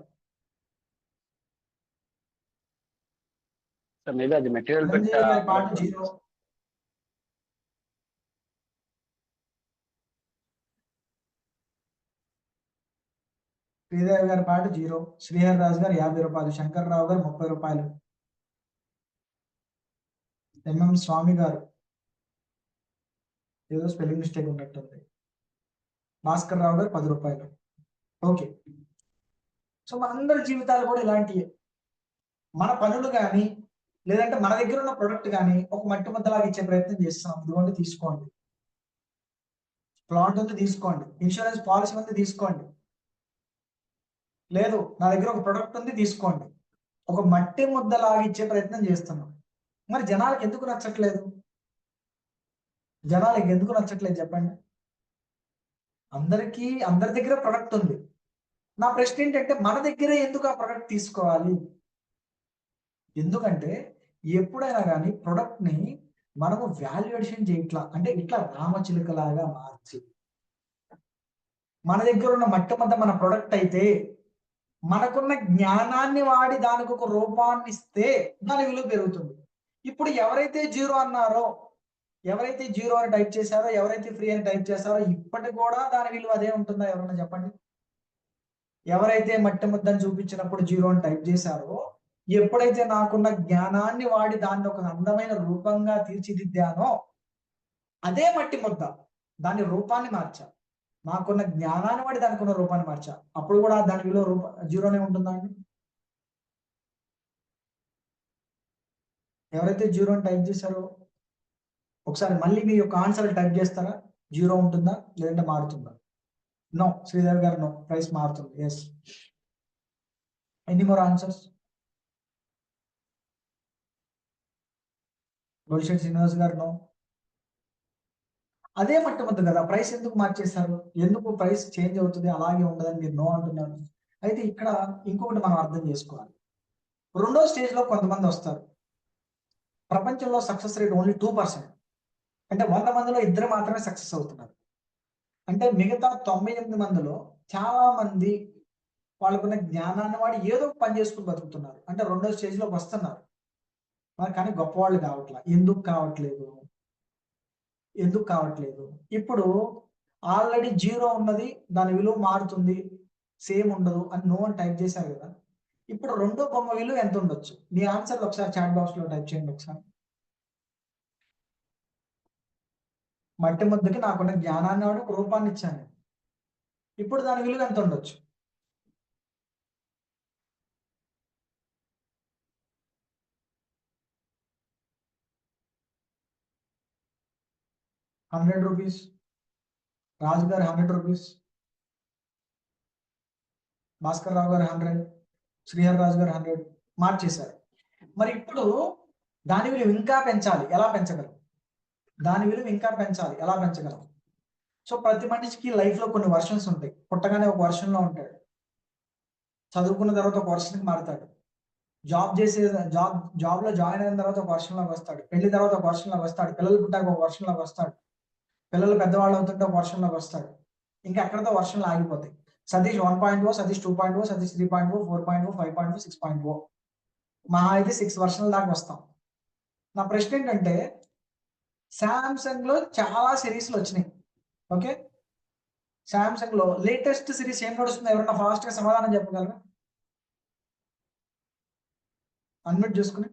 అది మెటీరియల్ చిరంజీవి గారి పాట 0. శ్రీదేవి గారి పాట 0. శ్రీహర్ రాజు గారు 50 రూపాయలు, శంకర్రావు గారు 30 రూపాయలు, ఎంఎం స్వామి గారు ఏదో స్పెల్లింగ్ మిస్టేక్ ఉన్నట్టుంది, భాస్కర్ రావు గారు 10 రూపాయలు. ఓకే, సో మనందరి జీవితాలు కూడా ఇలాంటివి. మన పనులు కానీ లేదంటే మన దగ్గర ఉన్న ప్రొడక్ట్ కానీ ఒక మట్టి ముద్దలాగా ఇచ్చే ప్రయత్నం చేస్తున్నాం. ఇదిగోండి తీసుకోండి, ప్లాట్ ఉంది తీసుకోండి, ఇన్సూరెన్స్ పాలసీ ఉంది తీసుకోండి, లేదు నా దగ్గర ఒక ప్రొడక్ట్ ఉంది తీసుకోండి, ఒక మట్టి ముద్దలాగా ఇచ్చే ప్రయత్నం చేస్తున్నాం. మరి జనాలకు ఎందుకు నచ్చట్లేదు? జనాలకు ఎందుకు నచ్చట్లేదు చెప్పండి? అందరి దగ్గర ప్రొడక్ట్ ఉంది. నా ప్రశ్న ఏంటంటే, మన దగ్గరే ఎందుకు ఆ ప్రొడక్ట్ తీసుకోవాలి? ఎందుకంటే ఎప్పుడైనా కానీ ప్రొడక్ట్ ని మనము వాల్యుయేషన్ చేయట్లా, అంటే ఇట్లా రామచిలుకలాగా మార్చి మన దగ్గర ఉన్న మట్టి ముద్ద మన ప్రొడక్ట్ అయితే మనకున్న జ్ఞానాన్ని వాడి దానికి ఒక రూపాన్ని ఇస్తే దాని విలువ పెరుగుతుంది. ఇప్పుడు ఎవరైతే 0 అన్నారో, ఎవరైతే 0 అని టైప్ చేశారో, ఎవరైతే ఫ్రీ అని టైప్ చేశారో, ఇప్పటికి కూడా దాని విలువ అదే ఉంటుందా? ఎవరన్నా చెప్పండి. ఎవరైతే మట్టి ముద్దని చూపించినప్పుడు 0 అని టైప్ చేశారో, ఎప్పుడైతే నాకున్న జ్ఞానాన్ని వాడి దాన్ని ఒక అందమైన రూపంగా తీర్చిదిద్దానో అదే మట్టి ముద్ద, దాని రూపాన్ని మార్చా. నాకున్న జ్ఞానాన్ని వాడి దానికి ఉన్న రూపాన్ని మార్చా. అప్పుడు కూడా దాని విలువ జీరోనే ఉంటుందా అండి? ఎవరైతే జీరో అని టైప్ చేశారో ఒకసారి మళ్ళీ మీ యొక్క ఆన్సర్ టైప్ చేస్తారా? జీరో ఉంటుందా లేదంటే మారుతుందా? నో. శ్రీదేవి గారు నో, ప్రైస్ మారుతుంది. ఎస్. Any more answers? గోల్షెట్ శ్రీనివాస్ గారు నో. అదే మట్టి ముద్ద కదా, ప్రైస్ ఎందుకు మార్చేశారు? ఎందుకు ప్రైస్ చేంజ్ అవుతుంది అలాగే ఉండదని మీరు నో అంటున్నారు? అయితే ఇక్కడ ఇంకొకటి మనం అర్థం చేసుకోవాలి. రెండో స్టేజ్ లో కొంతమంది వస్తారు. ప్రపంచంలో సక్సెస్ రేట్ ఓన్లీ 2%. అంటే 100 మందిలో 2 మాత్రమే సక్సెస్ అవుతున్నారు. అంటే మిగతా 98 మందిలో చాలా మంది వాళ్ళకున్న జ్ఞానాన్ని వాడి ఏదో పని చేసుకుని బతుకుతున్నారు. అంటే రెండో స్టేజ్ లోకి వస్తున్నారు. మరి కానీ గొప్పవాళ్ళు కావట్లేదు. ఎందుకు కావట్లేదు? ఇప్పుడు ఆల్రెడీ జీరో ఉన్నది, దాని విలువ మారుతుంది, సేమ్ ఉండదు అని నో అని టైప్ చేశారు కదా. ఇప్పుడు రెండో బొమ్మ విలువ ఎంత ఉండొచ్చు? మీ ఆన్సర్లు ఒకసారి చాట్ బాక్స్ లో టైప్ చేయండి ఒకసారి. మట్టి ముద్దకి నాకున్న జ్ఞానాన్ని వాడి ఒక రూపాన్ని ఇచ్చాను. ఇప్పుడు దాని విలువ ఎంత ఉండొచ్చు? ₹100. రాజు గారు 100 రూపీస్. భాస్కర్ రావు గారు 100. శ్రీహర్ రాజు గారు 100 మార్చేశారు. మరి ఇప్పుడు దాని విలువ ఇంకా పెంచాలి, ఎలా పెంచగలం? సో ప్రతి మనిషికి లైఫ్ లో కొన్ని వర్షన్స్ ఉంటాయి. పుట్టగానే ఒక వర్షన్ లో ఉంటాడు, చదువుకున్న తర్వాత ఒక వర్షన్కి మారుతాడు, జాబ్ లో జాయిన్ అయిన తర్వాత ఒక వర్షన్ లాగా వస్తాడు, పెళ్లి తర్వాత ఒక వర్షన్ లాగా వస్తాడు, పిల్లలు పుట్టాక ఒక వర్షన్ లాగా వస్తాడు, పిల్లలు పెద్దవాళ్ళు అవుతుంటే ఒక వర్షన్ లాగా వస్తాడు. ఇంకా ఎక్కడితో వర్షన్లు ఆగిపోతాయి. సతీష్ 1.0, సతీష్ 2.0, సతీష్ 3.0, 4.0, 5.0, 6.0, మహా అయితే 6 వర్షన్ల దాకా వస్తాం. నా ప్రశ్న ఏంటంటే, శాంసంగ్ లో చాలా సిరీస్లు వచ్చినాయి. ఓకే, శాంసంగ్ లో లేటెస్ట్ సిరీస్ ఏం నడుస్తుంది? ఎవరన్నా ఫాస్ట్ గా సమాధానం చెప్పగలరా? అన్మ్యూట్ చేసుకుని.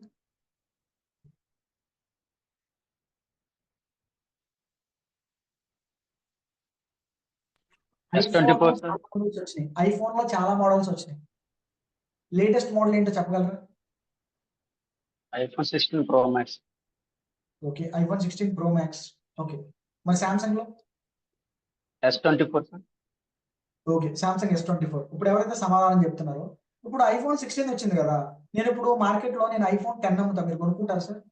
ఐఫోన్ లో చాలా మోడల్స్ వచ్చినాయి. లేటెస్ట్ మోడల్ ఏంటో చెప్పగలరా? iPhone 16 Pro Max. Okay, iPhone 16 Pro Max. Okay, మరి సామ్సంగ్ లో S24 sir. Okay, Samsung S24. ఇప్పుడు ఎవరైతే సమాధానం చెప్తున్నారో, ఇప్పుడు iPhone 16 వచ్చింది కదా, నేను ఇప్పుడు మార్కెట్ లో iPhone 10 అమ్ముతా, మీరు కొనుక్కుంటారు సార్?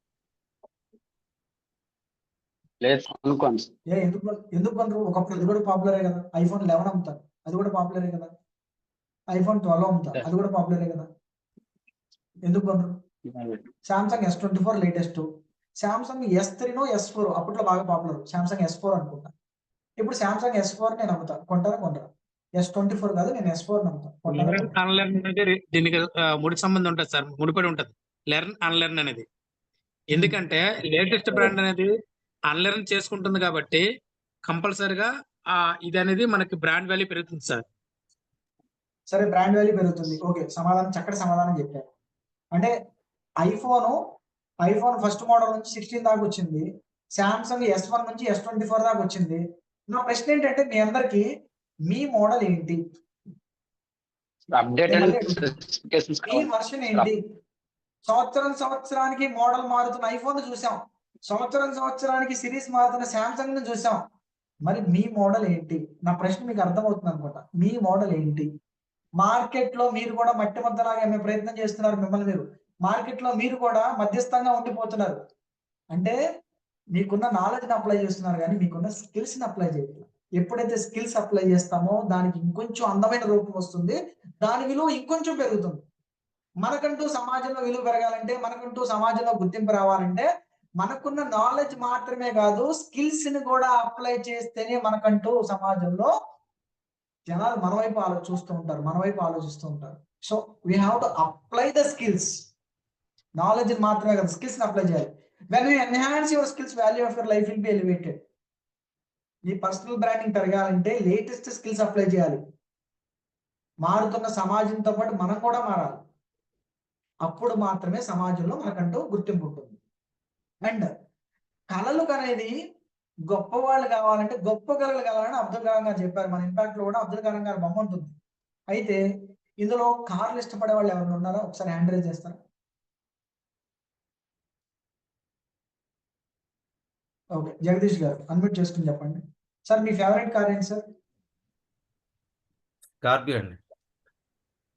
లేదు అనుకోండి. ఎందుకు కొనరు? ఒకప్పుడు అది కూడా పాపులరే కదా. iPhone 11 అమ్ముతారు, అది కూడా పాపులరే కదా. iPhone 12 అమ్ముతారు, అది కూడా పాపులరే కదా. ఎందుకు కొనరు? Samsung S24 latest, Samsung S3 S4 అప్పట్లో బాగా పాపులర్, సామ్సంగ్ S4 అనుకుంటా. ఇప్పుడు సామ్సంగ్ S4 నేను అమ్ముతా, కొంటారా? S24 కాదు, నేను S4 అమ్ముతా. అన్లెర్న్ అనేది దీనికి ముడి సంబంధం ఉంటుంది సార్, ముడిపడి ఉంటుంది లెర్న్ అన్లెర్న్ అనేది. ఎందుకంటే లేటెస్ట్ బ్రాండ్ అనేది అన్లెర్న్ చేసుకుంటుంది కాబట్టి కంపల్సరిగా ఇది అనేది మనకి బ్రాండ్ వాల్యూ పెరుగుతుంది సార్. సరే, బ్రాండ్ వాల్యూ పెరుగుతుంది. ఓకే, చక్కటి సమాధానం చెప్పారు. అంటే ఐఫోన్ ఫస్ట్ మోడల్ నుంచి 16 దాకా వచ్చింది, సామ్సంగ్ S1 నుంచి S24 దాకా వచ్చింది. నా ప్రశ్న ఏంటంటే, మీ అందరికి మీ మోడల్ ఏంటి? మీ వర్షన్ ఏంటి? సంవత్సరానికి మోడల్ మారుతున్న ఐఫోన్ చూసాం, సంవత్సరానికి సిరీస్ మారుతున్న సామ్సంగ్ ను చూసాం. మరి మీ మోడల్ ఏంటి? నా ప్రశ్న మీకు అర్థమవుతుంది అనుకుంటా. మీ మోడల్ ఏంటి? మార్కెట్ లో మీరు కూడా మట్టి ముద్దలాగా అమ్మే ప్రయత్నం చేస్తున్నారు. మిమ్మల్ని మీరు మార్కెట్ లో మీరు కూడా మధ్యస్థంగా ఉండిపోతున్నారు. అంటే మీకున్న నాలెడ్జ్ అప్లై చేస్తున్నారు, కానీ మీకున్న స్కిల్స్ ని అప్లై చేయట్లేదు. ఎప్పుడైతే స్కిల్స్ అప్లై చేస్తామో దానికి ఇంకొంచెం అందమైన రూపం వస్తుంది, దాని విలువ ఇంకొంచెం పెరుగుతుంది. మనకంటూ సమాజంలో విలువ పెరగాలంటే, మనకంటూ సమాజంలో గుర్తింపు రావాలంటే, మనకున్న నాలెడ్జ్ మాత్రమే కాదు, స్కిల్స్ ని కూడా అప్లై చేస్తేనే మనకంటూ సమాజంలో జనాలు మన వైపు ఆలోచిస్తూ ఉంటారు. So we have to apply the skills. Knowledge మాత్రమే కాదు, స్కిల్స్ ని అప్లై చేయాలి. When you enhance your skills, value of your life will be elevated. Me personal branding పెరగాలంటే లేటెస్ట్ స్కిల్స్ అప్లై చేయాలి. మారుతున్న సమాజంతో పాటు మనం కూడా మారాలి. అప్పుడు మాత్రమే సమాజంలో మనకంటూ గుర్తింపు ఉంటుంది. అండ్ కళలు అనేది గొప్ప వాళ్ళు కావాలంటే గొప్ప కళలు కావాలని అబ్దుల్ కలాం గారు చెప్పారు. మన ఇంపాక్ట్ లో కూడా అబ్దుల్ కలాం గారి బొమ్మ ఉంటుంది. అయితే ఇందులో కార్లు ఇష్టపడే వాళ్ళు ఎవరైనా ఉన్నారా? ఒకసారి హ్యాండ్ రైజ్ చేస్తారా? ఓకే, జగదీష్ గారు అన్మ్యూట్ చేసుకుని చెప్పండి. సార్ మీ ఫేవరెట్ కార్ ఏంటి సార్? స్కార్పియో అండి.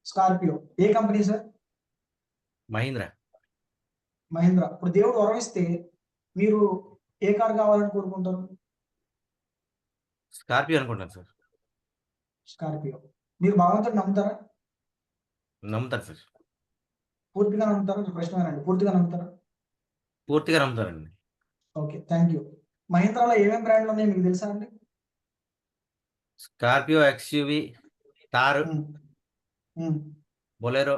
స్కార్పియో. ఏ కంపెనీ సార్? మహీంద్రా. మహీంద్రా. ఇప్పుడు దేవుడు వరమిస్తే మీరు ఏ కార్ కావాలని కోరుకుంటారు? స్కార్పియో అనుకుంటాను సార్. స్కార్పియో. మీరు భగవంతుడు నమ్ముతారా? నమ్ముతాను సార్. పూర్తిగా నమ్ముతారా? ప్రశ్న పూర్తిగా నమ్ముతారా? పూర్తిగా నమ్ముతానండి. Okay, thank you. మహీంద్రాలో ఏమేమి బ్రాండ్లు ఉన్నాయో మీకు తెలుసా అండి? Scorpio, XUV, Thar, Bolero.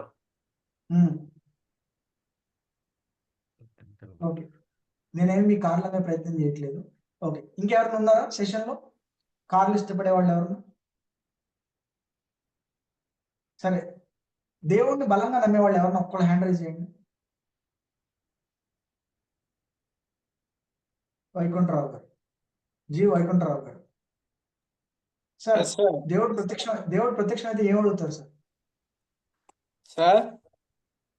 Okay, నేనేమి మీ కార్లు అనే ప్రయత్నం చేయట్లేదు. ఓకే, ఇంకెవరైనా ఉన్నారా సెషన్ లో కార్లు ఇష్టపడే వాళ్ళు ఎవరు? సరే, దేవుణ్ణి బలంగా నమ్మే వాళ్ళు ఎవరన్నా ఒక్కళ్ళు హ్యాండ్ రైజ్ చేయండి. వైకుంఠరావు గారు. జీ వైకుంఠరావు గారు. Sir Yes, sir. దేవుడు ప్రత్యక్షం అయితే ఏం అడుగుతారు సార్? సార్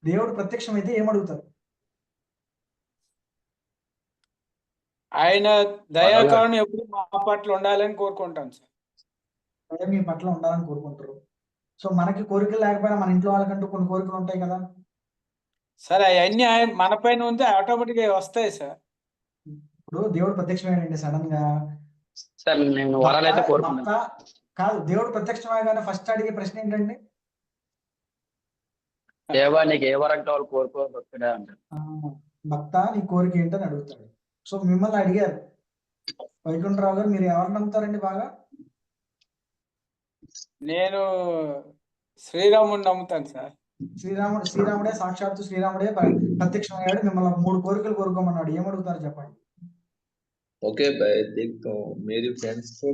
దేవుడు ప్రత్యక్షం అయితే ఏం అడుగుతారు? ఆయన దయాకరణ ఎప్పుడు మా పట్ల ఉండాలని కోరుకుంటాం సార్. అదే మీ పట్ల ఉండాలని కోరుకుంటారు. సో మనకి కోరికలు లేకపోయినా మన ఇంట్లో వాళ్ళకంటూ కొన్ని కోరికలు ఉంటాయి కదా. సార్ అవన్నీ ఆయన మన పైన ఉంటే ఆటోమేటిక్ గా వస్తాయి సార్. ఇప్పుడు దేవుడు ప్రత్యక్షమేనండి సడన్ గా. సార్ నేను వరాలైతే కోరుకున్నాను. కాదు, దేవుడు ప్రత్యక్షమయ్యగానే ఫస్ట్ అడిగే ప్రశ్న ఏంటండి? దేవా నీకు ఏ వరం కావాలి కోరుకో భక్తుడా అంటారు. భక్త నీ కోరిక ఏంటని అడుగుతాడు. సో మిమ్మల్ని అడిగారు వైకుంఠరావు గారు, మీరు ఎవరు నమ్ముతారండి బాగా? నేను శ్రీరాముని నమ్ముతాను సార్. శ్రీరాముడే సాక్షాత్తు శ్రీరాముడే ప్రత్యక్షమయ్యాడు. మిమ్మల్ని 3 కోరికలు కోరుకోమన్నాడు. ఏమడుగుతారు చెప్పండి? ओके भाई देखता हूँ मेरी फ्रेंड्स को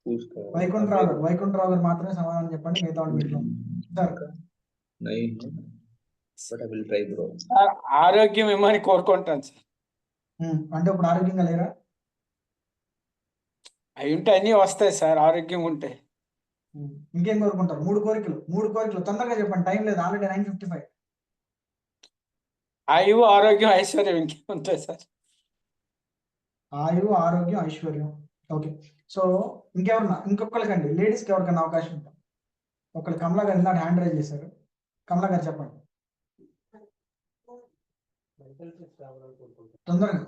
पूछता हूँ। వైకుంఠరావు గారు మాత్రమే సమాధానం చెప్పండి, మిగతా వాళ్ళు మీట్లో. సార్ नहीं but I will try bro. ఆరోగ్యం ఇమ్మని కోరుకుంటాను సార్. అంటే ఇప్పుడు ఆరోగ్యంగా లేరా? అవి ఉంటే అన్ని వస్తాయి సార్ ఆరోగ్యం ఉంటే. ఇంకేం కోరుకుంటారు? 3 కోరికలు తొందరగా చెప్పండి, టైం లేదు, ఆల్రెడీ 9:55. ఆయువు, ఆరోగ్యం, ఐశ్వర్యం ఇంకేముంటాయి సార్? ఆయువు, ఆరోగ్యం, ఐశ్వర్యం. ఓకే, సో ఇంకొకరికండి లేడీస్కి ఎవరికైనా అవకాశం ఉంటుంది. ఒకళ్ళు కమలా గారు ఇందాక హ్యాండ్ రైజ్ చేశారు. కమలా గారు చెప్పండి తొందరగా.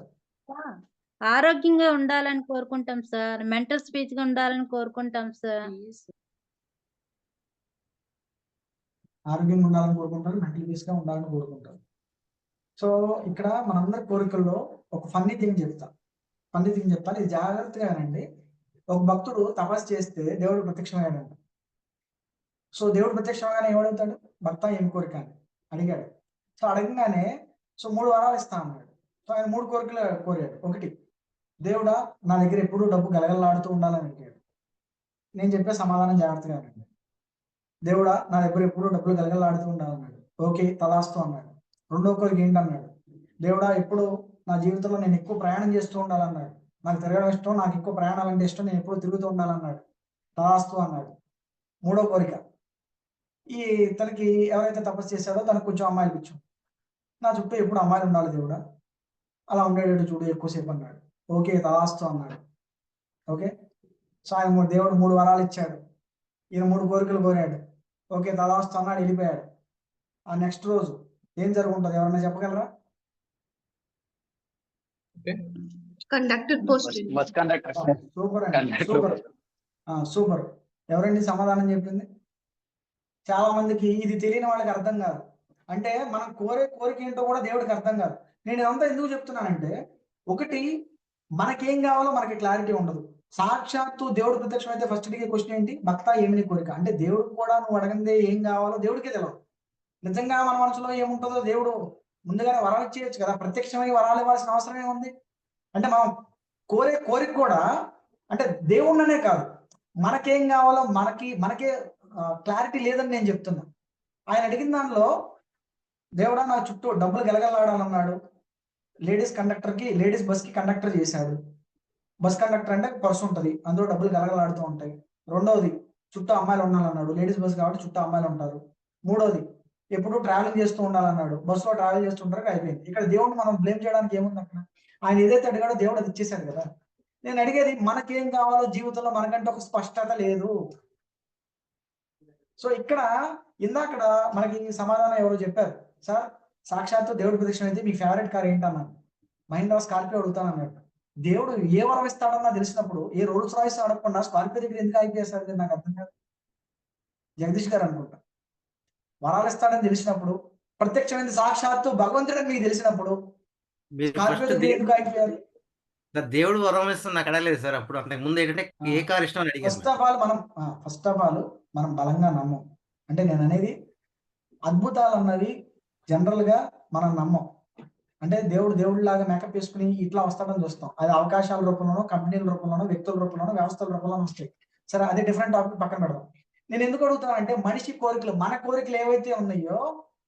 ఆరోగ్యంగా ఉండాలని కోరుకుంటాం సార్. మెంటల్ స్పీచ్ గా ఉండాలని కోరుకుంటాం సార్. ఆరోగ్యంగా ఉండాలని కోరుకుంటారు, మెంటల్ పీస్ గా ఉండాలని కోరుకుంటారు. సో ఇక్కడ మనందరి కోరికల్లో ఒక ఫన్నీ థింగ్ చెప్తాను. ఇది జాగ్రత్తగా వినండి. ఒక భక్తుడు తపస్సు చేస్తే దేవుడు ప్రత్యక్షమయ్యాడంట. సో దేవుడు ప్రత్యక్షమగానే ఏమడుగుతాడు? భక్త ఏం కోరిక అని అడిగాడు. సో అడగగానే 3 వరాలు ఇస్తా అన్నాడు. సో ఆయన 3 కోరికలు కోరాడు. ఒకటి, దేవుడా నా దగ్గర ఎప్పుడూ డబ్బు గలగలలాడుతూ ఉండాలని అడిగాడు. నేను చెప్పే సమాధానం జాగ్రత్తగా వినండి. దేవుడా నా దగ్గర ఎప్పుడూ డబ్బులు గలగలలాడుతూ ఉండాలన్నాడు. ఓకే, తదాస్తు అన్నాడు. రెండో కోరిక ఏంటన్నాడు? దేవుడా ఎప్పుడు నా జీవితంలో నేను ఎక్కువ ప్రయాణం చేస్తూ ఉండాలన్నాడు. నాకు తిరగడం ఇష్టం, నాకు ఎక్కువ ప్రయాణాలు అంటే ఇష్టం, నేను ఎప్పుడు తిరుగుతూ ఉండాలన్నాడు. తదాస్తు అన్నాడు. మూడో కోరిక, ఈ తనకి ఎవరైతే తపస్సు చేశాడో తనకు కొంచెం అమ్మాయిలు పిచ్చాం, నా చుట్టూ ఎప్పుడు అమ్మాయిలు ఉండాలి దేవుడా, అలా ఉండేటట్టు చూడు ఎక్కువసేపు అన్నాడు. ఓకే, తదాస్తు అన్నాడు. ఓకే, సో ఆయన దేవుడు 3 వరాలు ఇచ్చాడు. ఈయన 3 కోరికలు కోరాడు. ఓకే, తదాస్తు అన్నాడు, వెళ్ళిపోయాడు. ఆ నెక్స్ట్ రోజు ఏం జరుగుంటుంది ఎవరన్నా చెప్పగలరా? సూపర్. ఎవరండి సమాధానం చెప్పింది? చాలా మందికి ఇది తెలియని వాళ్ళకి అర్థం కాదు. అంటే మనం కోరిక ఏంటో కూడా దేవుడికి అర్థం కాదు. నేను ఇదంతా ఎందుకు చెప్తున్నానంటే, ఒకటి మనకేం కావాలో మనకి క్లారిటీ ఉండదు. సాక్షాత్తు దేవుడు ప్రత్యక్షం అయితే ఫస్ట్ అడిగే క్వశ్చన్ ఏంటి? భక్త ఏమిని కోరిక అంటే దేవుడు కూడా నువ్వు అడగందే ఏం కావాలో దేవుడికే తెలియదు. నిజంగా మన మనసులో ఏముంటుందో దేవుడు ముందుగానే వరాలు ఇచ్చేయచ్చు కదా. ప్రత్యక్షమై వరాలు ఇవ్వాల్సిన అవసరం ఏముంది? అంటే మనం కోరిక కూడా అంటే దేవుళ్ళనే కాదు, మనకేం కావాలో మనకే క్లారిటీ లేదని నేను చెప్తున్నా. ఆయన అడిగిన దానిలో దేవుడా నా చుట్టూ డబ్బులు గెలగలాడాలన్నాడు. లేడీస్ బస్ కి కండక్టర్ చేశాడు. బస్ కండక్టర్ అంటే పర్సు ఉంటుంది, అందులో డబ్బులు గలగలాడుతూ ఉంటాయి. రెండవది చుట్టూ అమ్మాయిలు ఉండాలన్నాడు, లేడీస్ బస్ కాబట్టి చుట్టూ అమ్మాయిలు ఉంటారు. మూడోది ఎప్పుడు ట్రావెలింగ్ చేస్తూ ఉండాలన్నాడు, బస్సులో ట్రావెల్ చేస్తుంటారు. అయిపోయింది. ఇక్కడ దేవుడిని మనం బ్లేమ్ చేయడానికి ఏముంది? అక్కడ ఆయన ఏదైతే అడిగాడో దేవుడు అది ఇచ్చేశాడు కదా. నేను అడిగేది మనకేం కావాలో జీవితంలో మనకంటే ఒక స్పష్టత లేదు. సో ఇక్కడ ఇందాకడ మనకి సమాధానం ఎవరో చెప్పారు, సార్ సాక్షాత్తు దేవుడి ప్రదక్షిణ అయితే మీ ఫేవరెట్ కార్ ఏంటన్నాను, మహీంద్రా స్కార్పియో అడుగుతాను అన్నాడు. దేవుడు ఏ వరం ఇస్తాడన్నా తెలిసినప్పుడు ఏ రోల్స్ రాయిస్ అడగకుండా స్కార్పియో దగ్గర ఎందుకు అయిపోయేసారు నాకు అర్థం కాదు. జగదీష్ గారు అనుకుంటా. వరాలు ఇస్తాడని తెలిసినప్పుడు, ప్రత్యక్షమైంది సాక్షాత్తు భగవంతుడని మీకు తెలిసినప్పుడు స్కార్పియో దగ్గర ఎందుకు అయిపోయారు? దేవుడు వరం ఇస్తుంది నాకు అడగలేదు సార్. అప్పుడు అంతకు ముందు ఏంటంటే ఏ కార్ ఇష్టం అని అడిగాను. ఫస్ట్ ఆఫ్ ఆల్ మనం బలంగా నమ్మం. అంటే నేను అనేది అద్భుతాలు అన్నవి జనరల్ గా మనం నమ్మం. అంటే దేవుడిలాగా మేకప్ వేసుకుని ఇట్లా వస్తాడని చూస్తాం. అది అవకాశాల రూపంలోనో, కంపెనీల రూపంలోనో, వ్యక్తుల రూపంలోనో, వ్యవస్థల రూపంలోనో వస్తాయి. సరే, అదే డిఫరెంట్ టాపిక్ పక్కన పెడదాం. నేను ఎందుకు అడుగుతాను అంటే మనిషి కోరికలు, మన కోరికలు ఏవైతే ఉన్నాయో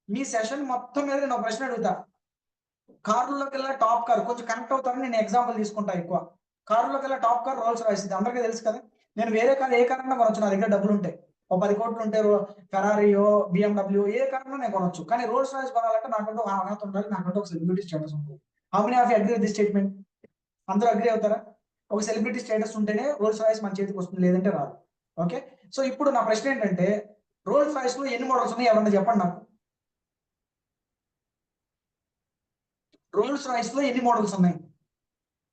మీ సెషన్ మొత్తం మీద నేను ఒక ప్రశ్న అడుగుతా. కారులోకి వెళ్ళా టాప్ కార్ కొంచెం కనెక్ట్ అవుతారని నేను ఎగ్జాంపుల్ తీసుకుంటా. ఎక్కువ కారులోకి వెళ్ళా టాప్ కార్ రోల్స్ రాయిస్, అందరికీ తెలుసు కదా. నేను వేరే కార్ ఏ కారణంగా కొనొచ్చు, నా దగ్గర డబ్బులు ఉంటాయి, ఒక 10 కోట్లు ఉంటే ఫెరారియో, BMW ఏ కారణంగా నేను కొనొచ్చు. కానీ రోల్స్ రాయిస్ కొనాలంటే నాకంటూ ఒక అర్హత ఉండాలి, నాకంటూ ఒక సెలబ్రిటీ స్టేటస్ ఉంటుంది. How many of you agree with this statement? అందరూ అగ్రీ అవుతారా? ఒక సెలబ్రిటీ స్టేటస్ ఉంటేనే రోల్స్ రాయిస్ మన చేతికి వస్తుంది, లేదంటే రాదు. ఓకే, సో ఇప్పుడు నా ప్రశ్న ఏంటంటే రోల్స్ రాయిస్ లో ఎన్ని మోడల్స్ ఉన్నాయి ఎవరన్నా చెప్పండి నాకు. రోల్స్ రాయిస్ లో ఎన్ని మోడల్స్ ఉన్నాయి?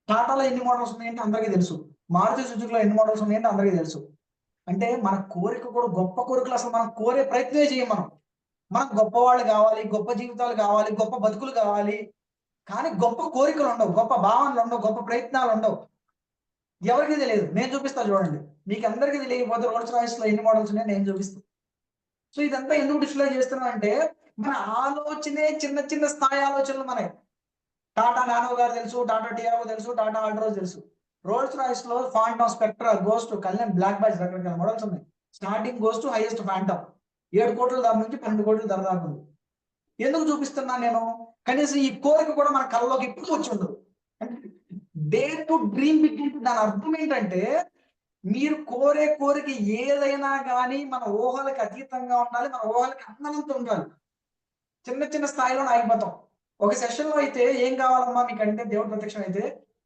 టాటాలో ఎన్ని మోడల్స్ ఉన్నాయంటే అందరికీ తెలుసు. మారుతి సుజుకిలో ఎన్ని మోడల్స్ ఉన్నాయంటే అందరికీ తెలుసు. అంటే మన కోరిక కూడా గొప్ప కోరికలు అసలు మనం కోరే ప్రయత్నమే చేయం. మనకు గొప్ప వాళ్ళు కావాలి, గొప్ప జీవితాలు కావాలి, గొప్ప బతుకులు కావాలి, కానీ గొప్ప కోరికలు ఉండవు, గొప్ప భావనలు ఉండవు, గొప్ప ప్రయత్నాలు ఉండవు. ఎవరికి తెలియదు. నేను చూపిస్తా చూడండి. మీకు అందరికీ తెలియకపోతే రోల్స్ రాయిస్ లో ఎన్ని మోడల్స్ ఉన్నాయో నేను చూపిస్తాను. సో ఇదంతా ఎందుకు డిస్ప్లే చేస్తున్నా అంటే మన ఆలోచనే చిన్న చిన్న స్థాయి ఆలోచనలు మనకి. టాటా నానో గారు తెలుసు, టాటా టియాగో తెలుసు, టాటా ఆల్ట్రోస్ తెలుసు. రోల్స్ రాయిస్ లో Phantom, Spectre, Ghost, Cullinan, Black Badge రకరకాల మోడల్స్ ఉన్నాయి. స్టార్టింగ్ గోస్ట్ హైయెస్ట్ ఫాంటమ్ 7 కోట్ల ధర నుంచి 12 కోట్ల ధర దాకా ఉంది. ఎందుకు చూపిస్తున్నా నేను? కనీసం ఈ కోరిక కూడా మన కళ్ళలోకి ఎప్పుడు వచ్చి ఉండదు. Dare to dream big. దాని అర్థం ఏంటంటే మీరు కోరే కోరిక ఏదైనా కానీ మన ఊహలకు అతీతంగా ఉండాలి, మన ఊహలకి అందనంతో ఉండాలి. చిన్న చిన్న స్థాయిలో ఆగిపోతాం. ఒక సెషన్ లో అయితే ఏం కావాలమ్మా మీకంటే దేవుడి ప్రత్యక్షం అయితే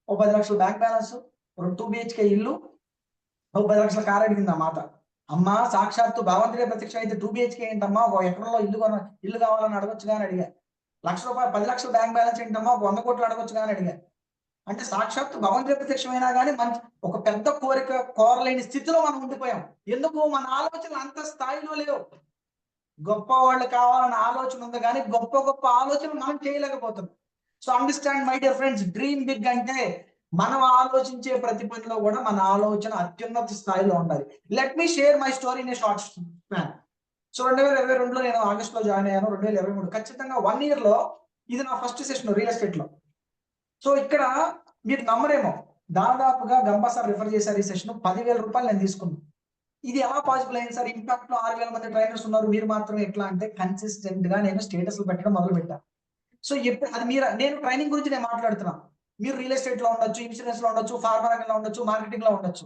ఓ 10 లక్షల బ్యాంక్ బ్యాలెన్స్, 2 BHK ఇల్లు, ఓ 10 లక్షల కార్ అడిగింది ఆ మాత. అమ్మా సాక్షాత్తు భగవంతుడే ప్రత్యక్షం అయితే 2 BHK ఏంటమ్మా, ఒక ఎకరంలో ఇల్లు కావాలని అడగొచ్చు కానీ అడిగా. ₹1,00,000 10 లక్షల బ్యాంక్ బ్యాలెన్స్ ఏంటమ్మా, ఒక 100 కోట్లు అడగొచ్చు కానీ అడిగా. అంటే సాక్షాత్తు భగవంతుడే ప్రత్యక్షమైనా కానీ మంచి ఒక పెద్ద కోరిక కోరలేని స్థితిలో మనం ఉండిపోయాం. ఎందుకు? మన ఆలోచనలు అంత స్థాయిలో లేవు. గొప్ప వాళ్ళు కావాలన్న ఆలోచన ఉంది కానీ గొప్ప గొప్ప ఆలోచనలు మనం చేయలేకపోతున్నాం. So understand my dear friends, dream big అంటే మనం ఆలోచించే ప్రతి పనిలో కూడా మన ఆలోచన అత్యున్నత స్థాయిలో ఉండాలి. Let me share my story in a short span. So 2022లో నేను ఆగస్టులో జాయిన్ అయ్యాను. 2023 ఖచ్చితంగా 1 year లో ఇది నా ఫస్ట్ సెషన్ రియల్ ఎస్టేట్ లో. సో ఇక్కడ మీరు నమ్మరేమో, దాదాపుగా గంపా సార్ రిఫర్ చేశారు ఈ సెషన్, 10,000 రూపాయలు నేను తీసుకున్నాను. ఇది ఎలా పాసిబుల్ అయింది సార్? ఇంపాక్ట్ లో 6,000 మంది ట్రైనర్స్ ఉన్నారు, మీరు మాత్రం ఎట్లా అంటే కన్సిస్టెంట్ గా నేను స్టేటస్లు పెట్టడం మొదలు పెట్టాను. సో ఎప్పుడు అది నేను ట్రైనింగ్ గురించి నేను మాట్లాడుతున్నా. మీరు రియల్ ఎస్టేట్ లో ఉండొచ్చు, ఇన్సూరెన్స్ లో ఉండొచ్చు, ఫార్మా రంగంలో ఉండొచ్చు, మార్కెటింగ్ లో ఉండొచ్చు.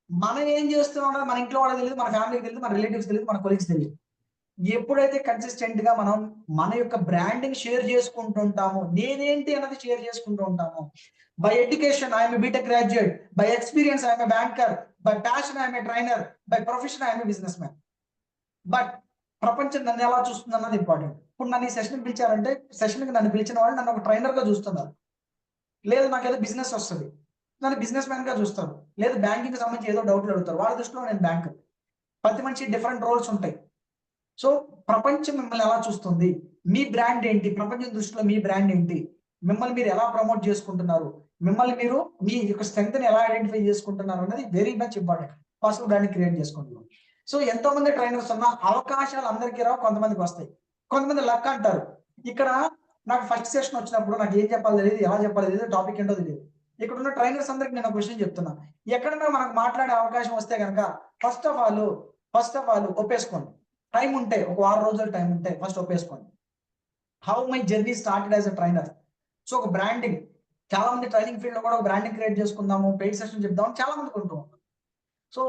మనం ఏం చేస్తున్నాం మన ఇంట్లో వాళ్ళకి తెలియదు, మన ఫ్యామిలీకి తెలియదు, మన రిలేటివ్స్ తెలియదు, మన కొలీగ్స్ తెలియదు. ఎప్పుడైతే కన్సిస్టెంట్ గా మనం మన యొక్క బ్రాండింగ్ షేర్ చేసుకుంటుంటామో, నేనేంటి అన్నది షేర్ చేసుకుంటూ ఉంటాము. By education I'm a BTech graduate, by experience I'm a banker, by passion I'm a trainer, by profession I'm a businessman. But ప్రపంచం నన్ను ఎలా చూస్తుంది అన్నది ఇంపార్టెంట్. ఇప్పుడు నన్ను ఈ సెషన్ పిలిచారంటే సెషన్కి నన్ను పిలిచిన వాళ్ళు నన్ను ఒక ట్రైనర్ గా చూస్తున్నారు. లేదు నాకేదో బిజినెస్ వస్తుంది, నన్ను బిజినెస్ మ్యాన్ గా చూస్తారు. లేదు బ్యాంకింగ్ కి సంబంధించి ఏదో డౌట్లు అడుగుతారు, వాళ్ళ దృష్టిలో నేను బ్యాంకర్. ప్రతి మనిషి డిఫరెంట్ రోల్స్ ఉంటాయి. సో ప్రపంచం మిమ్మల్ని ఎలా చూస్తుంది, మీ బ్రాండ్ ఏంటి, ప్రపంచం దృష్టిలో మీ బ్రాండ్ ఏంటి, మిమ్మల్ని మీరు ఎలా ప్రమోట్ చేసుకుంటున్నారు, మిమ్మల్ని మీరు మీ యొక్క స్ట్రెంగ్త్ ని ఎలా ఐడెంటిఫై చేసుకుంటున్నారు అనేది very much important. Personal brand create చేసుకుంటున్నాం. సో ఎంతో మంది ట్రైనర్స్ ఉన్న అవకాశాలు అందరికీ రావు, కొంతమందికి వస్తాయి. కొంతమంది లక్ అంటారు. ఇక్కడ నాకు ఫస్ట్ సెషన్ వచ్చినప్పుడు నాకు ఏం చెప్పాలో తెలియదు, ఎలా చెప్పాలో తెలియదు, టాపిక్ ఏంటో తెలియదు. ఇక్కడ ఉన్న ట్రైనర్స్ అందరికి నేను ఒక విషయం చెప్తున్నా. ఎక్కడన్నా మనకు మాట్లాడే అవకాశం వస్తే కనుక ఫస్ట్ ఆఫ్ ఆల్ ఒప్పేసుకోండి. టైం ఉంటే ఒక 6 రోజులు టైం ఉంటే ఫస్ట్ ఒప్పేసుకోండి. How my journey started as a trainer. So ఒక బ్రాండింగ్, చాలా మంది ట్రైనింగ్ ఫీల్డ్ లో కూడా ఒక బ్రాండింగ్ క్రియేట్ చేసుకుందాము, పెయిడ్ సెషన్ చెప్దాం చాలా మంది కొంటూ ఉంటారు. సో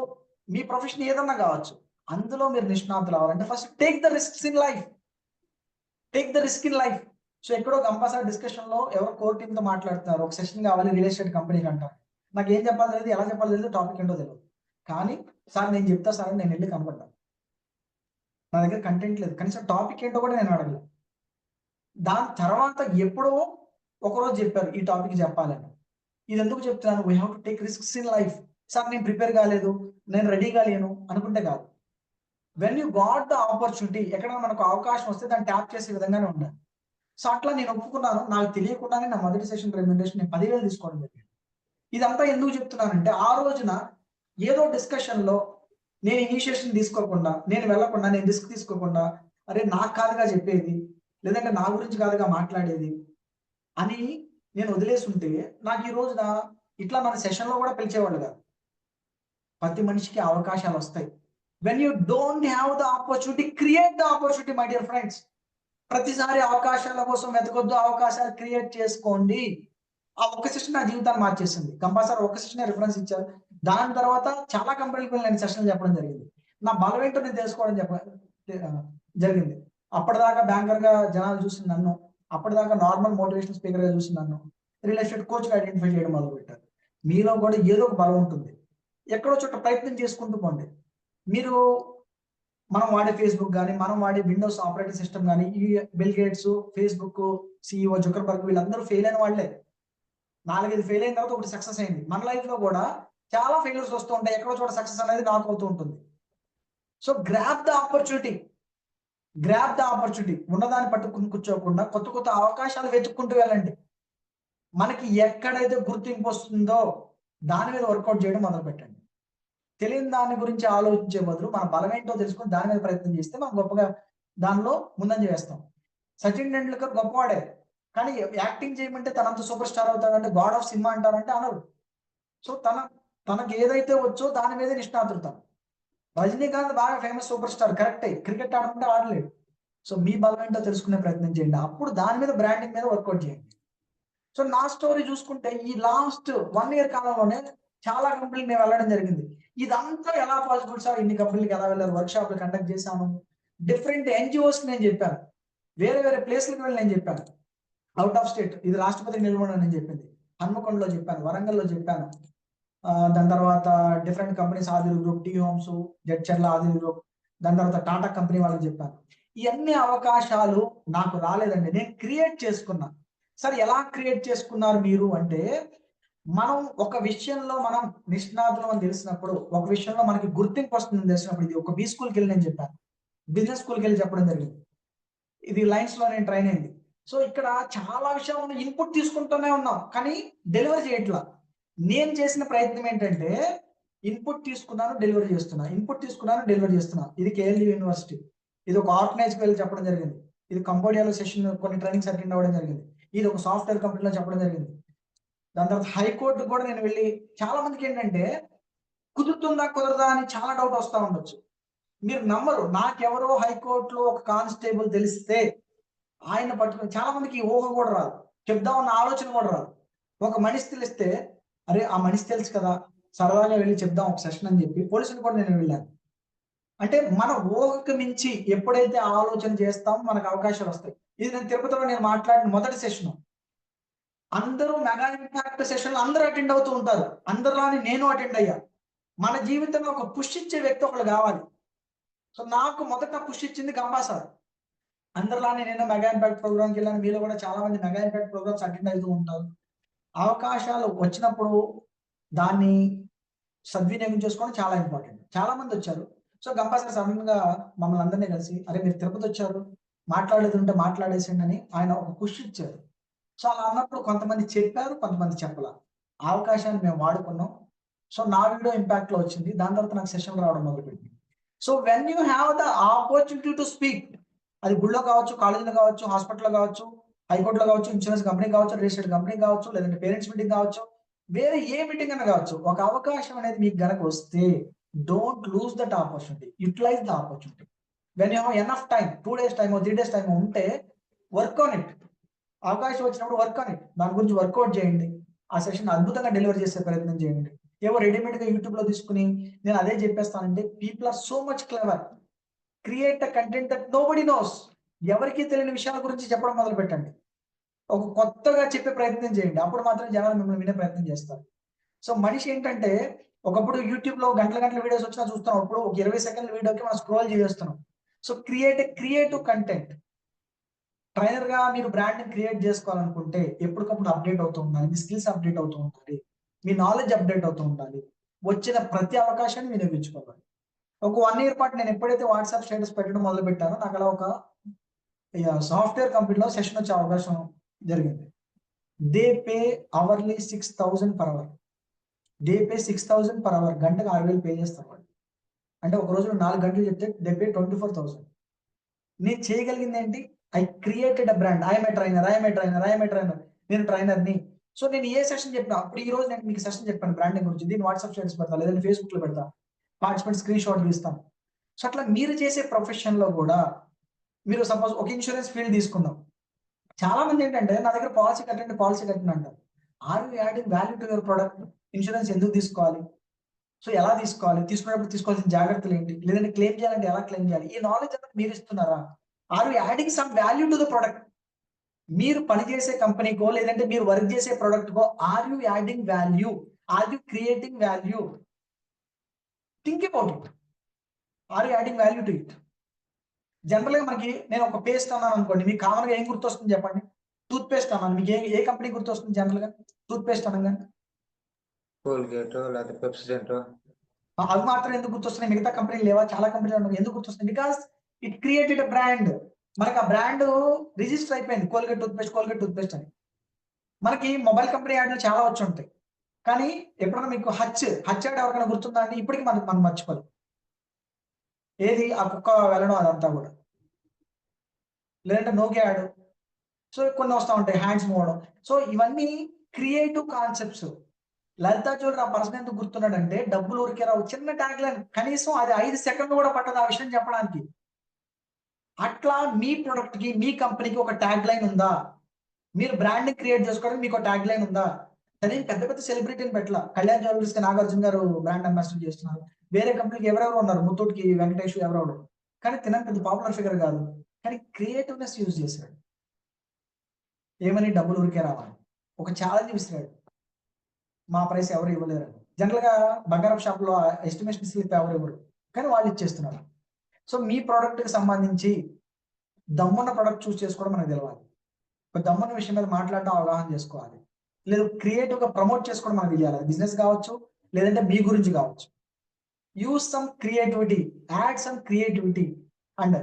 మీ ప్రొఫెషన్ ఏదన్నా కావచ్చు, అందులో మీరు నిష్ణాతులు అవ్వాలంటే first take the risks in life. Take the risk in life. So ఎక్కడో కంపల్సరీ డిస్కషన్ లో ఎవరో కోర్ టీమ్ తో మాట్లాడుతున్నారు, ఒక సెషన్ కావాలి రియల్ ఎస్టేట్ కంపెనీకి అంటారు. నాకు ఏం చెప్పాలి తెలియదు, ఎలా చెప్పాలి తెలియదు, టాపిక్ ఏంటో తెలియదు. కానీ సార్ నేను చెప్తా సార్ నేను వెళ్ళి కనపడ్డాను, నా దగ్గర కంటెంట్ లేదు, కనీసం టాపిక్ ఏంటో కూడా నేను అడగలేదు. దాని తర్వాత ఎప్పుడో ఒకరోజు చెప్పారు ఈ టాపిక్ చెప్పాలని. ఇది ఎందుకు చెప్తున్నాను, we have to take risks in life. Sir నేను ప్రిపేర్ కాలేదు, నేను రెడీగా లేను అనుకుంటే కాదు. When you got the opportunity, ఎక్కడైనా మనకు అవకాశం వస్తే దాన్ని ట్యాప్ చేసే విధంగానే ఉండాలి. సో అట్లా నేను ఒప్పుకున్నాను, నాకు తెలియకుండానే నా మొదటి సెషన్ రెమ్యునరేషన్ నేను 10,000 తీసుకోవడం జరిగింది. ఇదంతా ఎందుకు చెప్తున్నానంటే ఆ రోజున ఏదో డిస్కషన్ లో నేను ఇనిషియేషన్ తీసుకోకుండా, నేను వెళ్ళకుండా, నేను రిస్క్ తీసుకోకుండా, అరే నాకు కాదుగా చెప్పేది, లేదంటే నా గురించి కాదుగా మాట్లాడేది అని నేను వదిలేసి ఉంటే నాకు ఈ రోజున ఇట్లా మన సెషన్ లో కూడా పిలిచేవాళ్ళు కాదు. ప్రతి మనిషికి అవకాశాలు వస్తాయి. When you don't have the opportunity, create the opportunity my dear friends. ప్రతిసారి అవకాశాల కోసం వెతకొద్దు, అవకాశాలు క్రియేట్ చేసుకోండి. ఆ ఒక్క సెషన్ నా జీవితాన్ని మార్చేసింది. కంపల్సరీ ఒక్క సెషన్ రిఫరెన్స్ ఇచ్చారు. దాని తర్వాత చాలా కంపెనీలకు నేను సెషన్లు చెప్పడం జరిగింది. నా బలం ఏంటో నేను తెలుసుకోవడం జరిగింది. అప్పటిదాకా బ్యాంకర్ గా జనాలు చూసి నన్ను, అప్పటిదాకా నార్మల్ మోటివేషన్ స్పీకర్ గా చూసి నన్ను రియల్ ఎస్టేట్ కోచ్ గా ఐడెంటిఫై చేయడం మొదలు పెట్టారు. మీలో కూడా ఏదో ఒక బలం ఉంటుంది, ఎక్కడో చోట ప్రయత్నం చేసుకుంటూ పోండి. మీరు మనం వాడే ఫేస్బుక్ కానీ, మనం వాడే విండోస్ ఆపరేటింగ్ సిస్టమ్ కానీ, ఈ bill gates, Facebook CEO Zuckerberg వీళ్ళందరూ ఫెయిల్ అయిన వాళ్ళే. 4-5 ఫెయిల్ అయిన తర్వాత ఒకటి సక్సెస్ అయింది. మన లైఫ్ లో కూడా చాలా ఫెయిల్యూర్స్ వస్తూ ఉంటాయి, ఎక్కడో చోట సక్సెస్ అనేది నాకు అవుతూ ఉంటుంది. So grab the opportunity, grab the opportunity. ఉన్నదాన్ని పట్టుకుని కూర్చోకుండా కొత్త కొత్త అవకాశాలు వెతుక్కుంటూ వెళ్ళండి. మనకి ఎక్కడైతే గుర్తింపు వస్తుందో దాని మీద వర్కౌట్ చేయడం మొదలు పెట్టండి. తెలియని దాని గురించి ఆలోచించే బదులు మన బలం ఏంటో తెలుసుకుని దాని మీద ప్రయత్నం చేస్తే మనం గొప్పగా దానిలో ముందంజ వేస్తాం. సచిన్ టెండూల్కర్ గొప్పవాడే, కానీ యాక్టింగ్ చేయమంటే తనంత సూపర్ స్టార్ అవుతాడంటే, గాడ్ ఆఫ్ సినిమా అంటారంటే అనరు. సో తనకు ఏదైతే వచ్చో దాని మీదే నిష్ణాతుడతాం. రజనీకాంత్ బాగా ఫేమస్ సూపర్ స్టార్, కరెక్టే, క్రికెట్ ఆడుకుంటే ఆడలేడు. సో మీ బలం ఏంటో తెలుసుకునే ప్రయత్నం చేయండి, అప్పుడు దాని మీద బ్రాండింగ్ మీద వర్కౌట్ చేయండి. సో నా స్టోరీ చూసుకుంటే ఈ లాస్ట్ 1 year కాలంలోనే చాలా కంపెనీలు నేను వెళ్ళడం జరిగింది. ఇదంతా ఎలా పాసిబుల్ సార్, ఇన్ని కంపెనీలకు ఎలా వెళ్ళారు, వర్క్ షాప్లు కండక్ట్ చేశాను, డిఫరెంట్ ఎన్జిఓస్ నేను చెప్పాను, వేరే వేరే ప్లేస్లకు వెళ్ళి నేను చెప్పాను, అవుట్ ఆఫ్ స్టేట్, ఇది రాష్ట్రపతి నిలబడి నేను చెప్పింది, హన్మకొండలో చెప్పాను, వరంగల్లో చెప్పాను. దాని తర్వాత different companies, Adil group, T homes, Jadcherla Adil group, దాని తర్వాత టాటా కంపెనీ వాళ్ళకి చెప్పాను. ఇవన్నీ అవకాశాలు నాకు రాలేదండి, నేను క్రియేట్ చేసుకున్నా. సార్ ఎలా క్రియేట్ చేసుకున్నారు మీరు అంటే, మనం ఒక విషయంలో మనం నిష్ణాతులం అని తెలిసినప్పుడు, ఒక విషయంలో మనకి గుర్తింపు వస్తుందని తెలిసినప్పుడు, ఇది ఒక బి స్కూల్కి వెళ్ళి నేను చెప్పాను, బిజినెస్ స్కూల్కి వెళ్ళి చెప్పడం జరిగింది, ఇది లైన్స్ లో నేను ట్రైన్ అయింది. సో ఇక్కడ చాలా విషయాలు ఇన్పుట్ తీసుకుంటూనే ఉన్నాం, కానీ డెలివరీ చేయట్లా. నేను చేసిన ప్రయత్నం ఏంటంటే ఇన్పుట్ తీసుకున్నాను, డెలివరీ చేస్తున్నా, ఇన్పుట్ తీసుకున్నాను, డెలివరీ చేస్తున్నా. ఇది కేఎల్యూ యూనివర్సిటీ, ఇది ఒక ఆర్గనైజ్కి వెళ్ళి చెప్పడం జరిగింది, ఇది కంబోడియాలో సెషన్ కొన్ని ట్రైనింగ్స్ అటెండ్ అవ్వడం జరిగింది, ఇది ఒక సాఫ్ట్వేర్ కంపెనీలో చెప్పడం జరిగింది. దాని తర్వాత హైకోర్టు కూడా నేను వెళ్ళి, చాలా మందికి ఏంటంటే కుదురుతుందా కుదరదా అని చాలా డౌట్ వస్తూ ఉండొచ్చు. మీరు నమ్మరు, నాకెవరో హైకోర్టులో ఒక కానిస్టేబుల్ తెలిస్తే ఆయన పట్టుకుని, చాలా మందికి ఊహ కూడా రాదు, చెప్దామన్న ఆలోచన కూడా రాదు. ఒక మనిషి తెలిస్తే, అరే ఆ మనిషి తెలుసు కదా, సరదాగా వెళ్ళి చెప్దాం ఒక సెషన్ అని చెప్పి పోలీసులు కూడా నేను వెళ్ళాను. అంటే మన ఊహకు మించి ఎప్పుడైతే ఆలోచన చేస్తామో మనకు అవకాశాలు వస్తాయి. ఇది నేను తిరుపతిలో నేను మాట్లాడిన మొదటి సెషన్. అందరూ మెగా ఇంపాక్ట్ సెషన్ అందరూ అటెండ్ అవుతూ ఉంటారు, అందరిలోని నేను అటెండ్ అయ్యా. మన జీవితంలో ఒక పుష్ ఇచ్చే వ్యక్తి ఒకళ్ళు కావాలి. సో నాకు మొదట పుష్ ఇచ్చింది గంబా సార్. అందరిలానే నేను మెగా ఇంపాక్ట్ ప్రోగ్రామ్కి వెళ్ళాను, మీలో కూడా చాలా మంది మెగా ఇంపాక్ట్ ప్రోగ్రామ్స్ అటెండ్ అవుతూ ఉంటారు. అవకాశాలు వచ్చినప్పుడు దాన్ని సద్వినియోగం చేసుకోవడం చాలా ఇంపార్టెంట్. చాలా మంది వచ్చారు. సో గంబా సార్ సడన్ గా మమ్మల్ని అందరినీ కలిసి, అరే మీరు తిరుపతి వచ్చారు, మాట్లాడేది ఉంటే మాట్లాడేసిండి అని ఆయన ఒక పుష్ ఇచ్చారు. సో అలా అన్నప్పుడు కొంతమంది చెప్పారు, కొంతమంది చెప్పలా. అవకాశాన్ని మేము వాడుకున్నాం. సో నా వీడియో ఇంపాక్ట్ లో వచ్చింది, దాని తర్వాత నాకు సెషన్ రావడం మొదలుపెట్టింది. So when you have the opportunity to speak, అది గుళ్ళో కావచ్చు, కాలేజీలో కావచ్చు, హాస్పిటల్లో కావచ్చు, హైకోర్టులో కావచ్చు, ఇన్సూరెన్స్ కంపెనీ కావచ్చు, రియల్ ఎస్టేట్ కంపెనీ కావచ్చు, లేదంటే పేరెంట్స్ మీటింగ్ కావచ్చు, వేరే ఏ మీటింగ్ అయినా కావచ్చు, ఒక అవకాశం అనేది మీకు గనక వస్తే don't lose that opportunity, utilize the opportunity. When you have enough time, 2 days time, 3 days time ఉంటే వర్క్ ఆన్ ఇట్. అవకాశం వచ్చినప్పుడు వర్క్ ఆన్ ఇట్, దాని గురించి వర్కౌట్ చేయండి. ఆ సెషన్ అద్భుతంగా డెలివర్ చేసే ప్రయత్నం చేయండి. ఏవో రెడీమేడ్ గా యూట్యూబ్ లో తీసుకుని నేను అదే చెప్పేస్తానంటే people are so much clever. Create a content that nobody knows. ఎవరికి తెలియని విషయాల గురించి చెప్పడం మొదలు పెట్టండి. ఒక కొత్తగా చెప్పే ప్రయత్నం చేయండి. అప్పుడు మాత్రం జనాలు మిమ్మల్ని వినే ప్రయత్నం చేస్తారు. సో మనిషి ఏంటంటే ఒకప్పుడు యూట్యూబ్ లో గంటల గంటల వీడియోస్ వచ్చినా చూస్తున్నాం. అప్పుడు ఒక 20 సెకండ్ల వీడియోకి మనం స్క్రోల్ చేస్తున్నాం. So creative content. ట్రైనర్ గా మీరు బ్రాండ్ ని క్రియేట్ చేసుకోవాలనుకుంటే ఎప్పటికప్పుడు అప్డేట్ అవుతూ ఉండాలి. మీ స్కిల్స్ అప్డేట్ అవుతూ ఉండాలి. మీ నాలెడ్జ్ అప్డేట్ అవుతూ ఉండాలి. వచ్చిన ప్రతి అవకాశాన్ని వినియోగించుకోవాలి. ఒక 1 year పాటు నేను ఎప్పుడైతే వాట్సాప్ స్టేటస్ పెట్టడం మొదలు పెట్టానో నాకు అలా ఒక సాఫ్ట్వేర్ కంపెనీలో సెషన్ వచ్చే అవకాశం జరిగింది. They pay hourly 6,000 per hour. They pay 6,000 per hour. గంటకు 6,000 పే చేస్తారు వాళ్ళు. అంటే ఒక రోజులో 4 గంటలు చెప్తే దే పే 24,000. నేను చేయగలిగింది ఏంటి? I created a brand. I'm a trainer. నేను ట్రైనర్ని. సో నేను ఏ సెషన్ చెప్పినా అప్పుడు ఈ రోజు నేను మీకు సెషన్ చెప్పాను బ్రాండింగ్ గురించి. దీన్ని వాట్సాప్ స్టేటస్ పెడతా, లేదంటే ఫేస్బుక్ లో పెడతా, పార్టిసిపెంట్ స్క్రీన్ షాట్ తీస్తాను. సో అట్లా మీరు చేసే ప్రొఫెషన్ లో కూడా మీరు సపోజ్ ఒక ఇన్సూరెన్స్ ఫీల్డ్ తీసుకుందాం. చాలా మంది ఏంటంటే నా దగ్గర పాలసీ కట్టండి అంటారు. Are you adding value to your product? Insurance ఎందుకు తీసుకోవాలి? సో ఎలా తీసుకోవాలి? తీసుకునేటప్పుడు తీసుకోవాల్సిన జాగ్రత్తలు ఏంటి? లేదంటే క్లెయిమ్ చేయాలంటే ఎలా క్లెయిమ్ చేయాలి? ఈ నాలెడ్జ్ అంతా మీరు ఇస్తున్నారా? Are you adding some value to the product? మీరు పనిచేసే కంపెనీకో లేదంటే మీరు వర్క్ చేసే ప్రొడక్ట్ కో are you adding value? Are you creating value? Think about it. Are you adding value to it? General గా మనకి నేను ఒక పేస్ట్ అన్నాను అనుకోండి, మీకు కామన్ గా ఏం గుర్తొస్తుంది చెప్పండి? టూత్ పేస్ట్ అన్నాను, మీకు ఏ కంపెనీ గుర్తొస్తుంది జనరల్ గా టూత్ పేస్ట్ అనగా? కోల్గేట్ లేకపోతే పెప్సిడెంట్. అవి మాత్రం ఎందుకు గుర్తొస్తున్నాయి? మిగతా కంపెనీలు లేవా? చాలా కంపెనీలు ఎందుకు గుర్తొస్తున్నాయి? Because it created a brand. మనకి ఆ బ్రాండ్ రిజిస్టర్ అయిపోయింది, కోల్గేట్ టూత్ పేస్ట్ అని. మనకి మొబైల్ కంపెనీ యాడ్లు చాలా వచ్చి ఉంటాయి, కానీ ఎప్పుడన్నా మీకు హచ్ యాడ్ ఎవరికైనా గుర్తుందా అండి? ఇప్పటికీ మనం మర్చిపోదు. ఏది ఆ కుక్క వెళ్ళడం అదంతా కూడా. లేదంటే నోకియా యాడ్. సో కొన్ని వస్తూ ఉంటాయి, హ్యాండ్స్ మూవడం. సో ఇవన్నీ క్రియేటివ్ కాన్సెప్ట్స్. లలితా జ్యువెలరీ ఆ పర్సన్ ఎందుకు గుర్తున్నాడంటే డబ్బులు ఊరికే రావు. చిన్న ట్యాగ్ లైన్, కనీసం అది 5 సెకండ్లు కూడా పట్టదు ఆ విషయం చెప్పడానికి. అట్లా మీ ప్రొడక్ట్ కి మీ కంపెనీకి ఒక ట్యాగ్ లైన్ ఉందా? మీరు బ్రాండ్ క్రియేట్ చేసుకోవడానికి మీకు ఒక ట్యాగ్ లైన్ ఉందా? నేను పెద్ద సెలబ్రిటీని పెట్టలా. కళ్యాణ్ జ్యువెలరీస్ కి నాగార్జున గారు బ్రాండ్ అంబాసిడర్ చేస్తున్నారు. వేరే కంపెనీకి ఎవరెవరు ఉన్నారు, ముత్తూట్కి వెంకటేష్ ఎవరెవరు. కానీ తినని పెద్ద పాపులర్ ఫిగర్ కాదు, కానీ క్రియేటివ్నెస్ యూజ్ చేశాడు. ఏమని? డబ్బులు ఊరికే రావాలి. ఒక ఛాలెంజ్ విసిరాడు, మా ప్రైస్ ఎవరు ఇవ్వలేరు. జనరల్ గా బంగారం షాప్ లో ఎస్టిమేషన్ స్లిప్ ఎవరు ఇవ్వరు, కానీ వాళ్ళు ఇచ్చేస్తున్నారు. సో మీ ప్రోడక్ట్ కి సంబంధించి దమ్మున్న ప్రోడక్ట్ చూస్ చేసుకోవడం మనకు తెలవాలి. ఒక దమ్మున్న విషయం మీద మాట్లాడడం అవగాహన చేసుకోవాలి. లేదు క్రియేటివ్ గా ప్రమోట్ చేసుకోవడం మనకు తెలియాలి. బిజినెస్ కావచ్చు, లేదంటే మీ గురించి కావచ్చు. Use some creativity, add some creativity and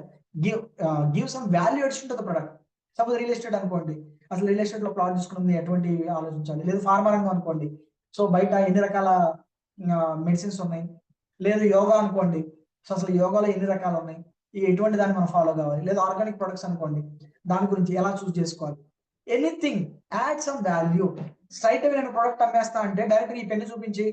give some value addition to the product. Suppose real estate అనుకోండి, అసలు రియల్ ఎస్టేట్ లో ప్లాట్ తీసుకున్నది ఎటువంటి ఆలోచించాలి. లేదు ఫార్మర్ రంగం అనుకోండి, సో బయట ఎన్ని రకాల మెడిసిన్స్ ఉన్నాయి. లేదు యోగా అనుకోండి, సో అసలు యోగాలో ఎన్ని రకాలు ఉన్నాయి, ఎటువంటి దాన్ని మనం ఫాలో కావాలి. లేదా ఆర్గానిక్ ప్రొడక్ట్స్ అనుకోండి, దాని గురించి ఎలా చూస్ చేసుకోవాలి. Anything, add some value. Straight away నేను ప్రొడక్ట్ అమ్మేస్తా అంటే డైరెక్ట్ ఈ పెన్ను చూపించి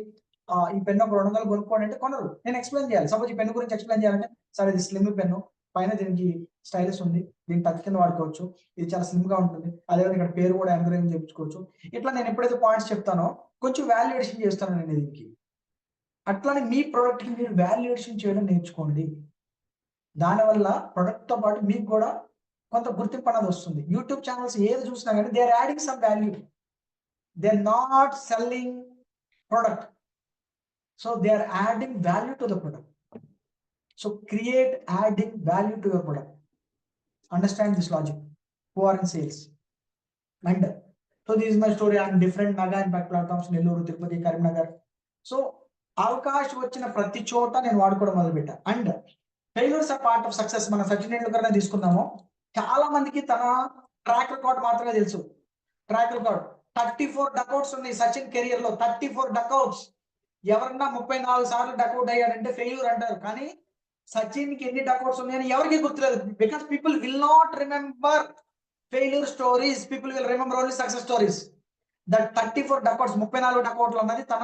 ఈ పెన్ను ఒక 200 కొనుక్కోండి అంటే కొనరు. నేను ఎక్స్ప్లెయిన్ చేయాలి. సపోజ్ ఈ పెన్ను గురించి ఎక్స్ప్లెయిన్ చేయాలంటే, సరే ఇది స్లిమ్ పెన్ను, పైన దీనికి స్టైలిష్ ఉంది, దీన్ని టచ్ కింద వాడుకోవచ్చు, ఇది చాలా స్లిమ్ గా ఉంటుంది, అదేవిధంగా ఇక్కడ పేరు కూడా ఎంకరేజ్ చేయించుకోవచ్చు. ఇట్లా నేను ఎప్పుడైతే పాయింట్స్ చెప్తానో కొంచెం వాల్యుయేషన్ చేస్తాను నేను దీనికి. అట్లానే మీ ప్రొడక్ట్ కి మీరు వాల్యుయేషన్ చేయడం నేర్చుకోండి. దానివల్ల ప్రొడక్ట్ తో పాటు మీకు కూడా కొంత గుర్తింపు అనేది వస్తుంది. యూట్యూబ్ ఛానల్స్ ఏది చూసినా కానీ they are adding some value. They are not selling product, so they are adding value to the product. So create adding value to your product. Understand this logic who are in sales. And so this is my story on different mega impact platforms, Nellore, Tirupati, Karimnagar. So అవకాశం వచ్చిన ప్రతి చోట నేను వాడుకోవడం మొదలుపెట్టా. And failures are part of success. మన సచిన్ టెండూల్కర్ తీసుకున్నాము, చాలా మందికి తన ట్రాక్ రికార్డ్ మాత్రమే తెలుసు. ట్రాక్ రికార్డ్ 34 డకౌట్స్ ఉన్నాయి సచిన్ కెరియర్ లో. 34 డకౌట్స్. ఎవరన్నా 34 సార్లు డకౌట్ అయ్యాడంటే ఫెయిల్యూర్ అంటారు, కానీ సచిన్ కి ఎన్ని డకౌట్స్ ఉన్నాయని ఎవరికి గుర్తులేదు. Because people will not remember failure stories, people will remember only success stories. That 34 duckouts, 34 duckouట్లు అన్నది తన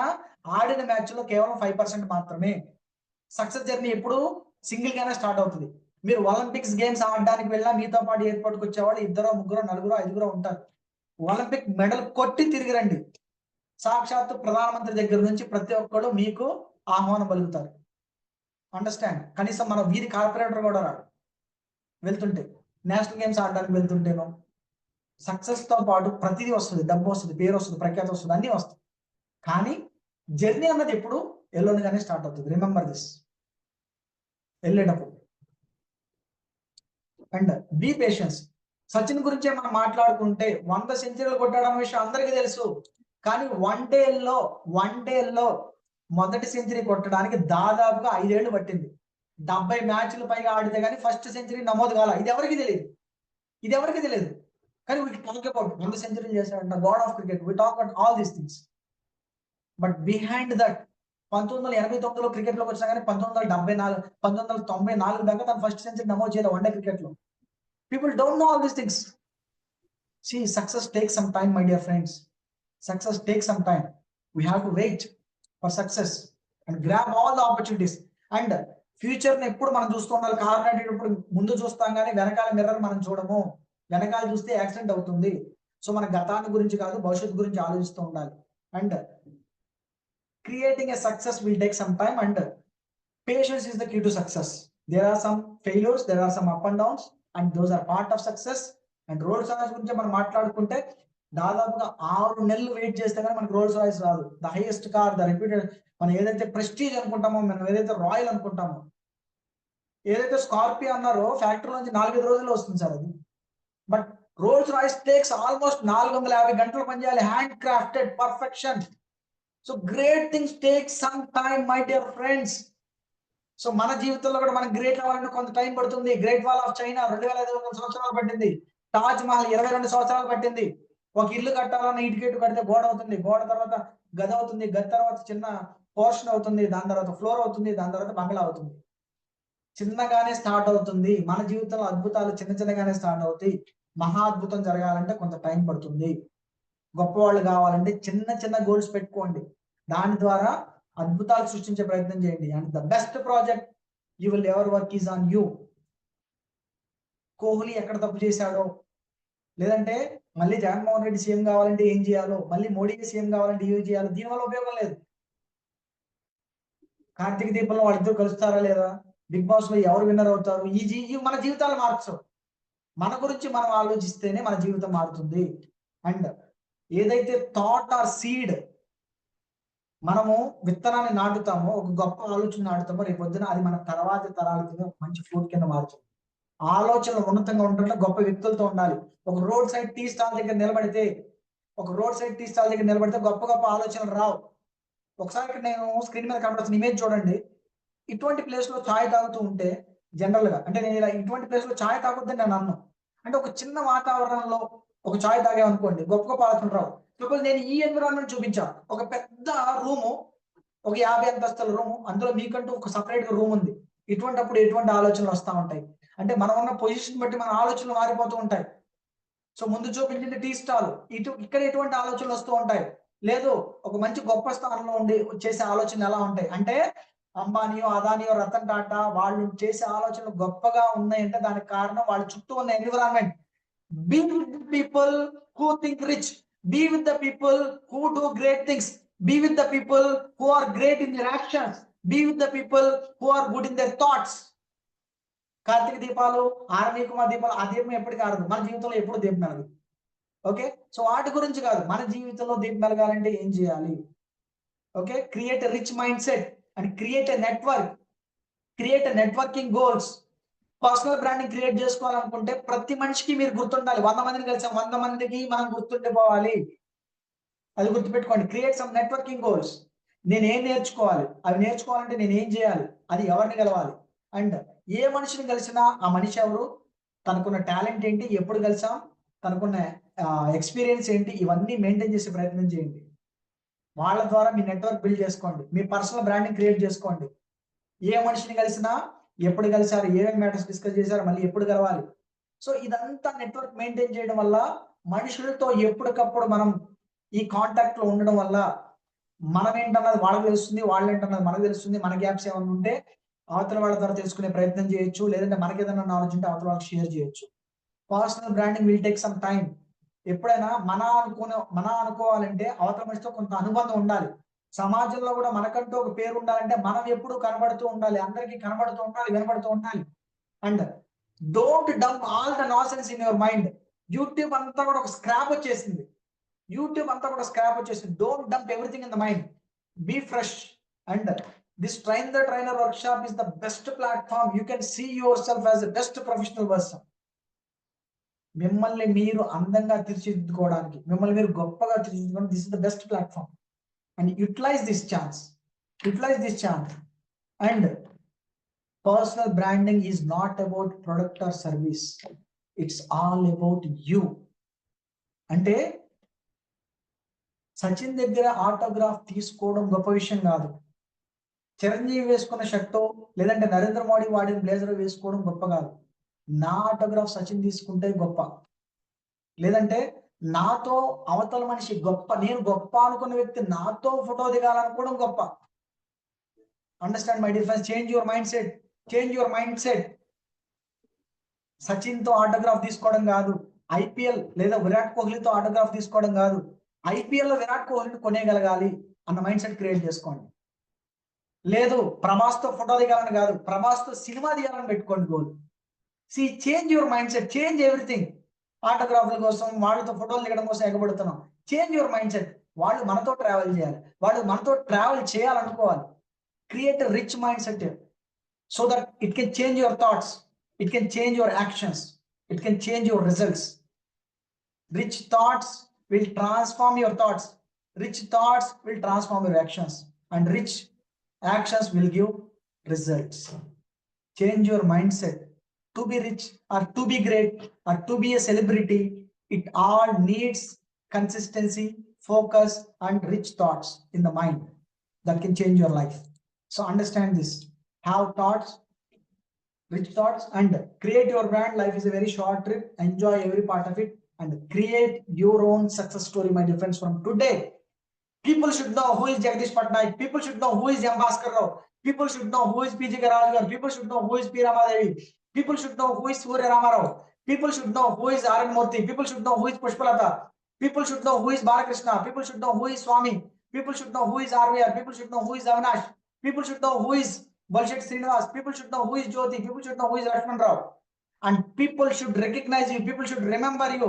ఆడిన మ్యాచ్ లో కేవలం 5% మాత్రమే. సక్సెస్ జర్నీ ఎప్పుడు సింగిల్ గానే స్టార్ట్ అవుతుంది. మీరు ఒలింపిక్స్ గేమ్స్ ఆడడానికి వెళ్ళినా మీతో పాటు ఎయిర్పోర్ట్కి వచ్చేవాళ్ళు 2, 3, 4, 5 ఉంటారు. ఒలింపిక్ మెడల్ కొట్టి తిరిగి రండి. సాక్షాత్తు ప్రధానమంత్రి దగ్గర నుంచి ప్రతి ఒక్కరు మీకు ఆహ్వానం పలుకుతారు. అండర్స్టాండ్? కనీసం మన వీధి కార్పొరేటర్ కూడా రాడు. వెళ్తుంటే నేషనల్ గేమ్స్ ఆడడానికి వెళ్తుంటేనో సక్సెస్ తో పాటు ప్రతిదీ వస్తుంది. డబ్బు వస్తుంది, పేరు వస్తుంది, ప్రఖ్యాతి వస్తుంది, అన్నీ వస్తాయి. కానీ జర్నీ అన్నది ఎప్పుడు ఎల్లోనిగానే స్టార్ట్ అవుతుంది. Remember this. వెళ్ళేటప్పుడు. And be patience. సచిన్ గురించే మనం మాట్లాడుకుంటే 100 సెంచరీలు కొట్టాడన్న విషయం అందరికీ తెలుసు. కానీ వన్ డేల్లో మొదటి సెంచరీ కొట్టడానికి దాదాపుగా 5 ఏళ్ళు పట్టింది. 70 మ్యాచ్లు పైగా ఆడితే కానీ ఫస్ట్ సెంచరీ నమోదు కాల. ఇది ఎవరికి తెలియదు. కానీ వీ టాక్ అబౌట్ 100 సెంచరీలు చేశాడంట, god of cricket. We talk about all these things. But behind that 1989లో క్రికెట్ లోకి వచ్చినా కానీ 1994 దాకా తన ఫస్ట్ సెంచరీ నమోదు చేయలేదు వన్ డే క్రికెట్ లో. People don't know all these things. See, success takes some time, my dear friends. Success takes some time. We have to wait for success and grab all the opportunities. And future ని ఎప్పుడు మనం చూస్తూ ఉండాలి. Car నడిపేటప్పుడు ముందు చూస్తాం కానీ వెనకాల మిర్రర్ మనం చూడము. వెనకాల చూస్తే యాక్సిడెంట్ అవుతుంది. సో మన గతాన్ని గురించి కాదు, భవిష్యత్తు గురించి ఆలోచిస్తూ ఉండాలి. And creating a success will take some time, and patience is the key to success. There are some failures, there are some up and downs, and those are part of success. And Rolls Royce గురించి మనం మాట్లాడుకుంటే దాదాపుగా 6 నెలలు wait చేస్తే కానీ మనకు Rolls Royce రాదు. The highest car, the repeated, మనం ఏదైతే ప్రెస్టీజ్ అనుకుంటామో, మనం ఏదైతే రాయల్ అనుకుంటామో, ఏదైతే స్కార్పియో అన్నారో ఫ్యాక్టరీ నుంచి 4-5 రోజుల్లో వస్తుంది సార్ అది. But Rolls Royce takes almost 450 గంటలు పనిచేయాలి. Hand crafted perfection. So great things take some time, my dear friends. So మన జీవితంలో కూడా మనం గ్రేట్ అవ్వాలంటే కొంత టైం పడుతుంది. గ్రేట్ వాల్ ఆఫ్ చైనా 2500 సంవత్సరాలు పట్టింది. తాజ్ మహల్ 22 సంవత్సరాలు పట్టింది. ఒక ఇల్లు కట్టాలన్న ఇటుకేటు కడితే గోడ అవుతుంది, గోడ తర్వాత గది అవుతుంది, గది తర్వాత చిన్న పోర్షన్ అవుతుంది, దాని తర్వాత ఫ్లోర్ అవుతుంది, దాని తర్వాత బంగ్లా అవుతుంది. చిన్నగానే స్టార్ట్ అవుతుంది. మన జీవితంలో అద్భుతాలు చిన్నగానే స్టార్ట్ అవుతాయి. మహా అద్భుతం జరగాలంటే కొంత టైం పడుతుంది. గొప్పవాళ్ళు కావాలంటే చిన్న గోల్స్ పెట్టుకోండి. దాని ద్వారా అద్భుతాలు సృష్టించే ప్రయత్నం చేయండి. And the best project you will ever work is on you. Kohli ఎక్కడ తప్పు చేశాడో, లేదంటే మళ్ళీ జగన్మోహన్ రెడ్డి సీఎం కావాలంటే ఏం చేయాలో, మళ్ళీ మోడీ సీఎం కావాలంటే ఏం చేయాలో, దీనివల్ల ఉపయోగం లేదు. కార్తీక దీపంలో వాళ్ళిద్దరు కలుస్తారా లేదా, బిగ్ బాస్ లో ఎవరు విన్నర్ అవుతారు, ఈ మన జీవితాలు మార్చు. మన గురించి మనం ఆలోచిస్తేనే మన జీవితం మారుతుంది. అండ్ ఏదైతే థాట్ ఆర్ సీడ్ మనము విత్తనాన్ని నాటుతామో, ఒక గొప్ప ఆలోచన నాటుతామో, రేపు పొద్దున అది మన తర్వాతి తరాలకి మంచి ఫ్రూట్ కింద మారుతుంది. ఆలోచనలు ఉన్నతంగా ఉంటుంటే గొప్ప వ్యక్తులతో ఉండాలి. ఒక రోడ్ సైడ్ టీ స్టాల్ దగ్గర నిలబడితే గొప్ప ఆలోచనలు రావు. ఒకసారి ఇక్కడ నేను స్క్రీన్ మీద కనబడుతున్న ఇమేజ్ చూడండి. ఇటువంటి ప్లేస్ లో ఛాయ్ తాగుతూ ఉంటే జనరల్ గా, అంటే నేను ఇలా ఇటువంటి ప్లేస్ లో ఛాయ్ తాగొద్దని నేను అన్నాను. అంటే ఒక చిన్న వాతావరణంలో ఒక ఛాయ్ తాగామనుకోండి, గొప్ప ఆలోచనలు రావు. సపోజ్ నేను ఈ ఎన్విరాన్మెంట్ చూపించాను. ఒక పెద్ద రూము, ఒక 50 అంతస్తుల రూము, అందులో మీకంటూ ఒక సపరేట్ గా రూమ్ ఉంది. ఇటువంటిప్పుడు ఎటువంటి ఆలోచనలు వస్తూ ఉంటాయి అంటే మనం ఉన్న పొజిషన్ బట్టి మన ఆలోచనలు మారిపోతూ ఉంటాయి. సో ముందు చూపించింది టీ స్టాల్, ఇక్కడ ఎటువంటి ఆలోచనలు వస్తూ ఉంటాయి. లేదు ఒక మంచి గొప్ప స్థానంలో ఉండి చేసే ఆలోచనలు ఎలా ఉంటాయి అంటే, అంబానీయో, అదానియో, రతన్ టాటా వాళ్ళు చేసే ఆలోచనలు గొప్పగా ఉన్నాయంటే దానికి కారణం వాళ్ళ చుట్టూ ఉన్న environment. Be with the people who think rich, be with the people who do great things, be with the people who are great in their actions, be with the people who are good in their thoughts. కార్తీక దీపాలు, ఆరని కుమార్ దీపాలు, ఆ దీపం ఎప్పటికీ ఆడదు. మన జీవితంలో ఎప్పుడు దీపం వెలగదు. ఓకే, సో వాటి గురించి కాదు, మన జీవితంలో దీపం వెలగాలంటే ఏం చేయాలి? Okay, create a rich mind set and create a network, create a networking goals. Personal branding create చేసుకోవాలనుకుంటే ప్రతి మనిషికి మీరు గుర్తుండాలి. 100 మందిని కలిసాం, 100 మందికి మనం గుర్తుండిపోవాలి. అది గుర్తుపెట్టుకోండి. Create some networking goals. నేను ఏం నేర్చుకోవాలి, అవి నేర్చుకోవాలంటే నేను ఏం చేయాలి, అది ఎవరిని కలవాలి, అండ్ ఏ మనిషిని కలిసినా ఆ మనిషి ఎవరు, తనకున్న టాలెంట్ ఏంటి, ఎప్పుడు కలిసాం, తనకున్న ఎక్స్పీరియన్స్ ఏంటి, ఇవన్నీ మెయింటైన్ చేసే ప్రయత్నం చేయండి. వాళ్ళ ద్వారా మీ నెట్వర్క్ బిల్డ్ చేసుకోండి. మీ పర్సనల్ బ్రాండింగ్ క్రియేట్ చేసుకోండి. ఏ మనిషిని కలిసినా ఎప్పుడు కలిసారు, ఏమేమి మ్యాటర్స్ డిస్కస్ చేశారు, మళ్ళీ ఎప్పుడు కలవాలి. సో ఇదంతా నెట్వర్క్ మెయింటైన్ చేయడం వల్ల, మనుషులతో ఎప్పటికప్పుడు మనం ఈ కాంటాక్ట్ లో ఉండడం వల్ల మనం ఏంటన్నది వాళ్ళకి తెలుస్తుంది, వాళ్ళు ఏంటన్నది మనకు తెలుస్తుంది. మన గ్యాప్స్ ఏమన్నా ఉంటే అవతల వాళ్ళ ద్వారా తెలుసుకునే ప్రయత్నం చేయొచ్చు, లేదంటే మనకి ఏదైనా నాలెడ్జ్ ఉంటే అవతల వాళ్ళకి షేర్ చేయొచ్చు. Personal branding will take some time. ఎప్పుడైనా మన అనుకోవాలంటే అవతల మనిషితో కొంత అనుబంధం ఉండాలి. సమాజంలో కూడా మనకంటూ ఒక పేరు ఉండాలంటే మనం ఎప్పుడు కనబడుతూ ఉండాలి, అందరికీ కనబడుతూ ఉండాలి, వినబడుతూ ఉండాలి. And don't dump all the nonsense in your mind. YouTube అంతా కూడా ఒక స్క్రాప్ వచ్చేసింది. Don't dump everything in the mind. Be fresh. And this train the trainer workshop is the best platform. You can see yourself as the best professional person. మిమ్మల్ని మీరు అందంగా తీర్చిదిద్దుకోవడానికి, మిమ్మల్ని మీరు గొప్పగా తీర్చిదిద్దుకోవడానికి this is the best platform. And utilise this chance. And personal branding is not about product or service. It's all about you. అంటే సచిన్ దగ్గర ఆటోగ్రాఫ్ తీసుకోవడం గొప్ప విషయం కాదు. చిరంజీవి వేసుకున్న షర్టు లేదంటే నరేంద్ర మోడీ వాడిన బ్లేజర్ వేసుకోవడం గొప్ప కాదు. నా ఆటోగ్రాఫ్ సచిన్ తీసుకుంటే గొప్ప. లేదంటే నాతో అవతల మనిషి గొప్ప, నేను గొప్ప అనుకున్న వ్యక్తి నాతో ఫోటో దిగాలనుకోవడం గొప్ప. Understand my dear friends. Change your mind set. Sachin తో ఆటోగ్రాఫ్ తీసుకోవడం కాదు, ఐపీఎల్ లేదా విరాట్ కోహ్లీతో ఆటోగ్రాఫ్ తీసుకోవడం కాదు, ఐపీఎల్ లో విరాట్ కోహ్లీని కొనేయగలగాలి అన్న మైండ్ సెట్ క్రియేట్ చేసుకోండి. లేదు ప్రభాస్ తో ఫోటో దిగాలని కాదు, ప్రభాస్ తో సినిమా దిగాలని పెట్టుకోండి goal. Change your mindset, change everything. ఆటోగ్రాఫ్ల కోసం వాళ్ళతో ఫోటోలు దిగడం కోసం ఎగబడుతున్నాం. Change your mindset. వాళ్ళు మనతో ట్రావెల్ చేయాలి, వాళ్ళు మనతో ట్రావెల్ చేయాలనుకోవాలి. Create a rich mindset so that it can change your thoughts, it can change your actions, it can change your results. Rich thoughts will transform your thoughts, rich thoughts will transform your actions, and rich actions will give results. Change your mindset. To be rich or to be great or to be a celebrity, it all needs consistency, focus, and rich thoughts in the mind that can change your life. So understand this. Have thoughts, rich thoughts, and create your brand. Life is a very short trip. Enjoy every part of it and create your own success story, my dear friends. From today, people should know who is Jagdish Patnaik. People should know who is M. Bhaskar Rao. People should know who is P.G. Garaj Garu. People should know who is P. Ramadevi. People should know who is Surya Ramarao. People should know who is R.N. Murthy. People should know who is Pushpalata. People should know who is Balakrishna. People should know who is Swami. People should know who is RVR. People should know who is Avinash. People should know who is Balshet Srinivas. People should know who is Jyoti. People should know who is Lakshman Rao. And people should recognize you. People should remember you.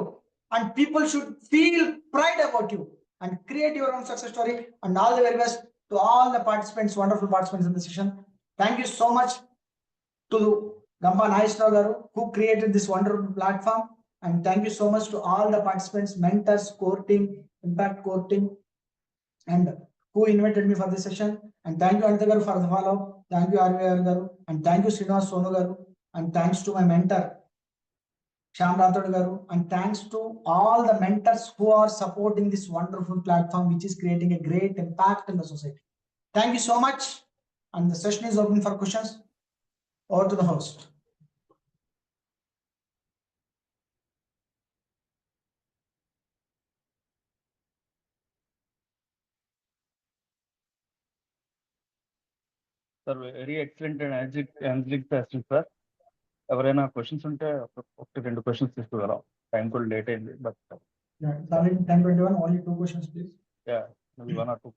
And people should feel pride about you. And create your own success story. And all the very best to all the participants, wonderful participants in the session. Thank you so much to Gampa Nageswara Garu, who created this wonderful platform. And thank you so much to all the participants, mentors, core team, impact core team, and who invited me for this session. And thank you Anita Garu for the follow. Thank you RVR Garu. And thank you Srinivas Sonu Garu. And thanks to my mentor Shyam Rathod Garu. And thanks to all the mentors who are supporting this wonderful platform, which is creating a great impact in the society. Thank you so much. And the session is open for questions. Over to the host. Sir, very excellent and angelic session, sir. ఎవరైనా questions ఉంటే ఒకటి రెండు questions తీసుకురాం. Time కూడా late అయింది, but Yeah, it's already 10:21. Only 2 questions, please. yeah, maybe 1 or 2.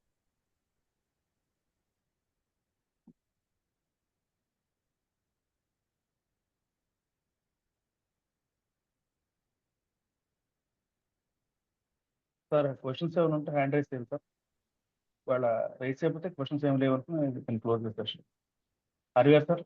Sir questions ఏమైనా ఉంటే hand raise చేయండి sir. వాళ్ళ రైస్ అయిపోతే క్వశ్చన్స్ ఏమి లేవనుకో క్లోజ్ ద సెషన్. హరి గారు సార్.